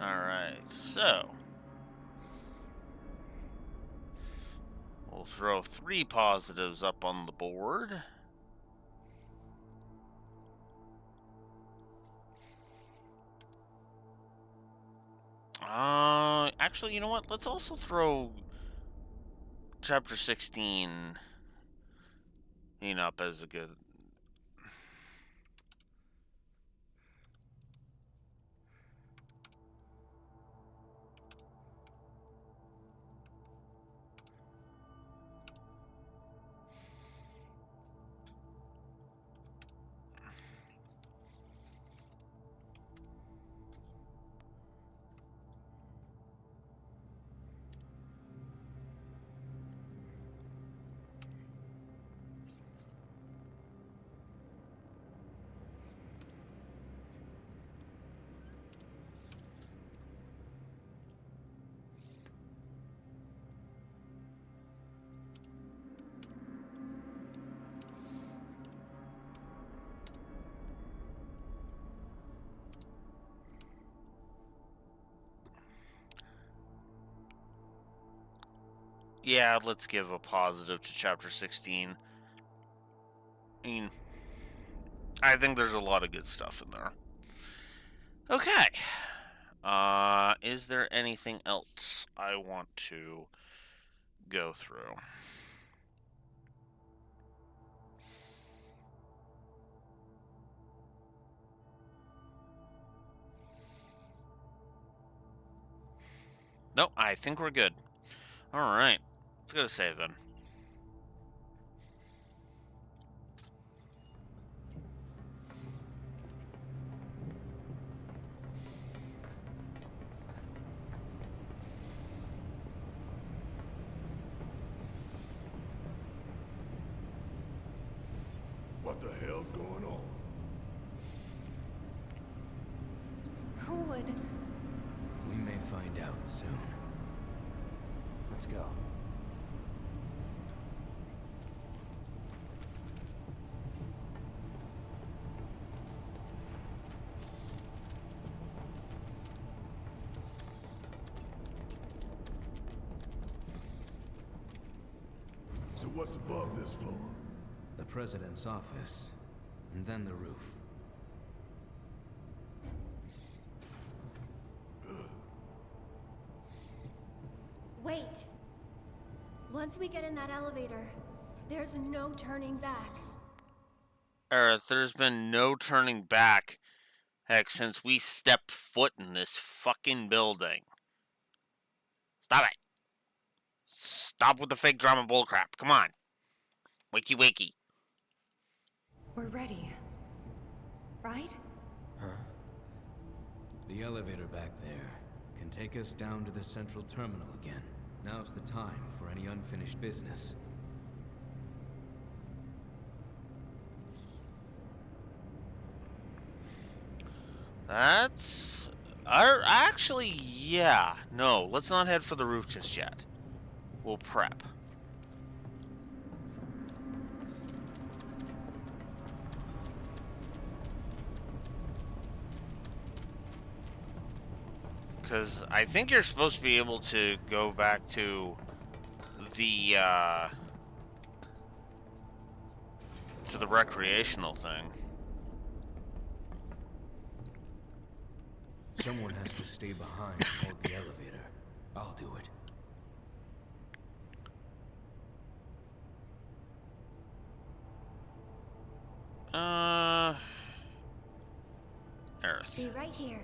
[SPEAKER 1] Alright, so we'll throw 3 positives up on the board. Actually, you know what? Let's also throw Chapter 16 up as a good... Yeah, let's give a positive to Chapter 16. I mean, I think there's a lot of good stuff in there. Okay. Is there anything else I want to go through? Nope, I think we're good. Alright. Let's go to save then.
[SPEAKER 20] What the hell's going on?
[SPEAKER 4] Who would?
[SPEAKER 19] We may find out soon.
[SPEAKER 5] Let's go.
[SPEAKER 20] So what's above this floor?
[SPEAKER 19] The president's office, and then the roof.
[SPEAKER 22] Wait. Once we get in that elevator, there's no turning back.
[SPEAKER 1] There's been no turning back, heck, since we stepped foot in this fucking building. Stop it. Stop with the fake drama bullcrap. Come on. Wakey wakey.
[SPEAKER 4] We're ready. Right?
[SPEAKER 19] Huh? The elevator back there can take us down to the central terminal again. Now's the time for any unfinished business.
[SPEAKER 1] That's... actually, yeah. No, let's not head for the roof just yet. We'll prep. Because I think you're supposed to be able to go back to the recreational thing.
[SPEAKER 19] Someone has to stay behind and hold the elevator. I'll do it.
[SPEAKER 1] Earth.
[SPEAKER 22] Be right here.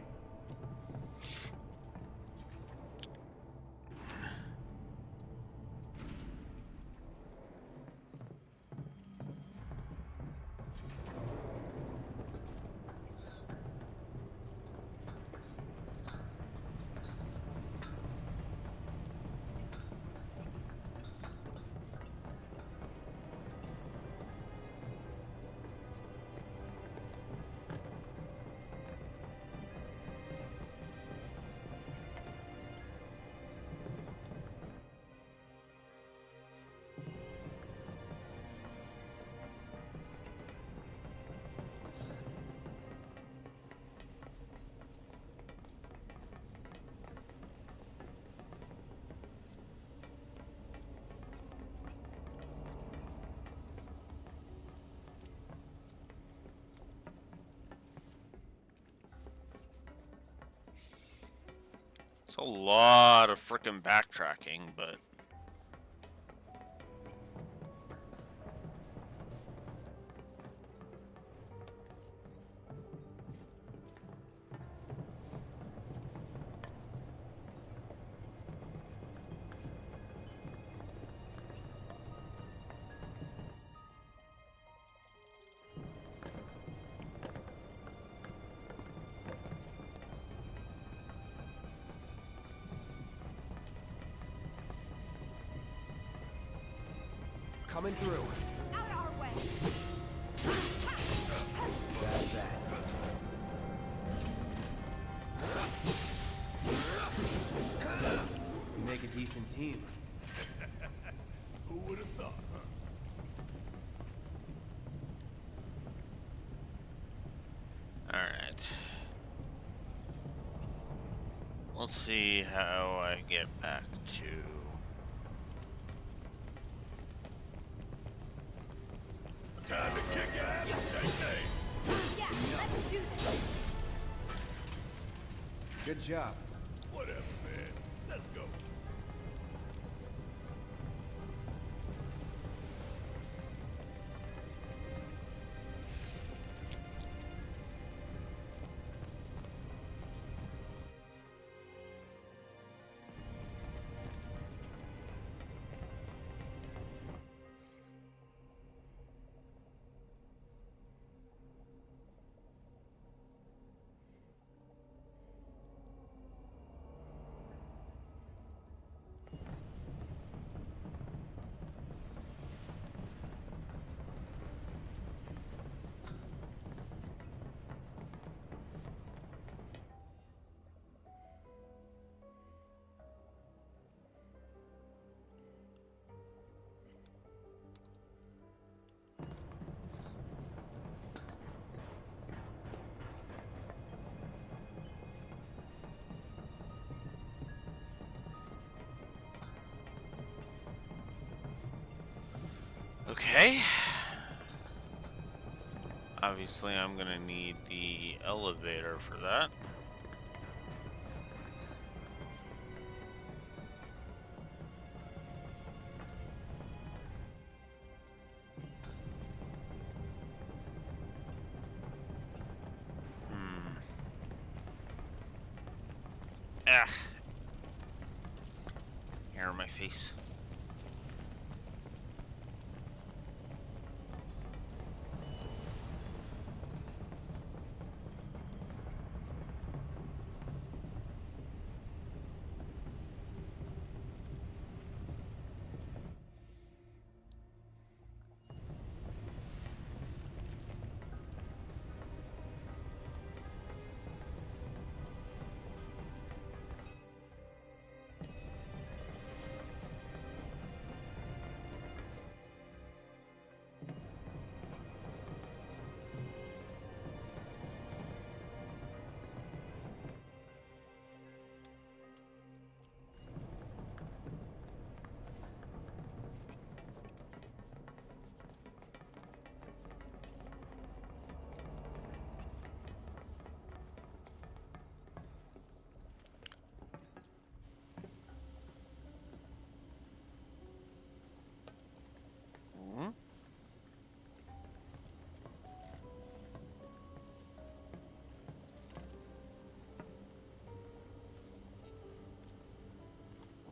[SPEAKER 1] It's a lot of frickin' backtracking, but...
[SPEAKER 5] Coming through.
[SPEAKER 2] Out our way.
[SPEAKER 5] That's that. We make a decent team.
[SPEAKER 20] Who would have thought, huh?
[SPEAKER 1] Alright. Let's see how I get back to
[SPEAKER 20] Time to kick your ass and stay safe.
[SPEAKER 2] Yeah, let's do this.
[SPEAKER 5] Good job.
[SPEAKER 20] Whatever, man. Let's go.
[SPEAKER 1] Okay. Obviously, I'm gonna need the elevator for that. Ah. Hair on my face.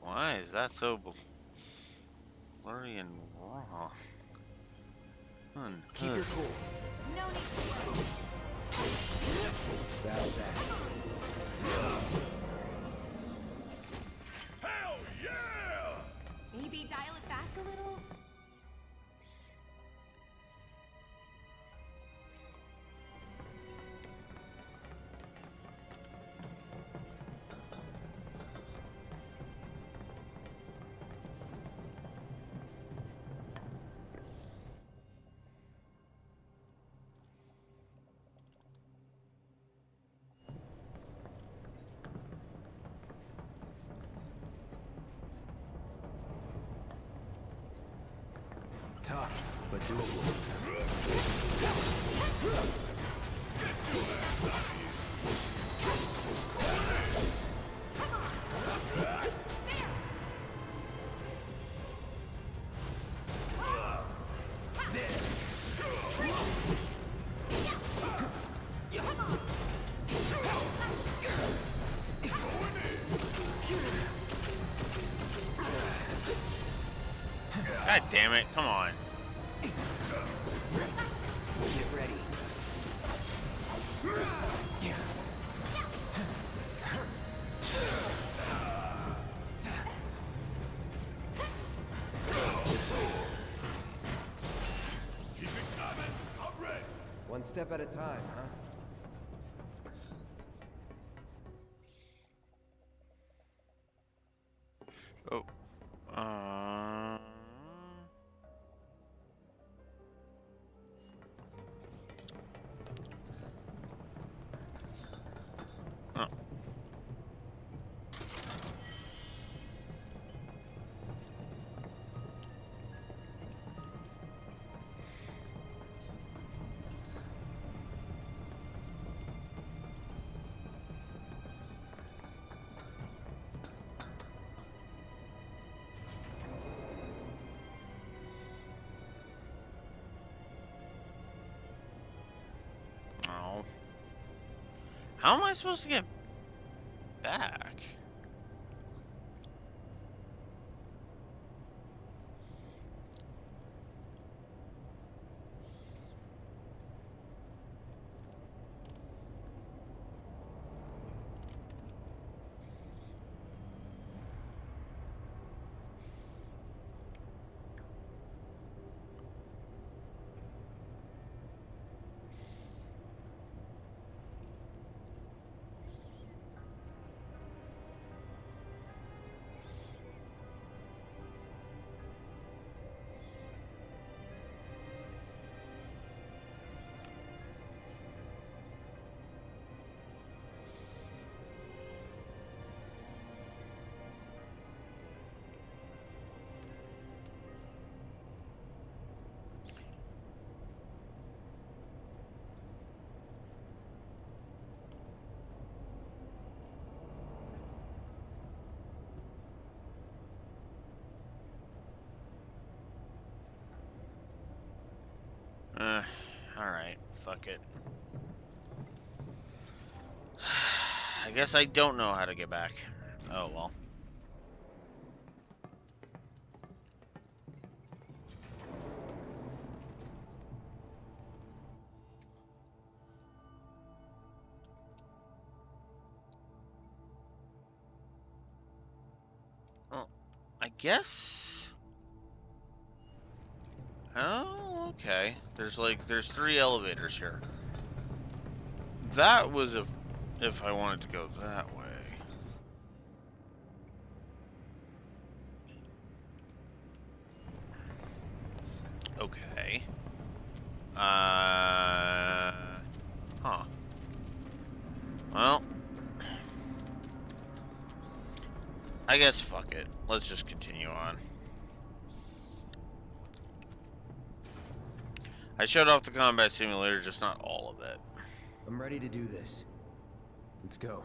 [SPEAKER 1] Why is that so blurry and raw?
[SPEAKER 5] Keep your cool.
[SPEAKER 4] No need to worry.
[SPEAKER 5] That's that.
[SPEAKER 20] Hell yeah!
[SPEAKER 4] Maybe dial it back a little?
[SPEAKER 5] Tough, but doable.
[SPEAKER 1] God damn it, come on.
[SPEAKER 5] Get ready.
[SPEAKER 20] Keep it coming. I'm ready.
[SPEAKER 5] One step at a time, huh?
[SPEAKER 1] Oh. Oh. How am I supposed to get back? Alright, fuck it. I guess I don't know how to get back. Oh well. Well, I guess. Oh, okay. There's 3 elevators here. That was if I wanted to go that way. Okay. Huh. Well, I guess fuck it. Let's just continue on. I showed off the combat simulator, just not all of it.
[SPEAKER 5] I'm ready to do this. Let's go.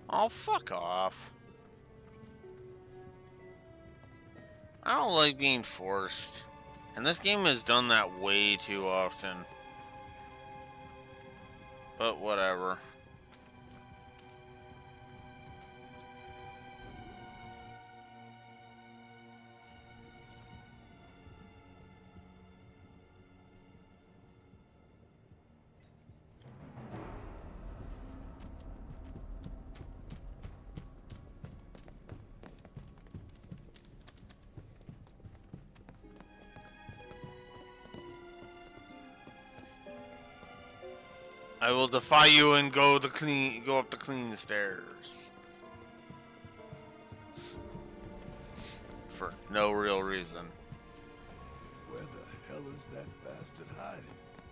[SPEAKER 1] Oh, fuck off. I don't like being forced. And this game has done that way too often. But whatever. I will defy you and go up the clean stairs. For no real reason.
[SPEAKER 20] Where the hell is that bastard hiding?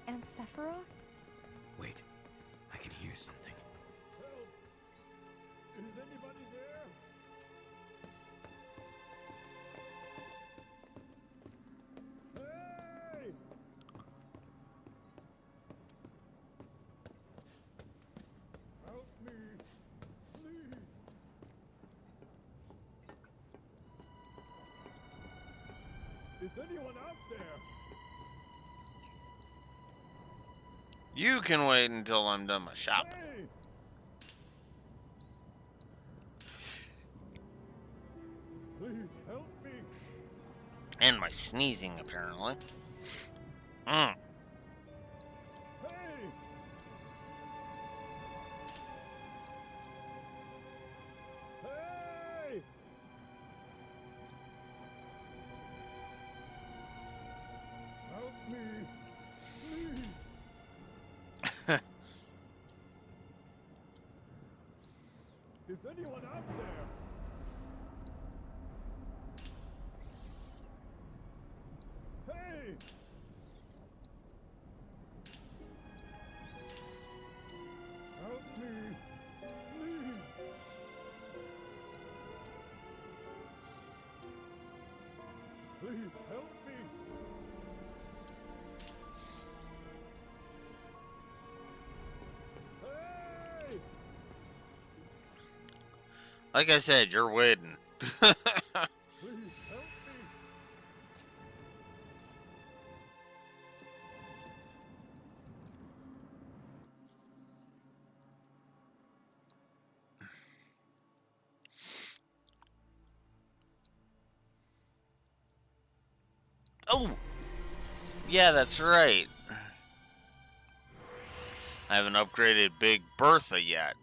[SPEAKER 4] And Sephiroth?
[SPEAKER 19] Wait, I can hear something.
[SPEAKER 6] Is anybody there? Hey! Help me, please. Is anyone out there?
[SPEAKER 1] You can wait until I'm done my shopping.
[SPEAKER 6] Hey! Please help me.
[SPEAKER 1] And my sneezing, apparently. Mm.
[SPEAKER 6] Hey! Hey! Help me, please. Is anyone out there?
[SPEAKER 10] Help me! Please! Please help me! Hey!
[SPEAKER 1] Like I said, you're winning.
[SPEAKER 10] Please help me!
[SPEAKER 1] Oh! Yeah, that's right. I haven't upgraded Big Bertha yet.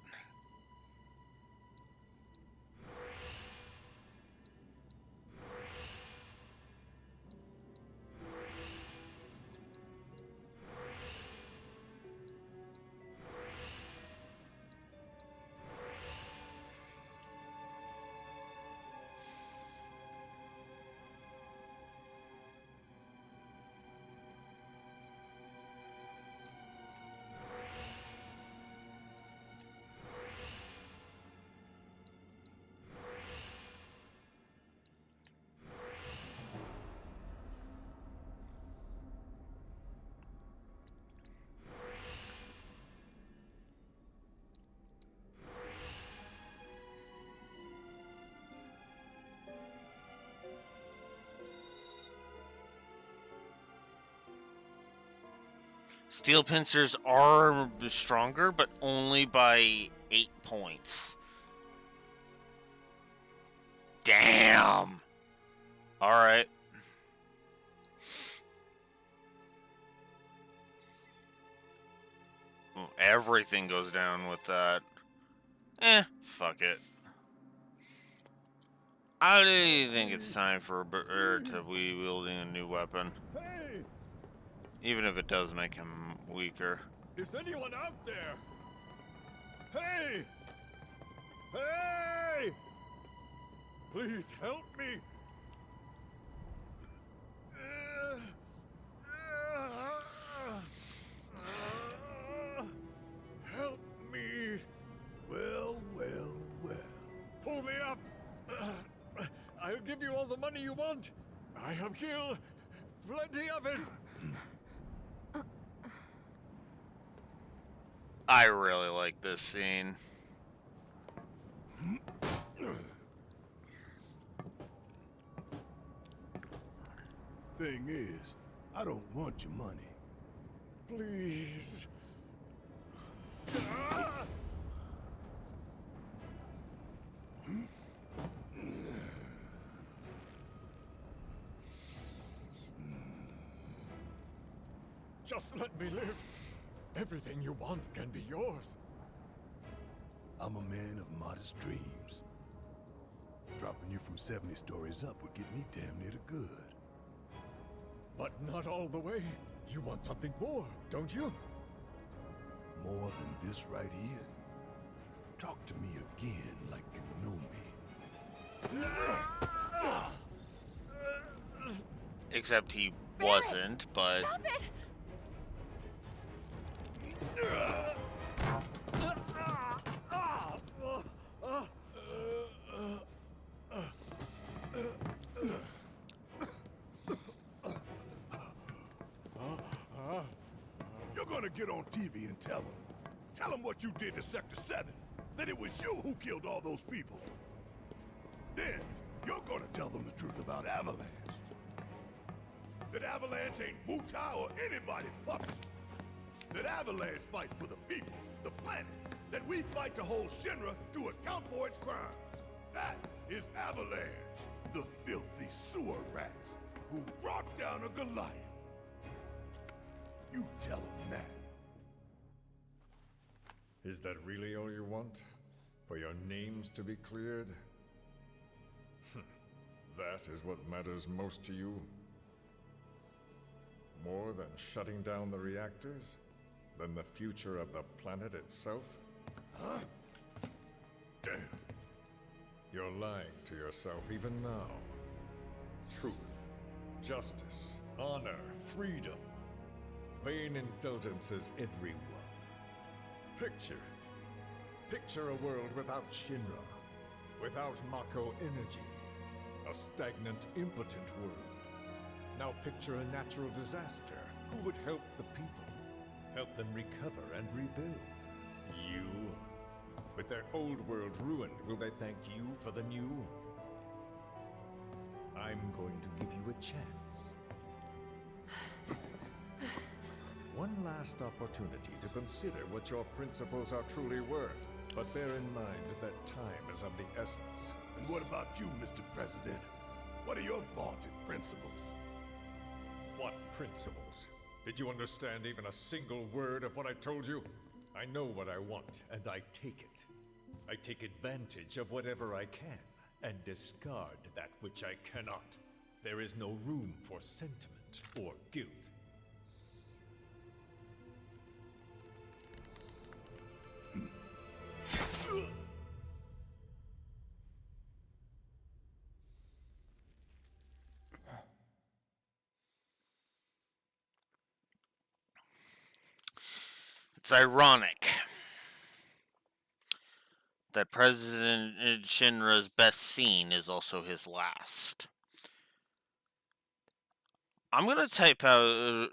[SPEAKER 1] Steel pincers are stronger, but only by 8 points. Damn! Alright. Everything goes down with that. Fuck it. I do think it's time for Bert to be wielding a new weapon.
[SPEAKER 10] Hey!
[SPEAKER 1] Even if it does make him weaker.
[SPEAKER 10] Is anyone out there? Hey! Hey! Please help me! Help me!
[SPEAKER 20] Well, well, well.
[SPEAKER 10] Pull me up! I'll give you all the money you want. I have killed plenty of it.
[SPEAKER 1] I really like this scene.
[SPEAKER 20] Thing is, I don't want your money.
[SPEAKER 10] Please. Just let me live. Everything you want can be yours.
[SPEAKER 20] I'm a man of modest dreams. Dropping you from 70 stories up would get me damn near to good.
[SPEAKER 10] But not all the way. You want something more, don't you?
[SPEAKER 20] More than this right here? Talk to me again like you know me.
[SPEAKER 1] Except he wasn't, but...
[SPEAKER 2] Stop it!
[SPEAKER 20] You're gonna get on TV and tell them. Tell them what you did to Sector 7. That it was you who killed all those people. Then, you're gonna tell them the truth about Avalanche. That Avalanche ain't Wu-Tai or anybody's puppet. That Avalanche fights for the people, the planet. That we fight to hold Shinra to account for its crimes. That is Avalanche, the filthy sewer rats who brought down a Goliath. You tell them that.
[SPEAKER 10] Is that really all you want? For your names to be cleared? That is what matters most to you? More than shutting down the reactors? Than the future of the planet itself?
[SPEAKER 20] Huh? Damn.
[SPEAKER 10] You're lying to yourself even now. Truth, justice, honor, freedom. Vain indulgences, everyone. Picture it. Picture a world without Shinra, without Mako energy. A stagnant, impotent world. Now picture a natural disaster. Who would help the people? Help them recover and rebuild? You? With their old world ruined, will they thank you for the new? I'm going to give you a chance. One last opportunity to consider what your principles are truly worth. But bear in mind that time is of the essence.
[SPEAKER 20] And what about you, Mr. President? What are your vaunted principles?
[SPEAKER 10] What principles? Did you understand even a single word of what I told you? I know what I want, and I take it. I take advantage of whatever I can, and discard that which I cannot. There is no room for sentiment or guilt.
[SPEAKER 1] It's ironic that President Shinra's best scene is also his last. I'm gonna type out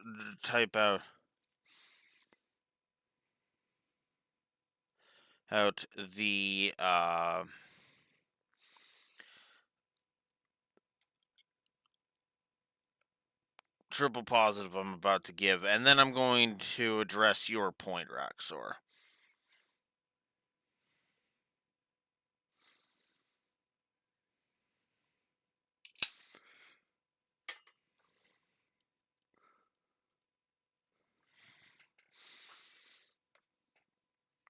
[SPEAKER 1] the triple positive I'm about to give, and then I'm going to address your point, Raxor.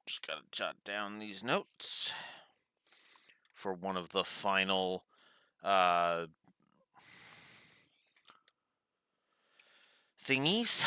[SPEAKER 1] Just gotta jot down these notes for one of the final thingies.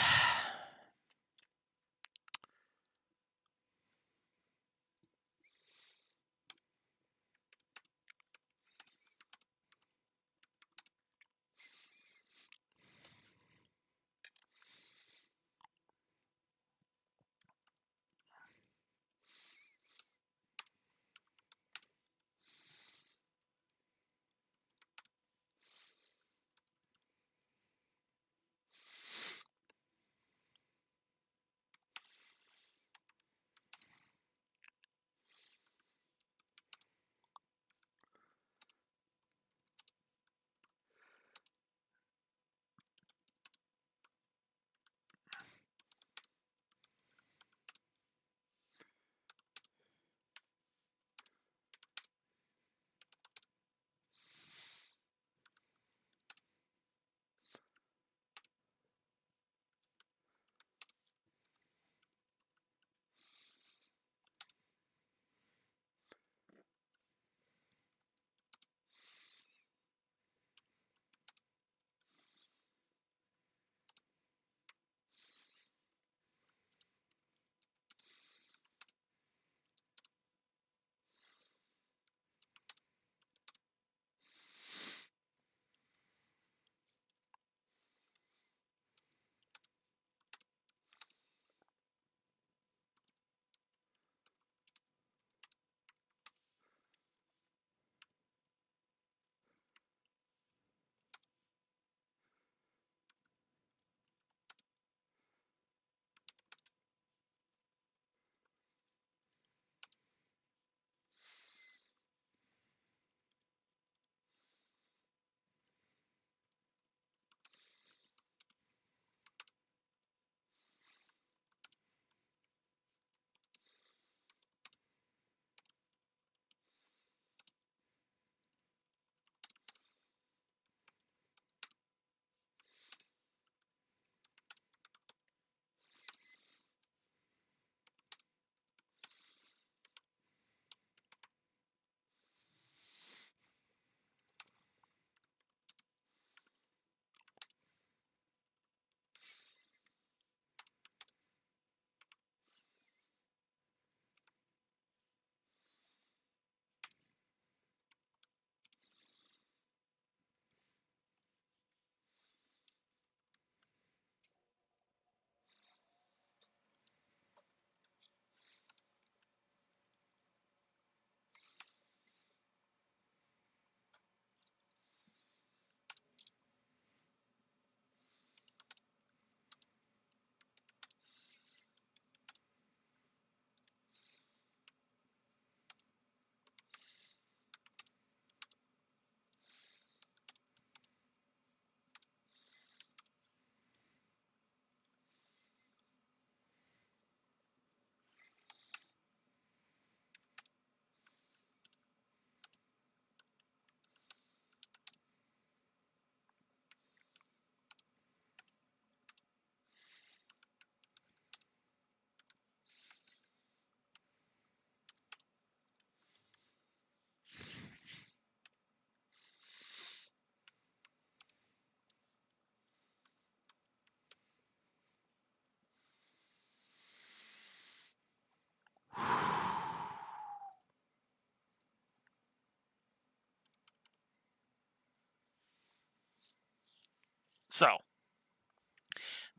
[SPEAKER 1] So,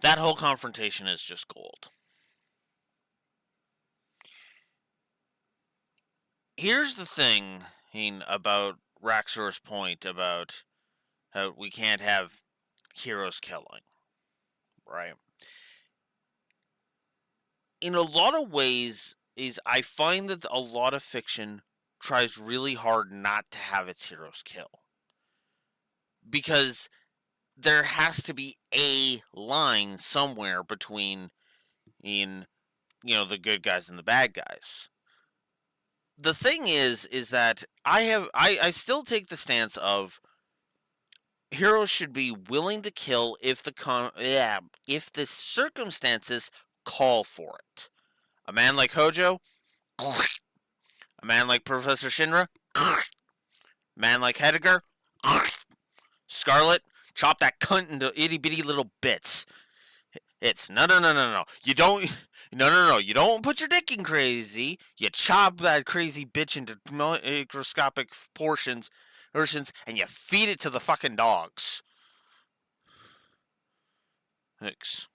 [SPEAKER 1] that whole confrontation is just gold. Here's the thing about Raxor's point about how we can't have heroes killing, right? In a lot of ways, is I find that a lot of fiction tries really hard not to have its heroes kill. Because there has to be a line somewhere between the good guys and the bad guys. The thing is that I still take the stance of heroes should be willing to kill if if the circumstances call for it. A man like Hojo, a man like Professor Shinra, a man like Heidegger, Scarlet, chop that cunt into itty bitty little bits. It's no. You don't. No. You don't put your dick in crazy. You chop that crazy bitch into microscopic portions, and you feed it to the fucking dogs. Thanks.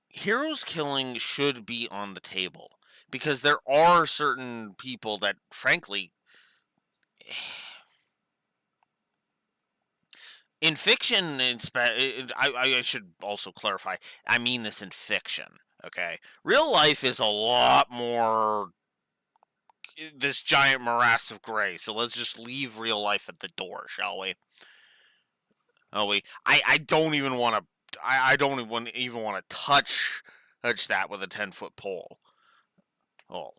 [SPEAKER 1] Heroes killing should be on the table because there are certain people that, frankly, in fiction, I should also clarify. I mean this in fiction. Okay, real life is a lot more this giant morass of gray. So let's just leave real life at the door, shall we? Oh, I don't even want to. I don't even want to touch that with a 10-foot pole. Oh,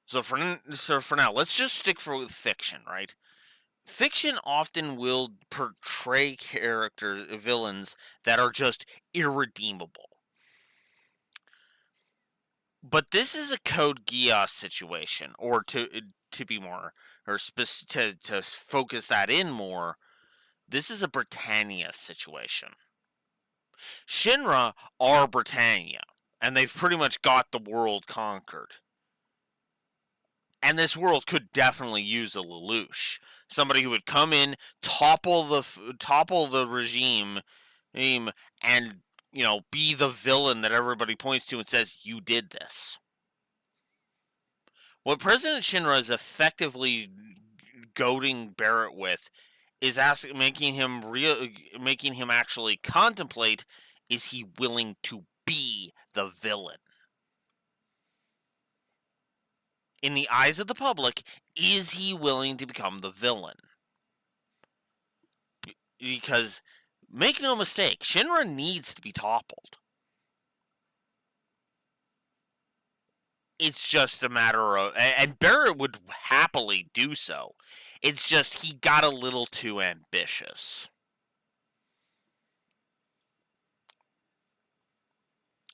[SPEAKER 1] so for now, let's just stick with fiction, right? Fiction often will portray characters, villains that are just irredeemable. But this is a Code Geass situation, or to be more, or to focus that in more, this is a Britannia situation. Shinra are Britannia, and they've pretty much got the world conquered. And this world could definitely use a Lelouch, somebody who would come in, topple the regime, and be the villain that everybody points to and says you did this. What President Shinra is effectively goading Barrett with is making him actually contemplate: is he willing to be the villain? In the eyes of the public, is he willing to become the villain? Because, make no mistake, Shinra needs to be toppled. It's just a matter of, and Barrett would happily do so. It's just he got a little too ambitious.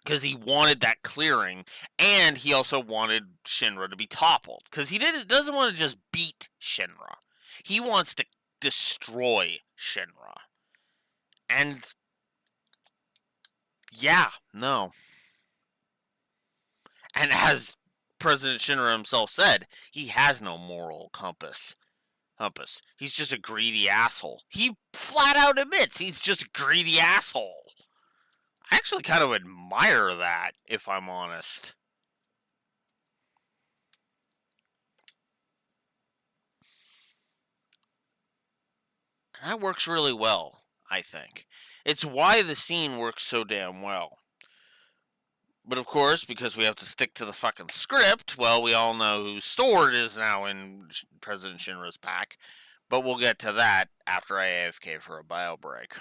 [SPEAKER 1] Because he wanted that clearing, and he also wanted Shinra to be toppled. Because he doesn't want to just beat Shinra. He wants to destroy Shinra. And yeah, no. And as President Shinra himself said, he has no moral compass. He's just a greedy asshole. He flat out admits he's just a greedy asshole. I actually kind of admire that, if I'm honest. And that works really well, I think. It's why the scene works so damn well. But of course, because we have to stick to the fucking script, well, we all know whose sword is now in President Shinra's pack. But we'll get to that after I AFK for a bio break.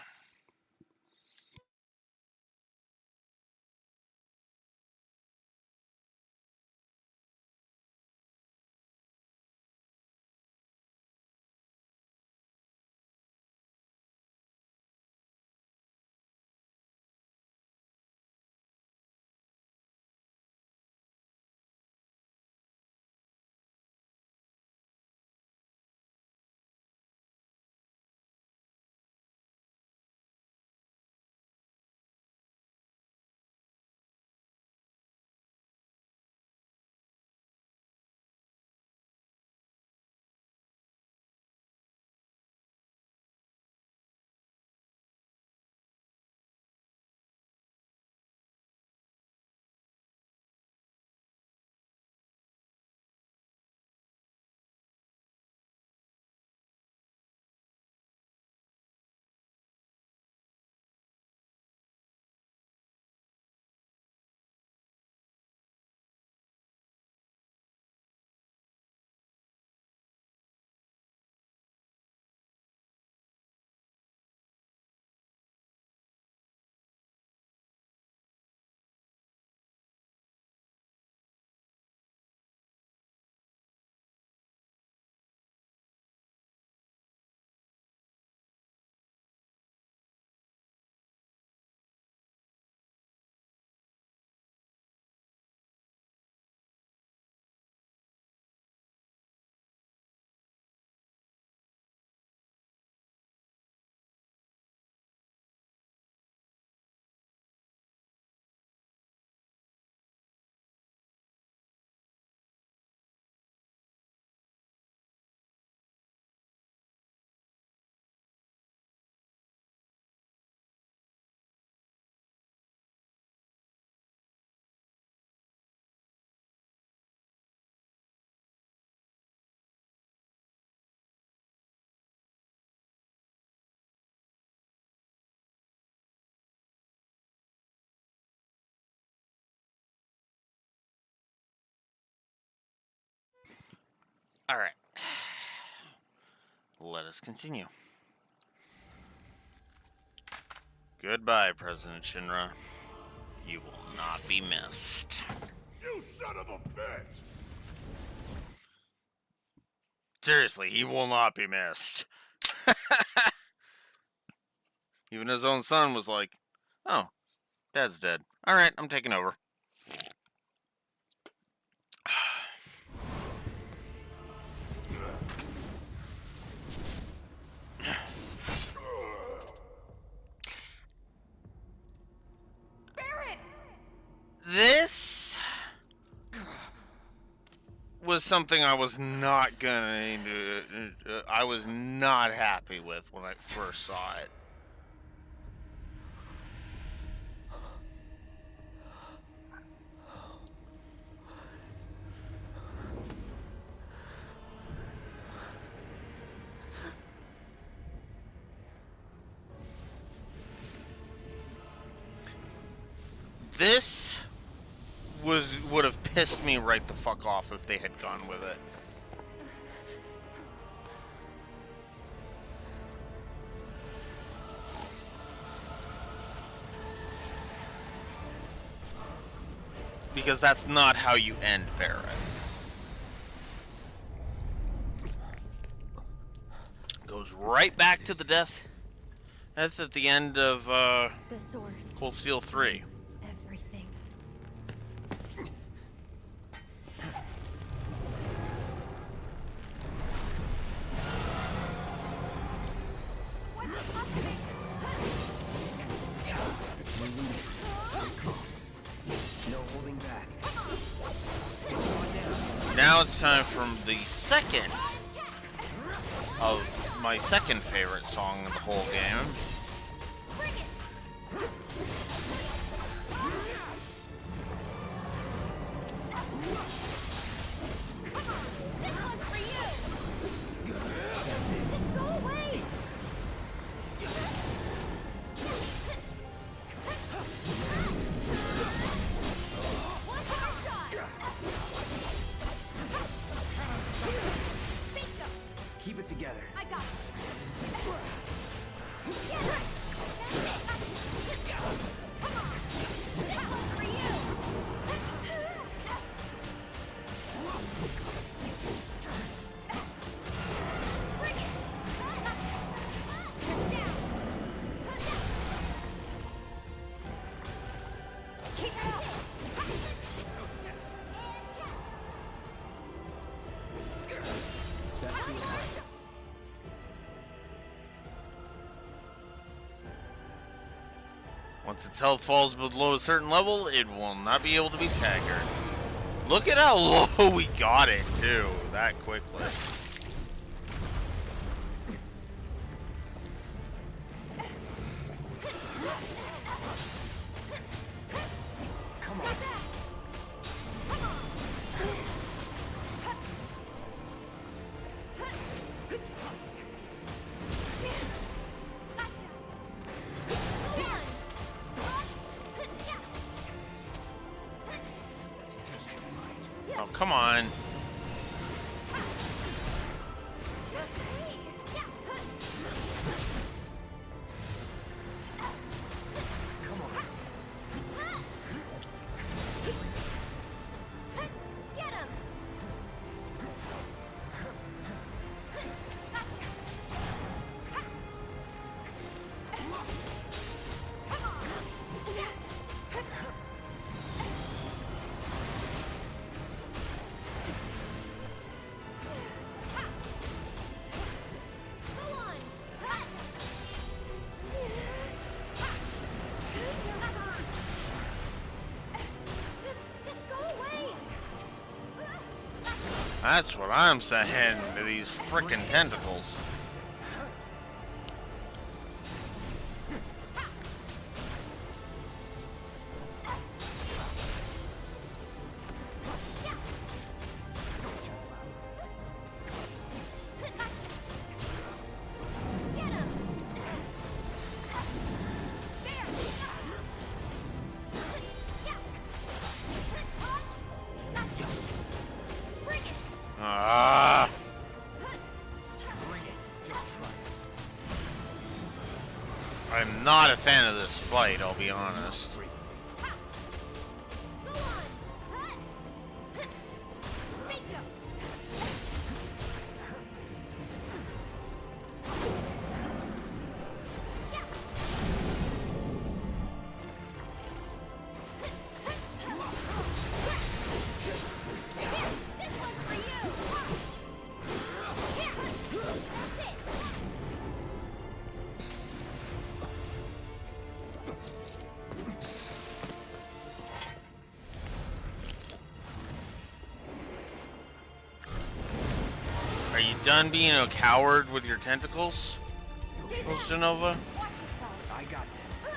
[SPEAKER 1] Alright. Let us continue. Goodbye, President Shinra. You will not be missed.
[SPEAKER 20] You son of a bitch!
[SPEAKER 1] Seriously, he will not be missed. Even his own son was like, oh, Dad's dead. Alright, I'm taking over.
[SPEAKER 22] Barrett!
[SPEAKER 1] This was something I was not I was not happy with when I first saw it. This would have pissed me right the fuck off if they had gone with it. Because that's not how you end Barrett. Goes right back to the death. That's at the end of
[SPEAKER 22] The source.
[SPEAKER 1] Cold Steel 3.
[SPEAKER 22] Everything.
[SPEAKER 5] It's my illusion. No holding back.
[SPEAKER 1] Now it's time from the second of my second favorite song in the whole game.
[SPEAKER 5] Keep it together.
[SPEAKER 22] I got
[SPEAKER 1] Once its health falls below a certain level, it will not be able to be staggered. Look at how low we got it, too, that quickly.
[SPEAKER 5] Come on.
[SPEAKER 1] Oh, come on. That's what I'm saying to these frickin' tentacles. Ah. I'm not a fan of this fight, I'll be honest. Are you done being a coward with your tentacles, Genova?
[SPEAKER 5] I got this.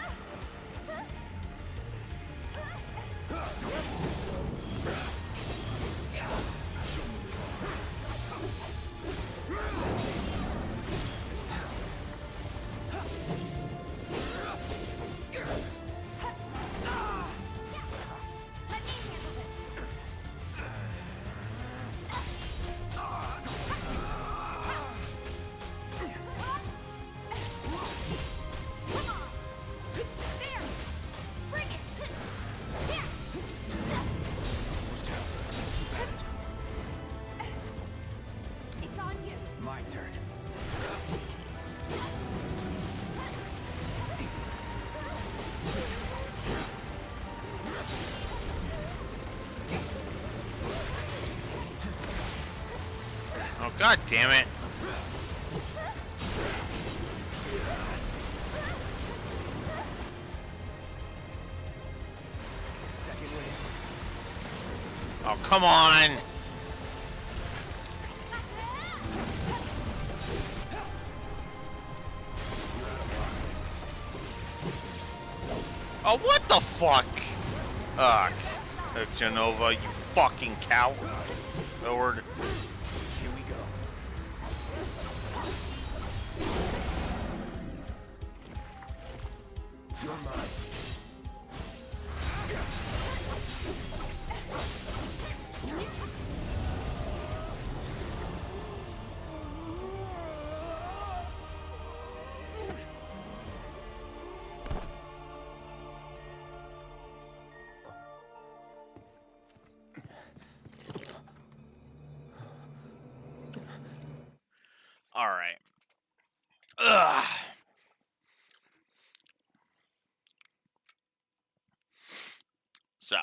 [SPEAKER 22] It's on you.
[SPEAKER 5] My turn.
[SPEAKER 1] Oh, god damn it. Oh, come on. Oh, what the fuck? Ugh. Genova, you fucking coward. Coward.
[SPEAKER 5] Here we go. You're mine.
[SPEAKER 1] All right. Ugh. So,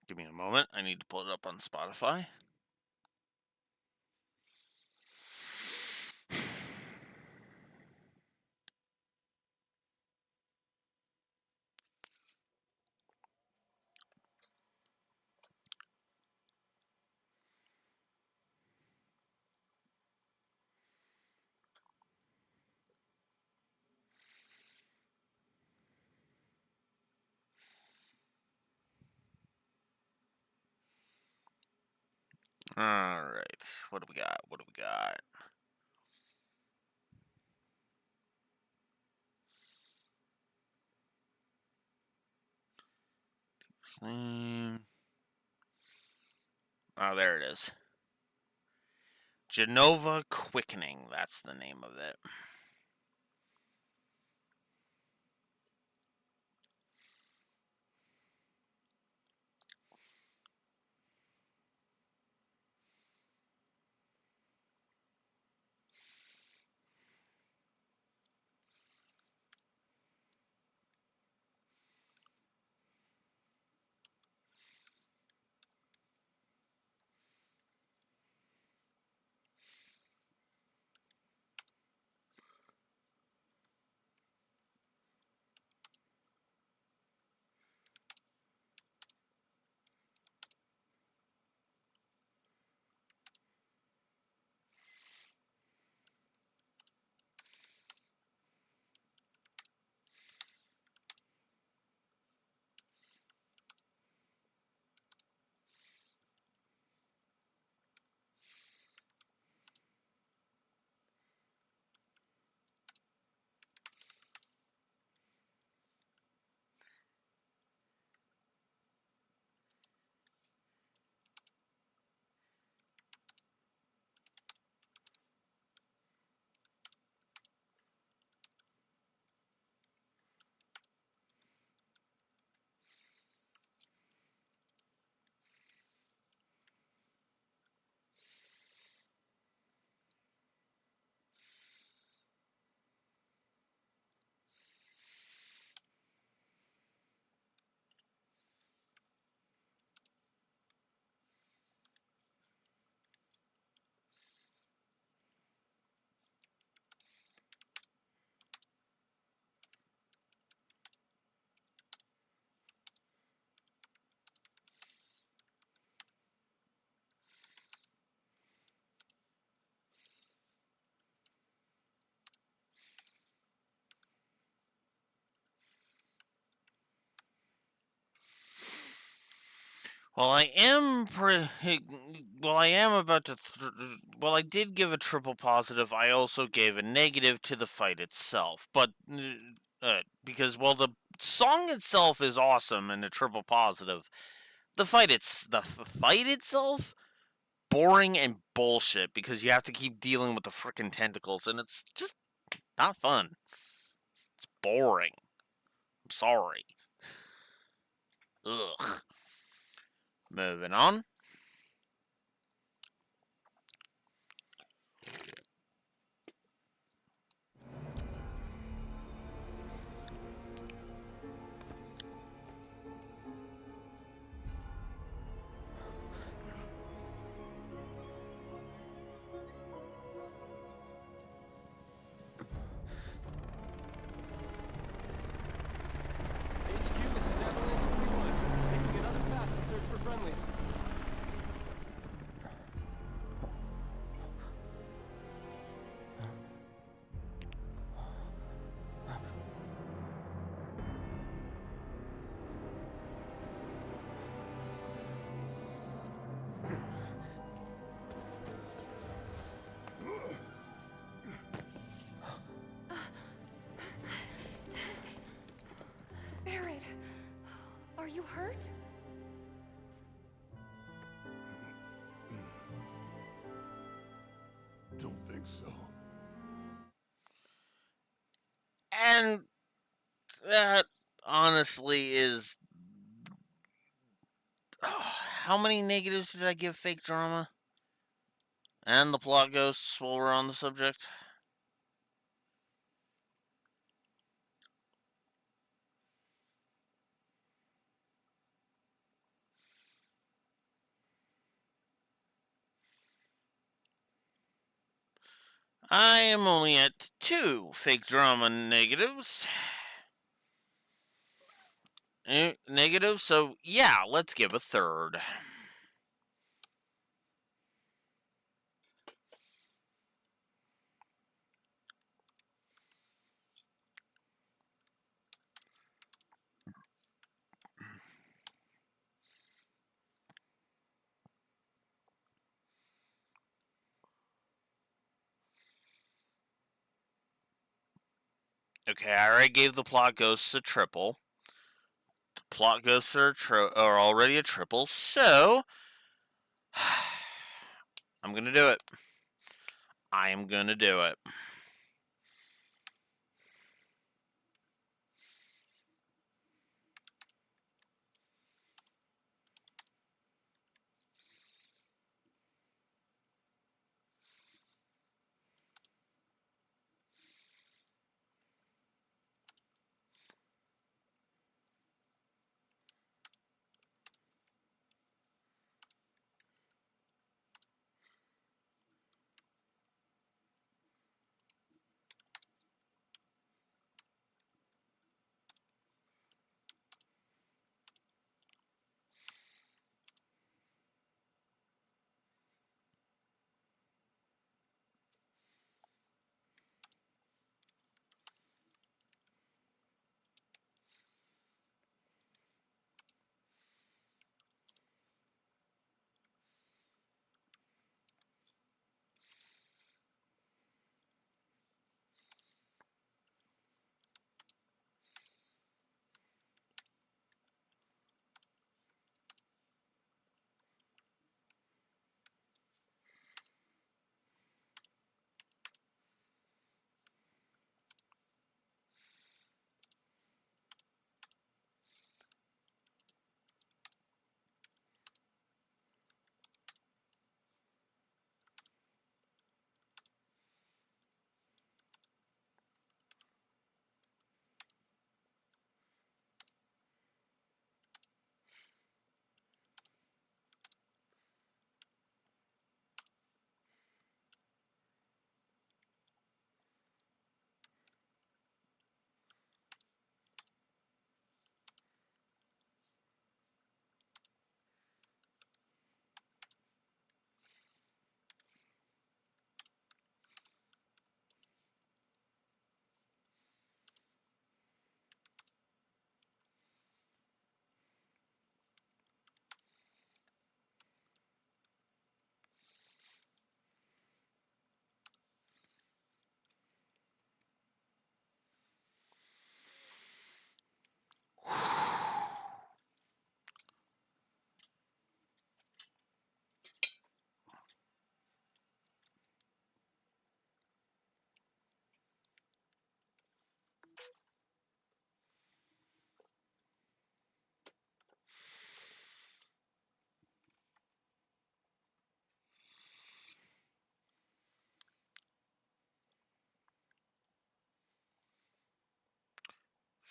[SPEAKER 1] give me a moment. I need to pull it up on Spotify. All right. What do we got? What do we got? Same. Oh, there it is. Genova Quickening. That's the name of it. Well, I am well, I am about to. Well, I did give a triple positive. I also gave a negative to the fight itself, but because the song itself is awesome and a triple positive. The fight itself boring and bullshit because you have to keep dealing with the freaking tentacles and it's just not fun. It's boring. I'm sorry. Ugh. Moving on.
[SPEAKER 12] HQ, this is Avalanche 3-1. Taking another pass to search for friendlies.
[SPEAKER 4] Barrett, are you hurt?
[SPEAKER 20] Don't think so.
[SPEAKER 1] And that honestly is how many negatives did I give fake drama? And the plot ghosts while we're on the subject? I am only at 2 fake drama negatives. Negative, so yeah, let's give a third. Okay, I already gave the plot ghosts a triple. The plot ghosts are already a triple, so I'm gonna do it. I am gonna do it.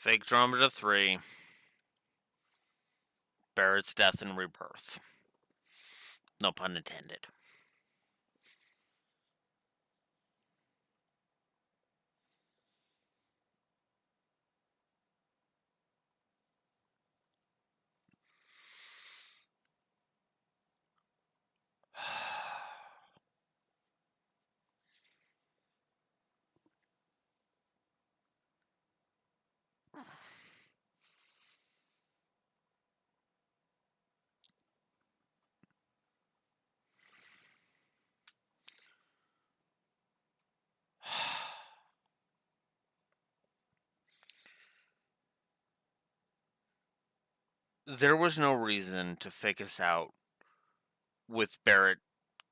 [SPEAKER 1] Fake Dromeda 3. Barrett's death and rebirth. No pun intended. There was no reason to fake us out with Barrett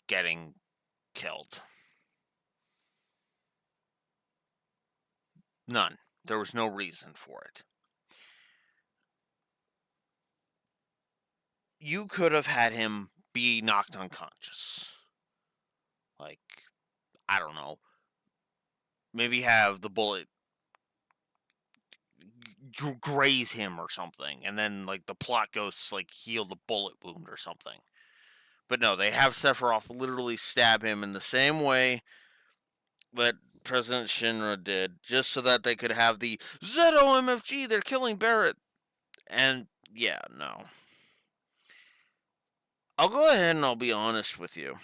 [SPEAKER 1] getting killed. None. There was no reason for it. You could have had him be knocked unconscious. Like, I don't know. Maybe have the bullet graze him or something, and then like the plot ghosts like heal the bullet wound or something. But no, they have Sephiroth literally stab him in the same way that President Shinra did, just so that they could have the ZOMFG, they're killing Barrett. And yeah, no. I'll go ahead and I'll be honest with you.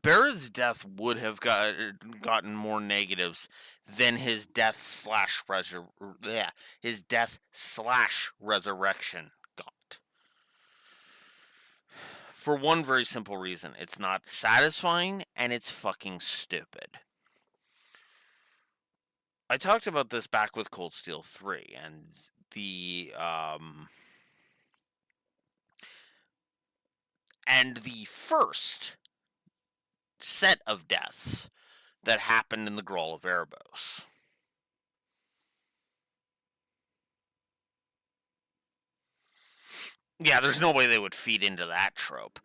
[SPEAKER 1] Barrett's death would have gotten more negatives than his his death slash resurrection got. For one very simple reason, it's not satisfying and it's fucking stupid. I talked about this back with Cold Steel 3 and the first set of deaths that happened in the Grawl of Erebos. Yeah, there's no way they would feed into that trope.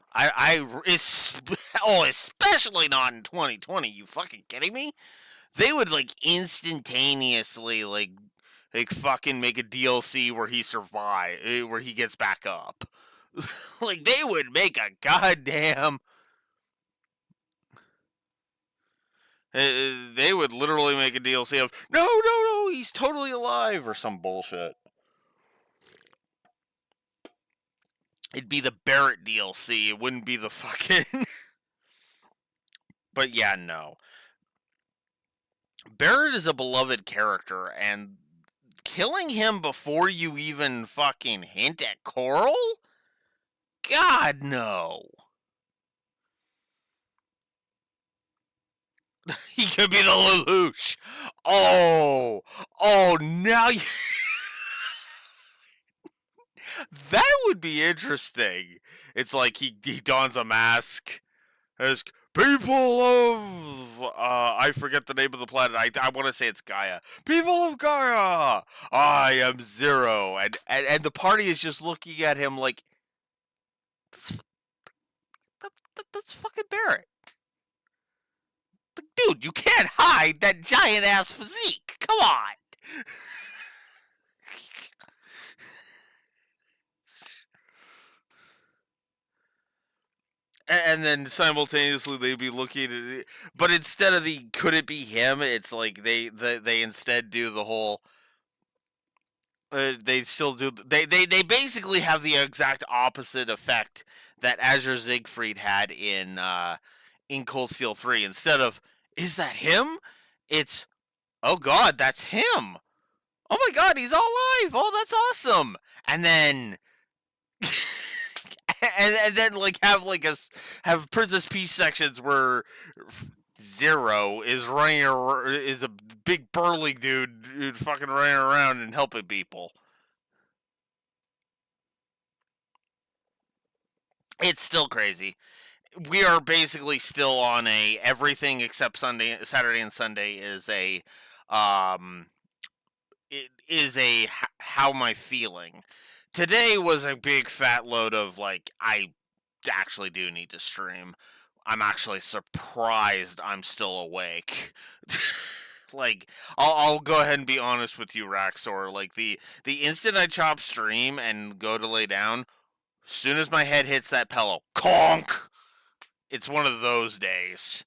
[SPEAKER 1] Especially not in 2020. You fucking kidding me? They would like instantaneously like fucking make a DLC where where he gets back up. Like they would make a goddamn. They would literally make a DLC of no, he's totally alive or some bullshit. It'd be the Barrett DLC. It wouldn't be the fucking. But yeah, no. Barrett is a beloved character, and killing him before you even fucking hint at Coral? God, no. He could be the Lelouch. Oh, now you. That would be interesting. It's like he dons a mask as people of I forget the name of the planet. I want to say it's Gaia. People of Gaia, I am Zero, and the party is just looking at him like that's fucking Barrett. Dude, you can't hide that giant ass physique. Come on. And then simultaneously they'd be looking at it, but instead of the could it be him, it's like they instead do the whole they still do they basically have the exact opposite effect that Azure Siegfried had in Cold Steel 3. Instead of is that him, it's oh god, that's him. Oh my god, he's alive. Oh, that's awesome. And then and then like have Princess Peach sections where Zero is is a big burly dude fucking running around and helping people. It's still crazy. We are basically still on a everything except Saturday and Sunday is a it is a how am I feeling. Today was a big fat load of like I actually do need to stream. I'm actually surprised I'm still awake. Like, I'll go ahead and be honest with you, Raxor. Like, the instant I chop stream and go to lay down, as soon as my head hits that pillow, conk! It's one of those days.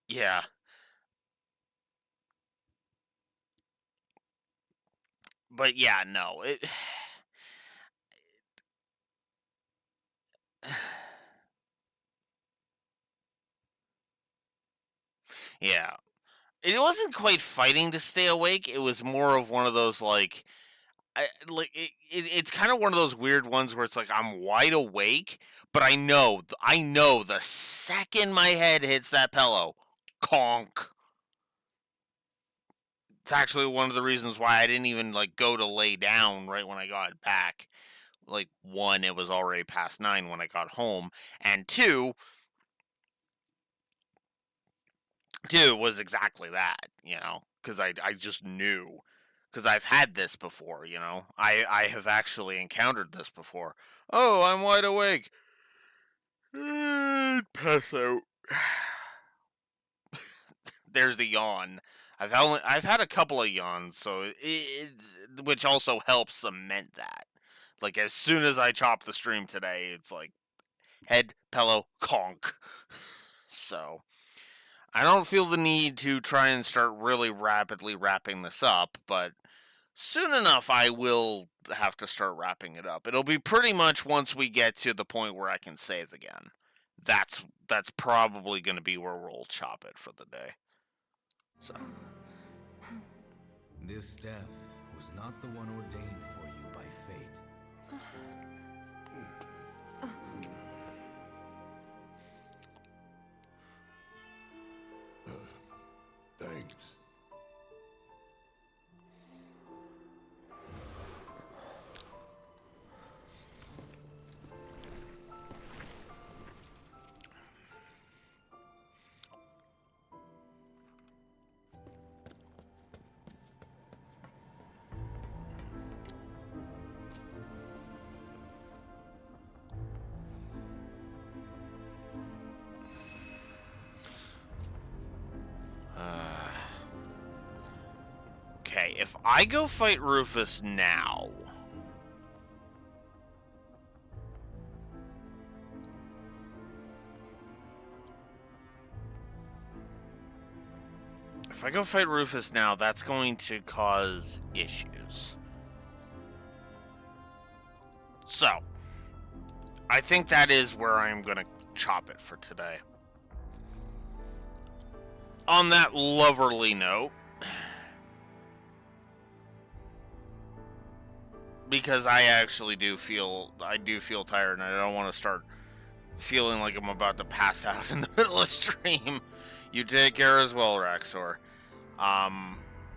[SPEAKER 1] Yeah. But yeah, no. Yeah. It wasn't quite fighting to stay awake. It was more of one of those like it's kind of one of those weird ones where it's like I'm wide awake, but I know the second my head hits that pillow, conk. It's actually one of the reasons why I didn't even like go to lay down right when I got back. Like, one, it was already past 9 when I got home, and two was exactly that, because I just knew, because I've had this before, I have actually encountered this before. Oh, I'm wide awake. Pass out. There's the yawn. I've had a couple of yawns, so which also helps cement that. Like, as soon as I chop the stream today, it's like head, pillow, conk. So I don't feel the need to try and start really rapidly wrapping this up, but soon enough I will have to start wrapping it up. It'll be pretty much once we get to the point where I can save again. That's probably going to be where we'll chop it for the day. So
[SPEAKER 19] This death was not the one ordained for you by fate.
[SPEAKER 20] Thanks.
[SPEAKER 1] okay, if I go fight Rufus now, that's going to cause issues. So, I think that is where I'm going to chop it for today. On that loverly note, because I actually do feel tired, and I don't want to start feeling like I'm about to pass out in the middle of stream. You take care as well, Raxor.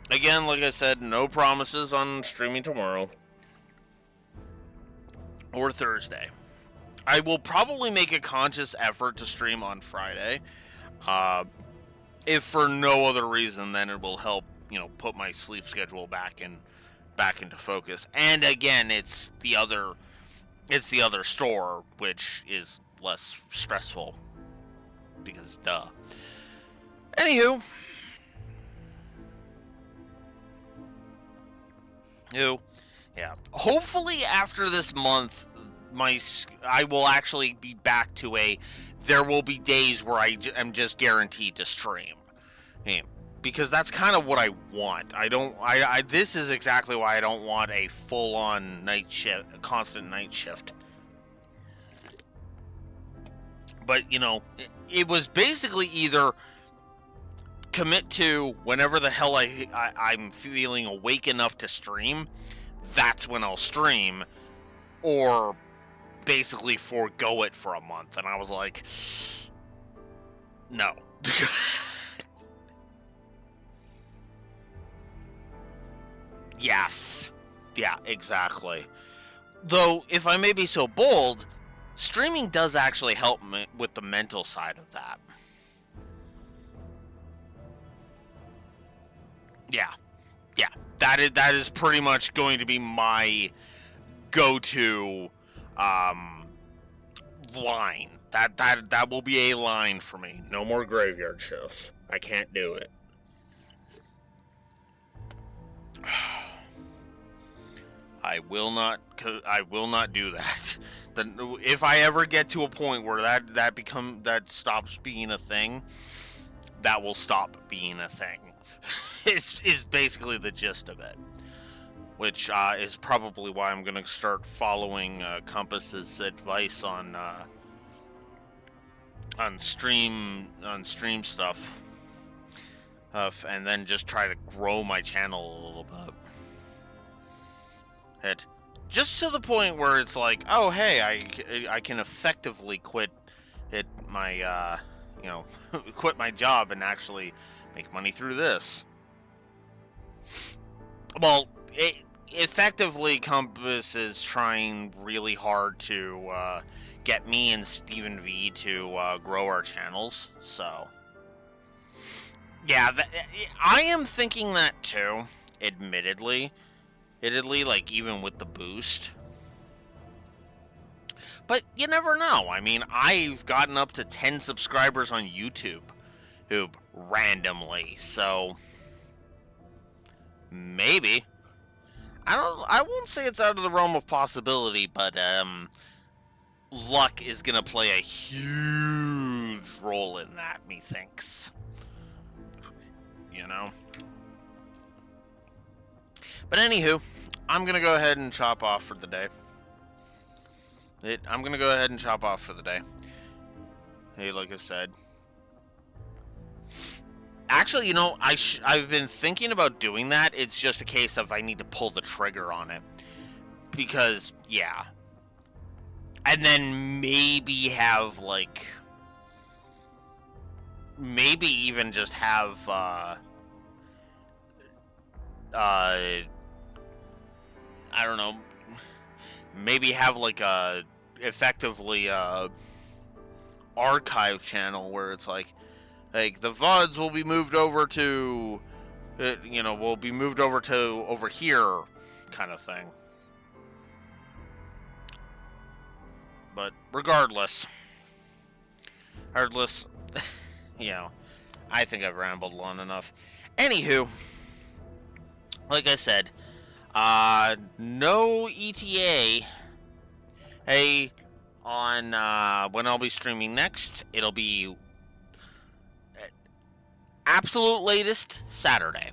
[SPEAKER 1] Again, like I said, no promises on streaming tomorrow or Thursday. I will probably make a conscious effort to stream on Friday. If for no other reason, then it will help, put my sleep schedule back into focus. And again, it's the other store, which is less stressful because duh. Anywho, yeah. Hopefully after this month, I will actually be back to there will be days where I am just guaranteed to stream. Because that's kind of what I want. This is exactly why I don't want a full-on constant night shift. But, it was basically either commit to whenever the hell I'm feeling awake enough to stream, that's when I'll stream, or basically forego it for a month. And I was like, no. Yes. Yeah, exactly. Though, if I may be so bold, streaming does actually help me with the mental side of that. Yeah. That is pretty much going to be my go-to line. That will be a line for me. No more graveyard shifts. I can't do it. I will not do that. If I ever get to a point where that stops being a thing, that will stop being a thing. is basically the gist of it. Which is probably why I'm gonna start following Compass's advice on stream stuff, and then just try to grow my channel a little bit. Just to the point where it's like, oh hey, I can effectively quit my quit my job and actually make money through this. Well, effectively, Compass is trying really hard to get me and Stephen V to grow our channels. So, yeah, I am thinking that too. Admittedly, like even with the boost. But you never know. I mean, I've gotten up to 10 subscribers on YouTube randomly, so maybe. I won't say it's out of the realm of possibility, but luck is gonna play a huge role in that, methinks. You know? But anywho, I'm gonna go ahead and chop off for the day. Hey, like I said. Actually, you know, I've been thinking about doing that. It's just a case of I need to pull the trigger on it. Because, yeah. And then maybe have, like... Maybe even just have, I don't know. Maybe have, like, effectively, archive channel where it's like the VODs will be moved over to, over here, kind of thing. But regardless, you know, I think I've rambled long enough. Anywho, like I said, no ETA. Hey, on when I'll be streaming next, it'll be absolute latest Saturday.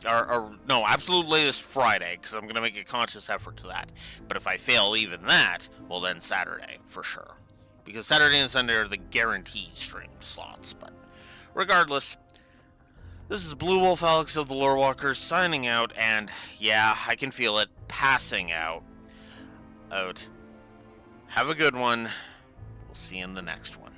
[SPEAKER 1] Or no, absolute latest Friday, because I'm going to make a conscious effort to that. But if I fail even that, well then Saturday, for sure. Because Saturday and Sunday are the guaranteed stream slots. But regardless, this is Blue Wolf Alex of the Lore Walkers signing out, and yeah, I can feel it, passing out. Have a good one. We'll see you in the next one.